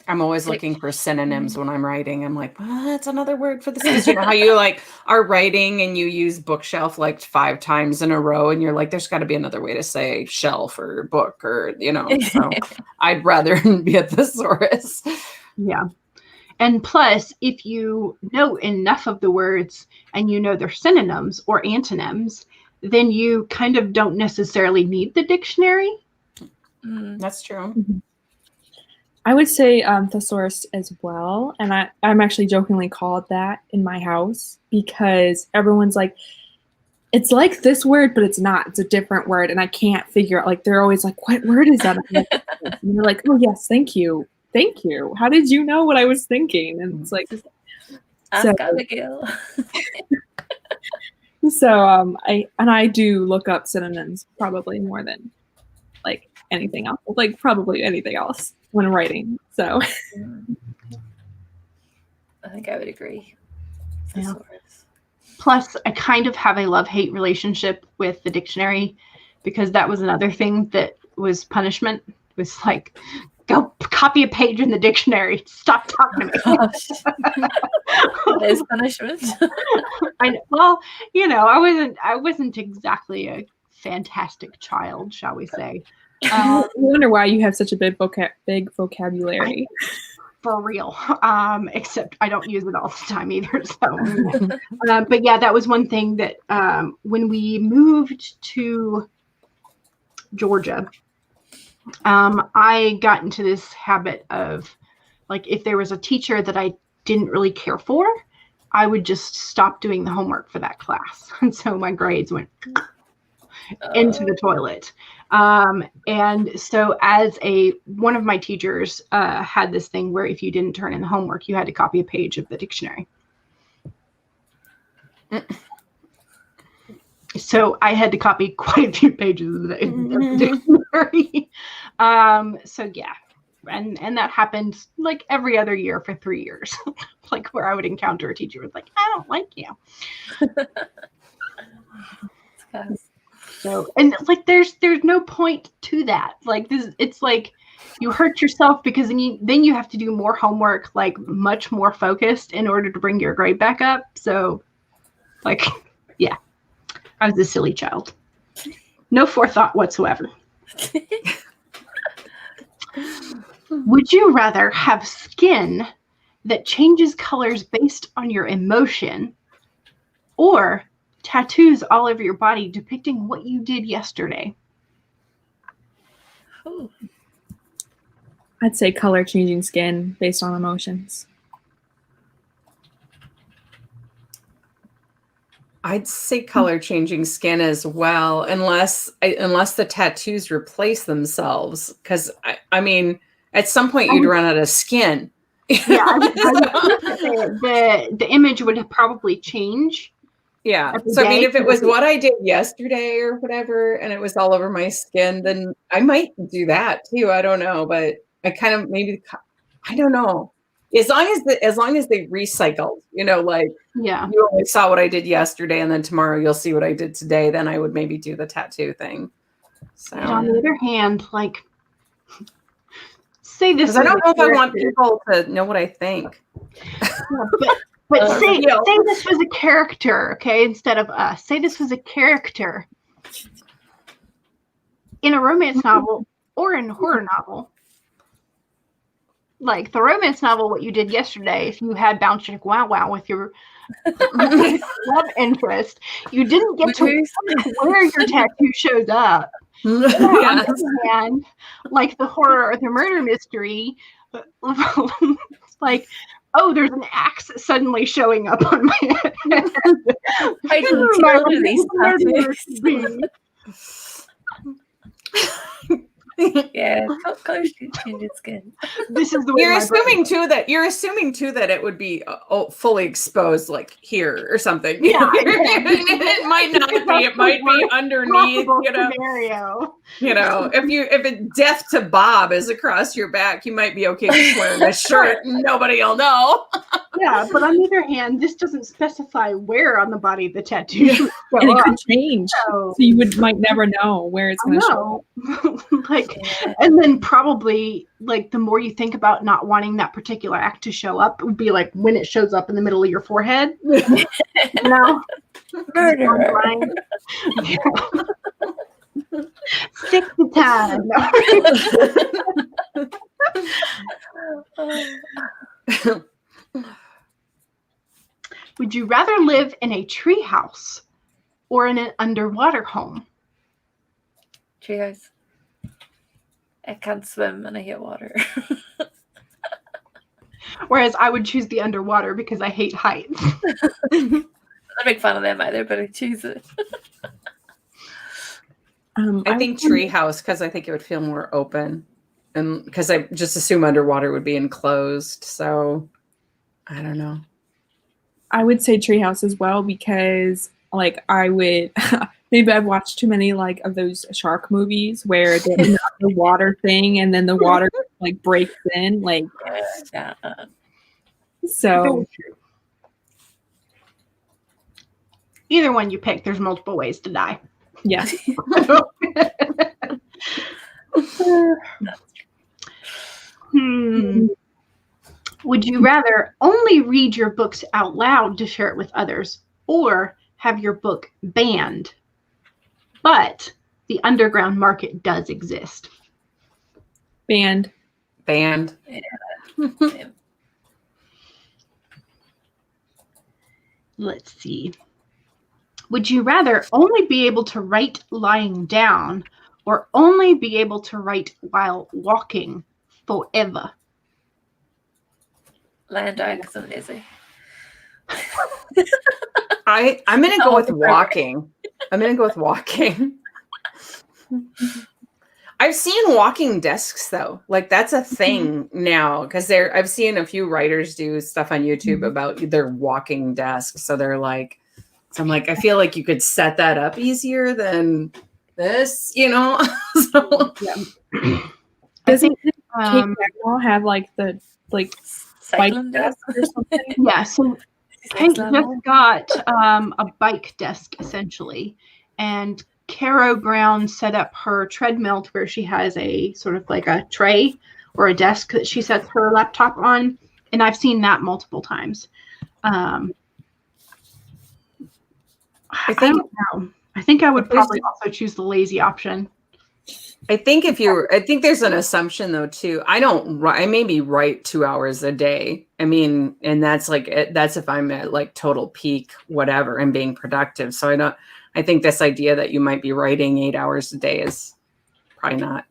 I'm always looking for synonyms when I'm writing. I'm like, what's another word for this? Because you know how you like are writing and you use bookshelf like 5 times in a row, and you're like, there's got to be another way to say shelf or book, or you know. So I'd rather be a thesaurus. Yeah. And plus, if you know enough of the words and you know their synonyms or antonyms, then you kind of don't necessarily need the dictionary. That's true. Mm-hmm. I would say thesaurus as well. And I'm actually jokingly called that in my house because everyone's like, it's like this word, but it's not. It's a different word. And I can't figure out, like, they're always like, what word is that? And you're like, oh, yes, thank you. Thank you. How did you know what I was thinking? And it's like, ask Abigail. So I do look up synonyms probably more than like anything else, like probably anything else when writing. So I think I would agree. Yeah. Plus, I kind of have a love-hate relationship with the dictionary because that was another thing that was punishment. It was like, go copy a page in the dictionary. Stop talking to me. That is punishment. Well, you know, I wasn't exactly a fantastic child, shall we say. I wonder why you have such a big vocabulary. For real. Except I don't use it all the time either. So, but yeah, that was one thing that when we moved to Georgia, I got into this habit of, like, if there was a teacher that I didn't really care for, I would just stop doing the homework for that class. And so my grades went into the toilet. And so one of my teachers had this thing where if you didn't turn in the homework, you had to copy a page of the dictionary. So I had to copy quite a few pages of the dictionary. So yeah, and that happened like every other year for 3 years, like where I would encounter a teacher who's like, I don't like you. So, and like, there's no point to that. Like this, it's like you hurt yourself because then you have to do more homework, like much more focused in order to bring your grade back up. So, like, yeah. I was a silly child. No forethought whatsoever. Would you rather have skin that changes colors based on your emotion, or tattoos all over your body depicting what you did yesterday? Oh. I'd say color changing skin based on emotions. I'd say color changing skin as well, unless the tattoos replace themselves. Because I mean, at some point you'd run out of skin. Yeah, the image would probably change. Yeah. So I mean, if it was what I did yesterday or whatever, and it was all over my skin, then I might do that too. I don't know, but I kind of I don't know. As long as they recycled, you know, like, yeah, you only saw what I did yesterday, and then tomorrow you'll see what I did today, then I would maybe do the tattoo thing. So but on the other hand, like, say this. Because I don't know if I want people to know what I think. Yeah, but say this was a character, okay, instead of us. Say this was a character in a romance novel or in a horror novel. Like the romance novel, what you did yesterday, if you had Bounce Chick Wow Wow with your love interest, you didn't get to where your tattoo shows up. On the other hand, like the horror or the murder mystery, like oh, there's an axe suddenly showing up on my head. I can totally these tattoos. Yeah, color changes skin. This is the way You're assuming too that it would be fully exposed, like here or something. Yeah, it might not be. It might be underneath. Scenario. If it death to Bob is across your back, you might be okay just wearing a shirt. And nobody will know. Yeah, but on the other hand, this doesn't specify where on the body the tattoo should go And it on. could change, so you might never know where it's going to show up. And then probably like the more you think about not wanting that particular act to show up, it would be like when it shows up in the middle of your forehead. Murderer. 6 to 10. Would you rather live in a tree house or in an underwater home? Treehouse. I can't swim and I hate water. Whereas I would choose the underwater because I hate heights. I'm not a big fan of them either, but I choose it. I think treehouse because I think it would feel more open, and because I just assume underwater would be enclosed. So I don't know. I would say treehouse as well because, like, I would maybe I've watched too many like of those shark movies where they're in the water thing and then the water like breaks in, like. Yeah. So. Either one you pick, there's multiple ways to die. Yeah. Would you rather only read your books out loud to share it with others, or have your book banned, but the underground market does exist? Banned. Yeah. Let's see. Would you rather only be able to write lying down or only be able to write while walking forever? Lying down because I'm lazy. I'm going to go with walking. I've seen walking desks though. Like that's a thing now because I've seen a few writers do stuff on YouTube about their walking desks. So they're like, so I'm like, I feel like you could set that up easier than this, So Doesn't Kate Bechdel have like the Cycling bike desk or something? Yeah, so Kate just got a bike desk essentially, and Caro Brown set up her treadmill to where she has a sort of like a tray or a desk that she sets her laptop on, and I've seen that multiple times. I don't know. I think I would probably also choose the lazy option. I think there's an assumption though too. I maybe write 2 hours a day. I mean, and that's if I'm at like total peak, whatever, and being productive. So I think this idea that you might be writing 8 hours a day is probably not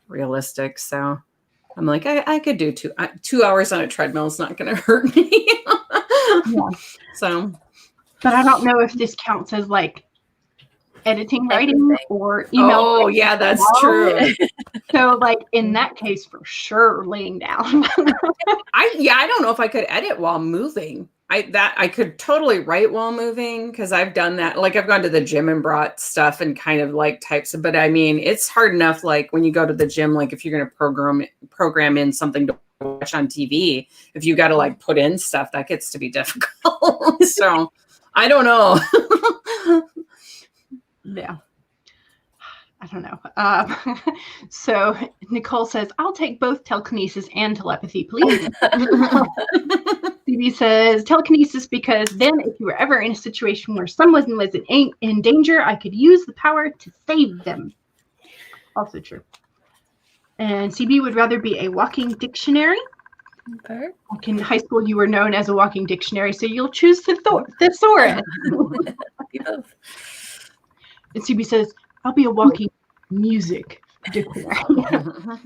realistic. So I'm like, I could do 2 hours on a treadmill is not going to hurt me. Yeah. So, but I don't know if this counts as like editing writing or email. Oh yeah, that's true. So like in that case, for sure, laying down. I don't know if I could edit while moving. I could totally write while moving because I've done that. Like I've gone to the gym and brought stuff and kind of like types of, but I mean, it's hard enough. Like when you go to the gym, like if you're going to program in something to watch on TV, if you got to like put in stuff, that gets to be difficult. So I don't know. Yeah. I don't know. So Nicole says, I'll take both telekinesis and telepathy, please. Phoebe says, telekinesis because then if you were ever in a situation where someone was in danger, I could use the power to save them. Also true. And CB would rather be a walking dictionary. Okay. Like in high school, you were known as a walking dictionary, so you'll choose thesaurus. And CB says, I'll be a walking music dictionary.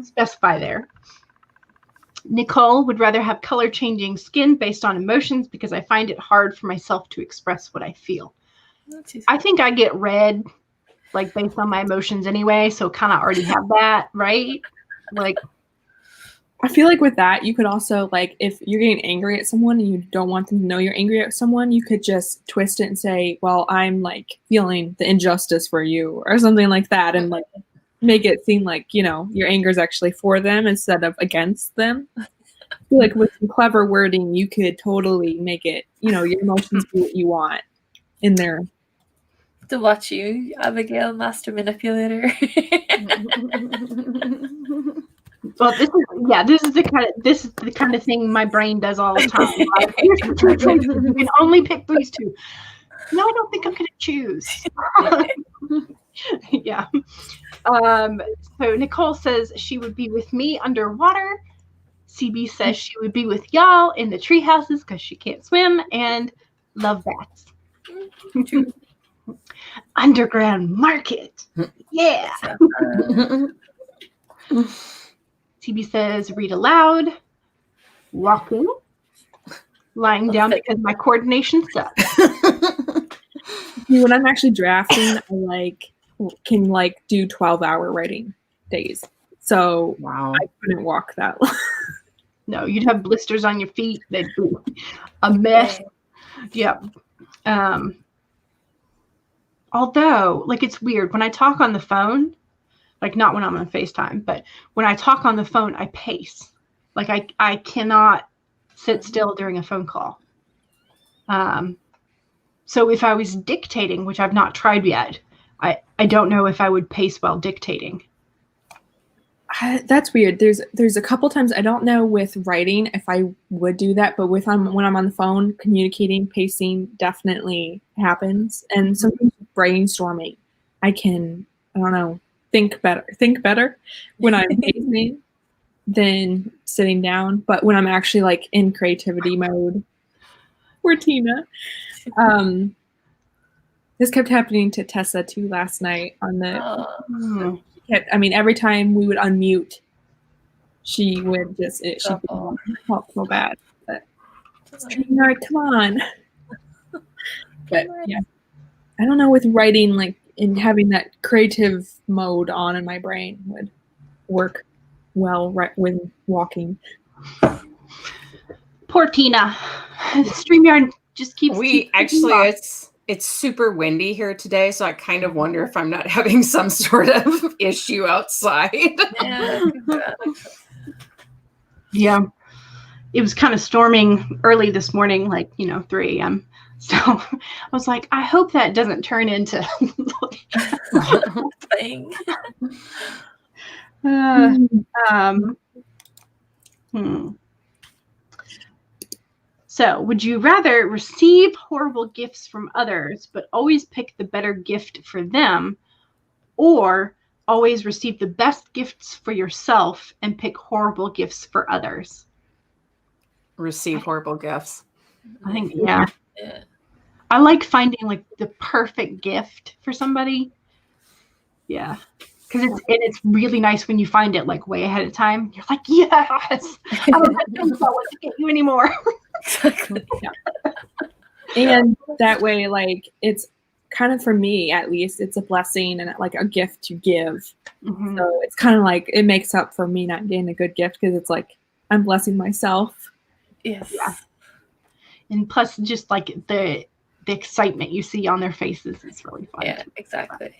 Specify there. Nicole would rather have color changing skin based on emotions because I find it hard for myself to express what I feel. I think I get red like based on my emotions anyway, so kind of already have that, right? Like, I feel like with that, you could also, like, if you're getting angry at someone and you don't want them to know you're angry at someone, you could just twist it and say, well, I'm, like, feeling the injustice for you or something like that, and, like, make it seem like, you know, your anger is actually for them instead of against them. I feel like with some clever wording, you could totally make it, you know, your emotions be what you want in there. To watch you, Abigail, master manipulator. well, this is the kind of thing my brain does all the time. Like, here's the two choices. You can only pick these two. No, I don't think I'm going to choose. Yeah. So Nicole says she would be with me underwater. CB says she would be with y'all in the tree houses because she can't swim and love bats. Underground market. Yeah. CB says read aloud, walking, lying down because my coordination sucks. When I'm actually drafting, I can do 12-hour writing days. So Wow. I couldn't walk that long. No, you'd have blisters on your feet. They'd be a mess. Yeah. Although, like, it's weird. When I talk on the phone, like, not when I'm on FaceTime, but when I talk on the phone, I pace. Like, I cannot sit still during a phone call. So if I was dictating, which I've not tried yet, I don't know if I would pace while dictating. That's weird. There's a couple times, I don't know with writing if I would do that, but when I'm on the phone communicating, pacing definitely happens. And sometimes brainstorming, I don't know, think better when I'm pacing than sitting down. But when I'm actually like in creativity mode, we're Tina. This kept happening to Tessa too last night on the. Every time we would unmute, she would she'd felt so bad. But come on. But yeah, I don't know, with writing, like, and having that creative mode on in my brain would work well with walking. Poor Tina. StreamYard just keeps. It's super windy here today, so I kind of wonder if I'm not having some sort of issue outside. Yeah. It was kind of storming early this morning, like, 3 a.m. So I was like, I hope that doesn't turn into thing. So, would you rather receive horrible gifts from others, but always pick the better gift for them, or always receive the best gifts for yourself and pick horrible gifts for others? Receive horrible gifts. I think, yeah. I like finding like the perfect gift for somebody. Yeah. Because it's really nice when you find it like way ahead of time. You're like, yes, I don't have to think about what to get you anymore. Exactly. And that way, like, it's kind of, for me at least, it's a blessing and like a gift to give. Mm-hmm. So it's kind of like it makes up for me not getting a good gift, because it's like I'm blessing myself. Yes. Yeah. And plus, just like the excitement you see on their faces is really fun. Yeah, exactly.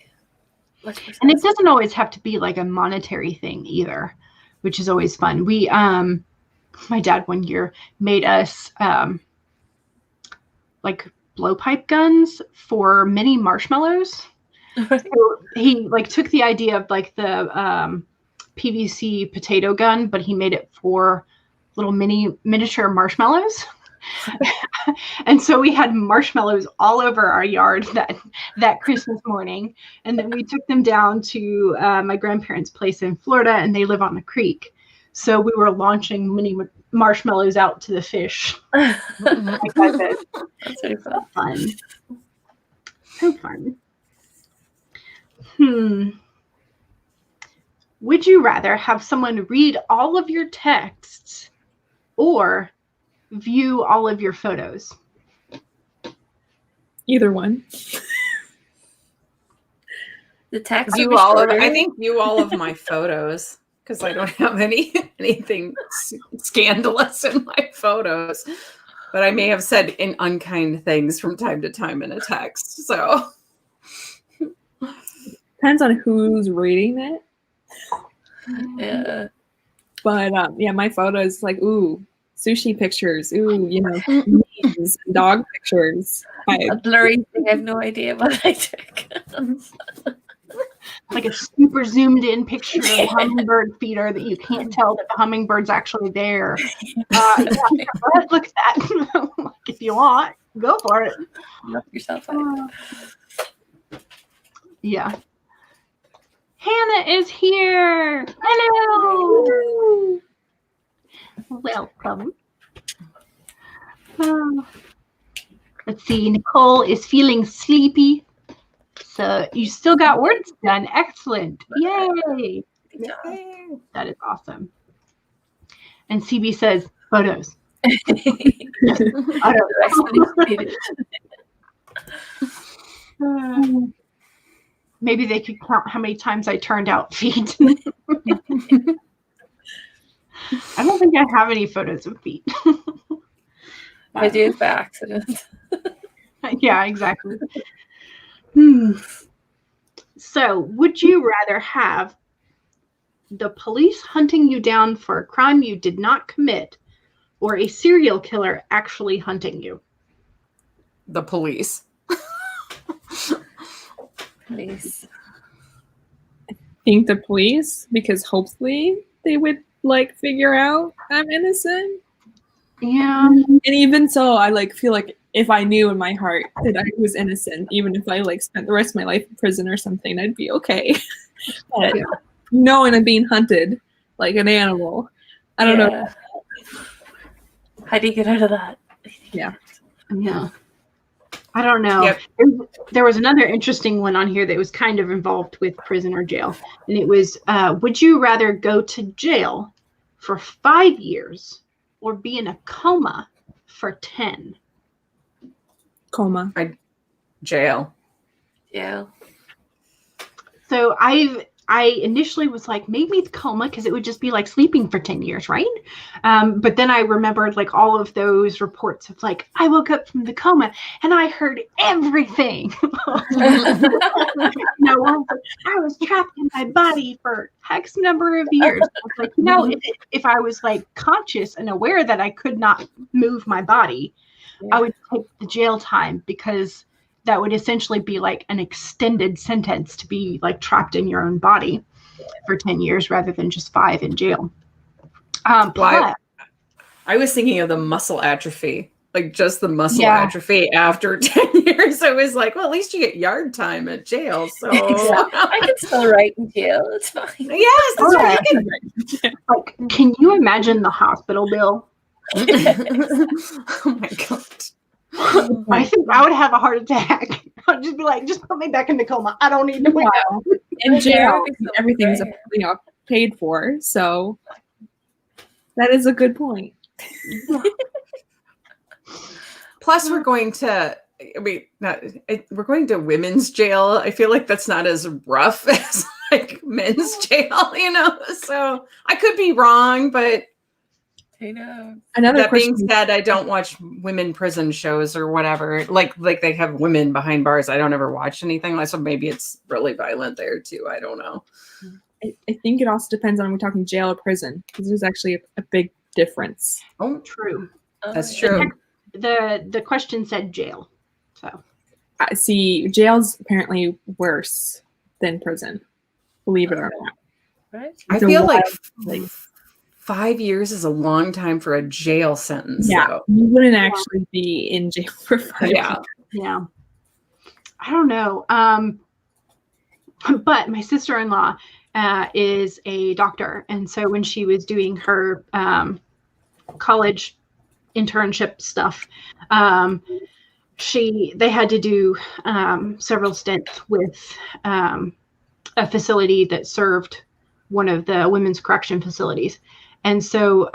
And it doesn't always have to be like a monetary thing either, which is always fun. We, my dad one year made us like blowpipe guns for mini marshmallows. So he like took the idea of like the PVC potato gun, but he made it for little miniature marshmallows. And so we had marshmallows all over our yard that Christmas morning. And then we took them down to my grandparents' place in Florida, and they live on the creek. So we were launching mini marshmallows out to the fish. That's really fun. So fun. Would you rather have someone read all of your texts or view all of your photos? Either one. The text. I think view all of my photos because I don't have anything scandalous in my photos. But I may have said unkind things from time to time in a text. So depends on who's reading it. Yeah. But yeah, my photos like sushi pictures, memes, dog pictures. A blurry thing. I have no idea what I took. Like a super zoomed in picture of a hummingbird feeder that you can't tell that the hummingbird's actually there. Yeah, go ahead, look at that. Like, if you want, go for it. Knock yourself out. Yeah. Hannah is here. Hello. Welcome. Let's see. Nicole is feeling sleepy. So you still got words done. Excellent. Yay. That is awesome. And CB says photos. Maybe they could count how many times I turned out feet. I don't think I have any photos of feet. I did by accident. Yeah, exactly. So, would you rather have the police hunting you down for a crime you did not commit, or a serial killer actually hunting you? The police. Police. I think the police, because hopefully they would figure out I'm innocent. Yeah. And even so, I feel like if I knew in my heart that I was innocent, even if I spent the rest of my life in prison or something, I'd be okay. But knowing I'm being hunted like an animal, I don't know. How do you get out of that? Yeah. I don't know. Yep. There was another interesting one on here that was kind of involved with prison or jail. And it was, would you rather go to jail for 5 years or be in a coma for 10? Coma. Jail. Yeah. So I initially was like, maybe it's coma because it would just be like sleeping for 10 years, right? But then I remembered all of those reports of I woke up from the coma and I heard everything. I was trapped in my body for X number of years. I was if I was conscious and aware that I could not move my body, I would take the jail time because that would essentially be an extended sentence to be trapped in your own body for 10 years rather than just 5 in jail. I was thinking of the muscle atrophy, just the muscle atrophy after 10 years. I was well, at least you get yard time at jail. So I can still write in jail. It's fine. Yes, that's right. Can you imagine the hospital bill? Oh my God. I think I would have a heart attack. I'd just be just put me back in the coma. I don't need to wake up. In jail, everything's paid for, so that is a good point. Plus, we're going to women's jail. I feel like that's not as rough as men's jail, So I could be wrong, but I know. That being said, I don't watch women prison shows or whatever. Like they have women behind bars. I don't ever watch anything like so. Maybe it's really violent there too. I don't know. I think it also depends on we're talking jail or prison because there's actually a big difference. Oh, true. That's true. The question said jail. So I see. Jail's apparently worse than prison. Believe it or not. Right. I feel like 5 years is a long time for a jail sentence. Yeah, though. you wouldn't actually be in jail for 5 years. Yeah. I don't know. But my sister-in-law is a doctor, and so when she was doing her college internship stuff, they had to do several stints with a facility that served one of the women's correction facilities. And so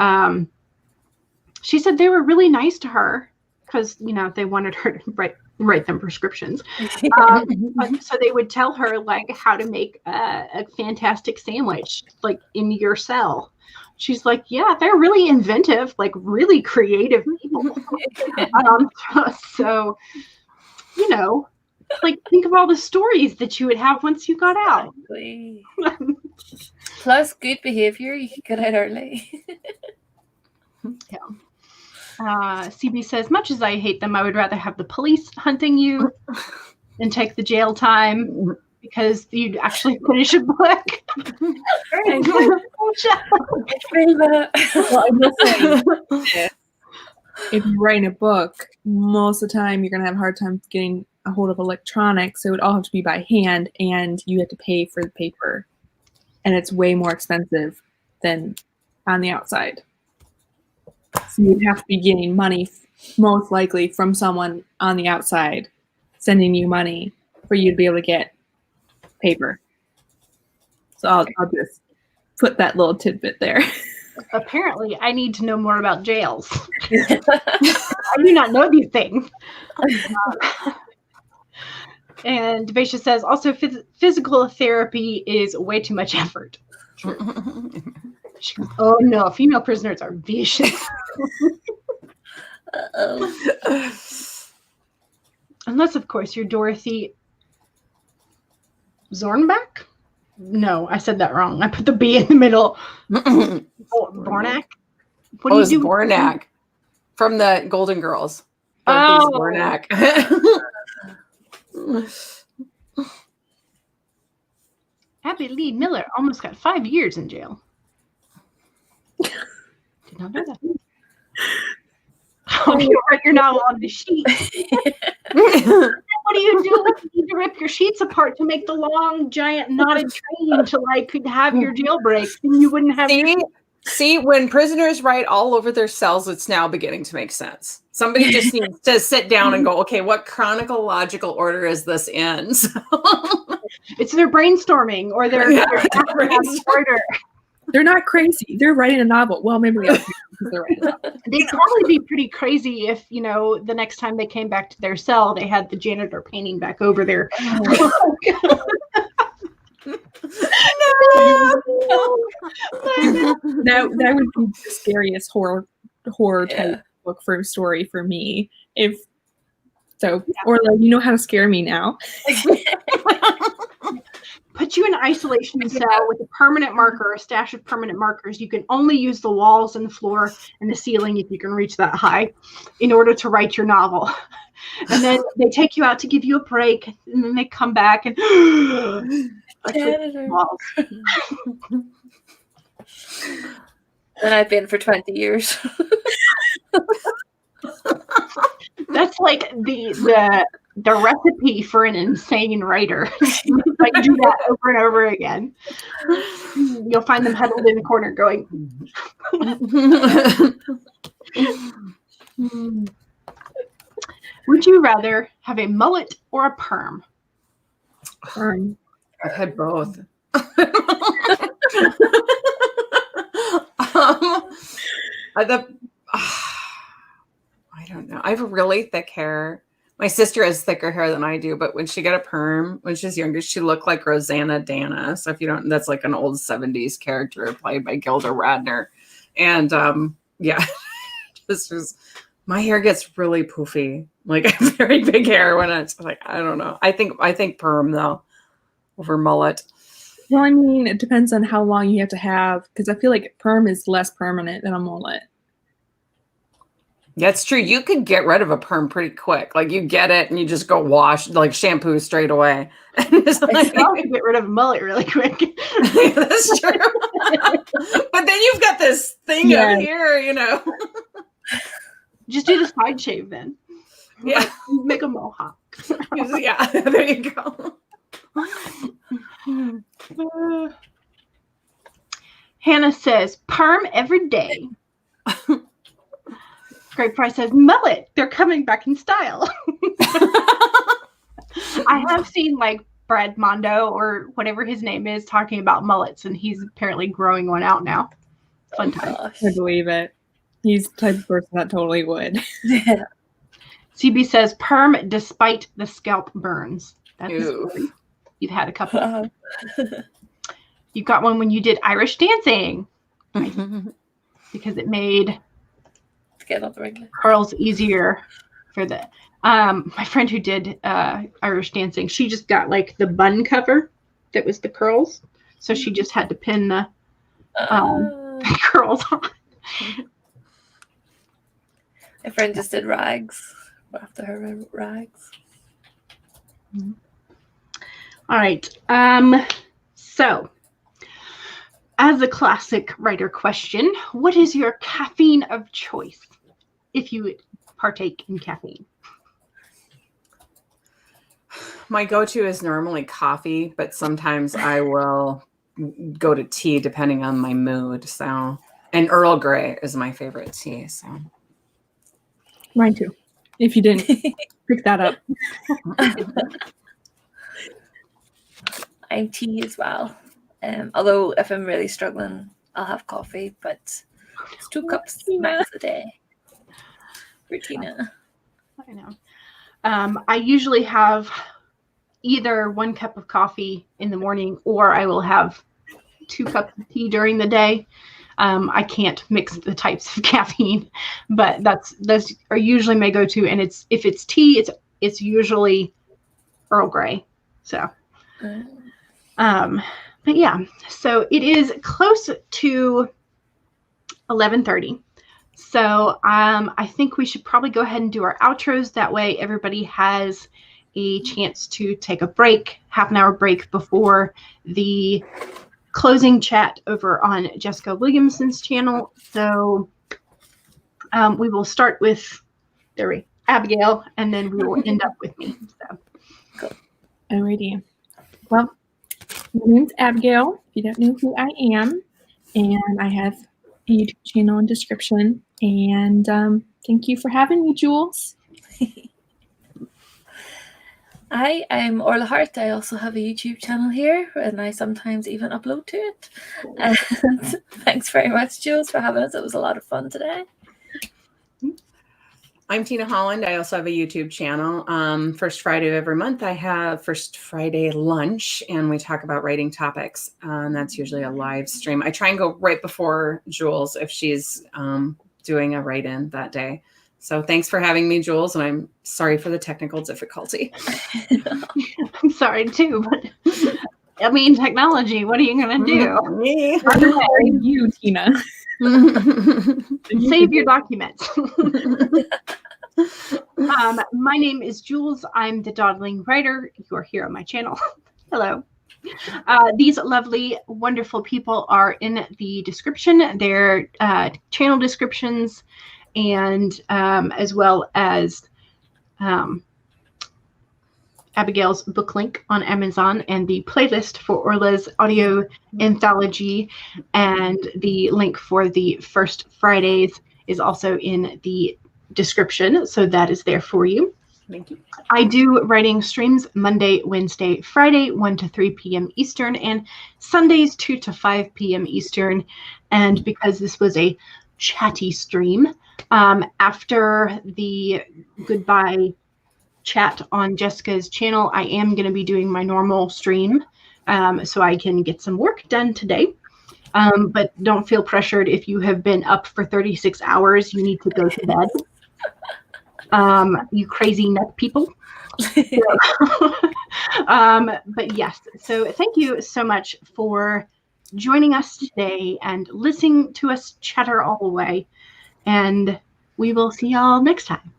she said they were really nice to her because, they wanted her to write them prescriptions. So they would tell her like how to make a fantastic sandwich like in your cell. She's like, yeah, they're really inventive, like really creative people. So, like think of all the stories that you would have once you got out. Exactly. Plus good behavior, you could get out early. Yeah. CB says, much as I hate them, I would rather have the police hunting you than take the jail time because you'd actually finish a book. Well, I will say, if you're writing a book, most of the time you're going to have a hard time getting a hold of electronics, so it would all have to be by hand, and you have to pay for the paper. And it's way more expensive than on the outside. So you'd have to be getting money, most likely, from someone on the outside sending you money for you to be able to get paper. So I'll just put that little tidbit there. Apparently, I need to know more about jails. I do not know these things. And Devasia says, also, physical therapy is way too much effort. She goes, oh no, female prisoners are vicious. Unless, of course, you're Dorothy Zornbeck? No, I said that wrong. I put the B in the middle. Bornak? What is Bornak? From the Golden Girls. Dorothy's Bornak. Abby Lee Miller almost got 5 years in jail. Did not know that. Oh, you write your novel on the sheet. What do? You need to rip your sheets apart to make the long, giant, knotted train to could have your jailbreak, and you wouldn't have. See, when prisoners write all over their cells, it's now beginning to make sense. Somebody just needs to sit down and go, okay, what chronological order is this in? So it's their brainstorming or their order. They're not crazy. They're writing a novel. Well, maybe they are because they're writing a novel. They'd probably be pretty crazy if, the next time they came back to their cell, they had the janitor painting back over there. That would be the scariest horror type book for a story for me. Orla, you know how to scare me now. Put you in an isolation cell with a permanent marker, a stash of permanent markers. You can only use the walls and the floor and the ceiling if you can reach that high in order to write your novel. And then they take you out to give you a break, and then they come back and walls. And I've been for 20 years. That's like the recipe for an insane writer. Like do that over and over again. You'll find them huddled in the corner going. Would you rather have a mullet or a perm? Perm. I've had both. I don't know. I have really thick hair. My sister has thicker hair than I do, but when she got a perm, when she's younger, she looked like Rosanna Dana. So if you don't, that's like an old 70s character played by Gilda Radner. And this was, my hair gets really poofy. Like I have very big hair when it's like, I don't know. I think perm though, over mullet. Well, I mean, it depends on how long you have, because I feel like perm is less permanent than a mullet. That's true. You could get rid of a perm pretty quick. Like you get it and you just go wash, like shampoo straight away. It's like, you can get rid of a mullet really quick. That's true. But then you've got this thing up here, Just do the side shave then. Yeah. Make a mohawk. Yeah, there you go. Hannah says, perm every day. Greg Price says, mullet. They're coming back in style. I have seen Brad Mondo or whatever his name is talking about mullets, and he's apparently growing one out now. Fun time. I believe it. He's the type of person that totally would. Yeah. CB says perm despite the scalp burns. That's Ew. scary. You've had a couple. You got one when you did Irish dancing because it made Get on the regular. curls easier for the. My friend who did Irish dancing, she just got like the bun cover that was the curls, so she just had to pin the curls on. My friend just did rags after her rags. All right. So, as a classic writer question, what is your caffeine of choice if you partake in caffeine? My go-to is normally coffee, but sometimes I will go to tea depending on my mood. So, and Earl Grey is my favorite tea. So, Mine too. If you didn't pick that up. I'm tea as well. Although if I'm really struggling, I'll have coffee, but it's 2 cups max a day. For Tina. I know. I usually have either 1 cup of coffee in the morning, or I will have 2 cups of tea during the day. I can't mix the types of caffeine, but those are usually my go-to. And if it's tea, it's usually Earl Grey. So, but yeah, so it is close to 11:30. So I think we should probably go ahead and do our outros. That way everybody has a chance to take a break, half an hour break before the closing chat over on Jessica Williamson's channel. So we will start with Abigail, and then we will end up with me. So. Cool. Alrighty. Well, my name's Abigail, if you don't know who I am, and I have a YouTube channel in description. And thank you for having me, Jules. Hi, I'm Orla Hart. I also have a YouTube channel here, and I sometimes even upload to it. And thanks very much, Jules, for having us. It was a lot of fun today. I'm Tina Holland. I also have a YouTube channel. First Friday of every month, I have First Friday Lunch, and we talk about writing topics. And that's usually a live stream. I try and go right before Jules if she's doing a write-in that day. So thanks for having me, Jules, and I'm sorry for the technical difficulty. I'm sorry too, but I mean, technology, what are you going to do? Me. You, Tina. Save your documents. My name is Jules. I'm the Dawdling Writer. You are here on my channel. Hello. These lovely, wonderful people are in the description. Their channel descriptions, and as well as Abigail's book link on Amazon, and the playlist for Orla's audio anthology, and the link for the First Fridays is also in the description, so that is there for you. Thank you. I do writing streams Monday, Wednesday, Friday, 1 to 3 p.m. Eastern, and Sundays, 2 to 5 p.m. Eastern. And because this was a chatty stream, after the goodbye chat on Jessica's channel, I am going to be doing my normal stream so I can get some work done today. But don't feel pressured. If you have been up for 36 hours, you need to go to bed. You crazy nut people. But yes, so thank you so much for joining us today and listening to us chatter all the way. And we will see y'all next time.